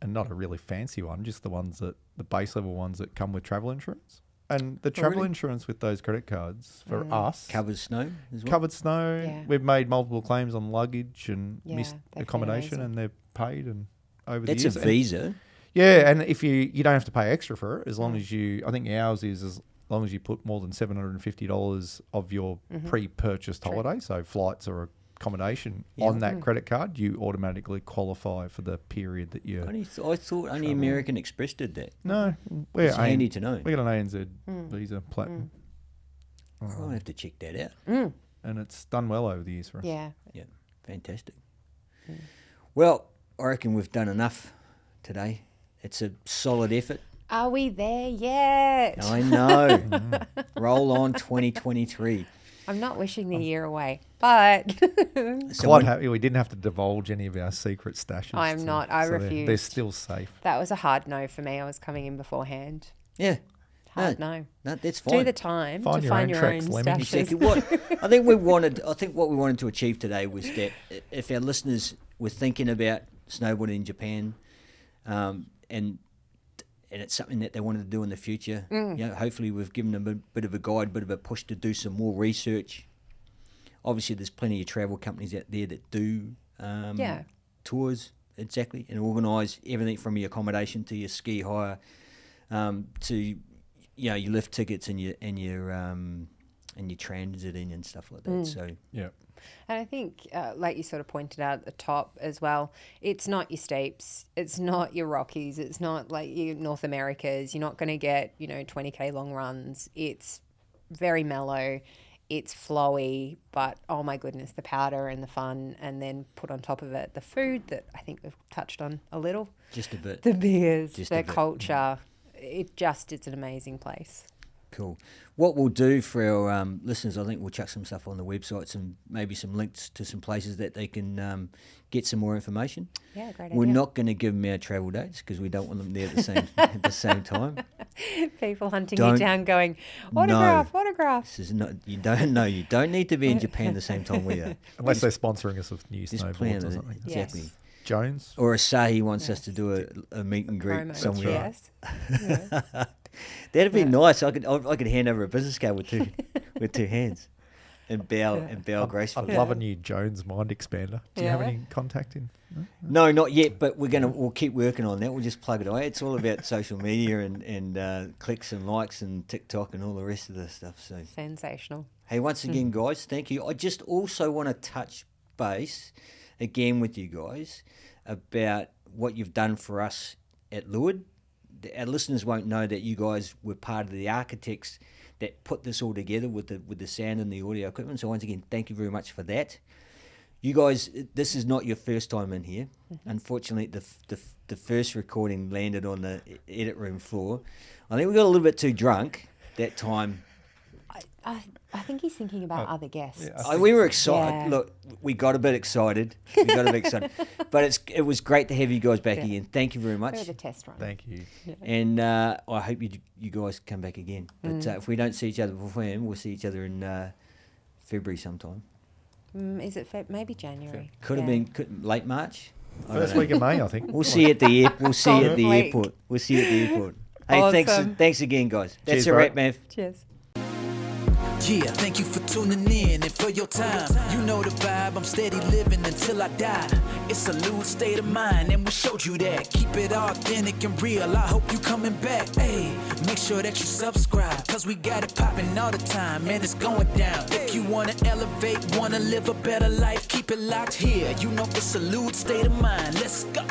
Speaker 4: and not a really fancy one, just the ones that the base level ones that come with travel insurance. And the travel
Speaker 2: really?
Speaker 4: insurance with those credit cards for us
Speaker 2: Covers snow as well.
Speaker 4: covered snow.
Speaker 3: Yeah.
Speaker 4: We've made multiple claims on luggage and
Speaker 3: Yeah,
Speaker 4: missed
Speaker 3: they've been
Speaker 4: accommodation,
Speaker 3: amazing.
Speaker 4: and they're paid and over
Speaker 2: That's
Speaker 4: the
Speaker 2: a
Speaker 4: years. And-
Speaker 2: Visa.
Speaker 4: yeah, and if you don't have to pay extra for it, as long as you, I think ours is as long as you put more than $750 of your pre-purchased holiday, so flights or accommodation on that credit card, you automatically qualify for the period that you're.
Speaker 2: I thought only American Express did that.
Speaker 4: No, we're
Speaker 2: It's handy to know.
Speaker 4: We got an ANZ Visa platinum,
Speaker 2: I'll have to check that out.
Speaker 4: and it's done well over the years for us.
Speaker 3: Yeah.
Speaker 2: Yeah, fantastic. Well, I reckon we've done enough today. It's a solid effort.
Speaker 3: Are we there yet?
Speaker 2: I know. Roll on 2023.
Speaker 3: I'm not wishing the year away, but
Speaker 2: So
Speaker 4: Quite
Speaker 2: when-
Speaker 4: happy we didn't have to divulge any of our secret stashes.
Speaker 3: I'm not. I
Speaker 4: they're
Speaker 3: refused.
Speaker 4: still safe.
Speaker 3: that was a hard no for me. I was coming in beforehand.
Speaker 2: yeah,
Speaker 3: Hard no.
Speaker 2: no, that's
Speaker 3: Do
Speaker 2: fine.
Speaker 3: the time
Speaker 4: Find
Speaker 3: to
Speaker 4: your
Speaker 3: find
Speaker 4: own
Speaker 3: your own
Speaker 4: tricks, Lemmy.
Speaker 3: stashes.
Speaker 2: Exactly. What I think what we wanted to achieve today was that if our listeners were thinking about snowboarding in Japan, and it's something that they wanted to do in the future, hopefully we've given them a bit of a guide, bit of a push to do some more research. Obviously, there's plenty of travel companies out there that do tours, exactly, and organise everything from your accommodation to your ski hire, to your lift tickets and your transiting and stuff like that. So
Speaker 4: Yeah.
Speaker 3: And I think, like you sort of pointed out at the top as well, it's not your steeps, it's not your Rockies, it's not like your North Americas. You're not going to get 20K long runs. It's very mellow, it's flowy, but oh my goodness, the powder and the fun, and then put on top of it the food that I think we've touched on a little,
Speaker 2: just a bit.
Speaker 3: the beers,
Speaker 2: Just a
Speaker 3: the
Speaker 2: bit.
Speaker 3: culture. It's an amazing place.
Speaker 2: Cool. What we'll do for our listeners, I think we'll chuck some stuff on the website, maybe some links to some places that they can get some more information.
Speaker 3: Yeah, great
Speaker 2: We're
Speaker 3: idea.
Speaker 2: not going to give them our travel dates because we don't want them there at the same time.
Speaker 3: People hunting
Speaker 2: Don't-
Speaker 3: you down going,
Speaker 2: No.
Speaker 3: autograph.
Speaker 2: This is not. You don't need to be in Japan the same time we are.
Speaker 4: Unless they're sponsoring us with new
Speaker 2: Just plan
Speaker 4: snowboards or
Speaker 2: it
Speaker 4: something.
Speaker 2: exactly.
Speaker 3: Yes.
Speaker 4: Jones.
Speaker 2: Or Asahi wants us to do a meet and greet
Speaker 3: Promo,
Speaker 2: somewhere.
Speaker 3: yes.
Speaker 2: That'd be nice. I could hand over a business card with two hands, and bow gracefully.
Speaker 4: I'd love a new Jones mind expander. Do you have
Speaker 3: Yeah.
Speaker 4: any contact in?
Speaker 2: No, not yet, but we'll keep working on that. We'll just plug it away. It's all about social media and clicks and likes and TikTok and all the rest of the stuff. So,
Speaker 3: Sensational.
Speaker 2: hey, once again, guys, thank you. I just also want to touch base again with you guys about what you've done for us at Leeward. Our listeners won't know that you guys were part of the architects that put this all together with the sound and the audio equipment. So once again, thank you very much for that. You guys, this is not your first time in here. Unfortunately, the first recording landed on the edit room floor. I think we got a little bit too drunk that time.
Speaker 3: I think he's thinking about other guests.
Speaker 4: yeah,
Speaker 2: We were excited.
Speaker 3: Yeah.
Speaker 2: Look, we got a bit excited. But it was great to have you guys back again. Thank you very much.
Speaker 3: Go to the test run.
Speaker 4: Thank you.
Speaker 2: And I hope you guys come back again. But if we don't see each other beforehand, we'll see each other in February sometime.
Speaker 3: Is it maybe January?
Speaker 2: Could have been late March.
Speaker 4: First week of May, I think.
Speaker 2: We'll see you at the We'll see you at the
Speaker 3: Golden week.
Speaker 2: airport. We'll see you at the airport. Hey,
Speaker 3: Awesome.
Speaker 2: thanks again, guys. That's
Speaker 4: Cheers,
Speaker 2: a
Speaker 4: bro.
Speaker 2: wrap, Mav.
Speaker 3: Cheers.
Speaker 1: Yeah, thank you for tuning in and for your time. You know the vibe, I'm steady living until I die. It's a loose state of mind, and we showed you that. Keep it authentic and real, I hope you coming back. Hey, make sure that you subscribe, cause we got it popping all the time, man, it's going down. If you wanna elevate, wanna live a better life, keep it locked here. You know it's a loose state of mind, let's go.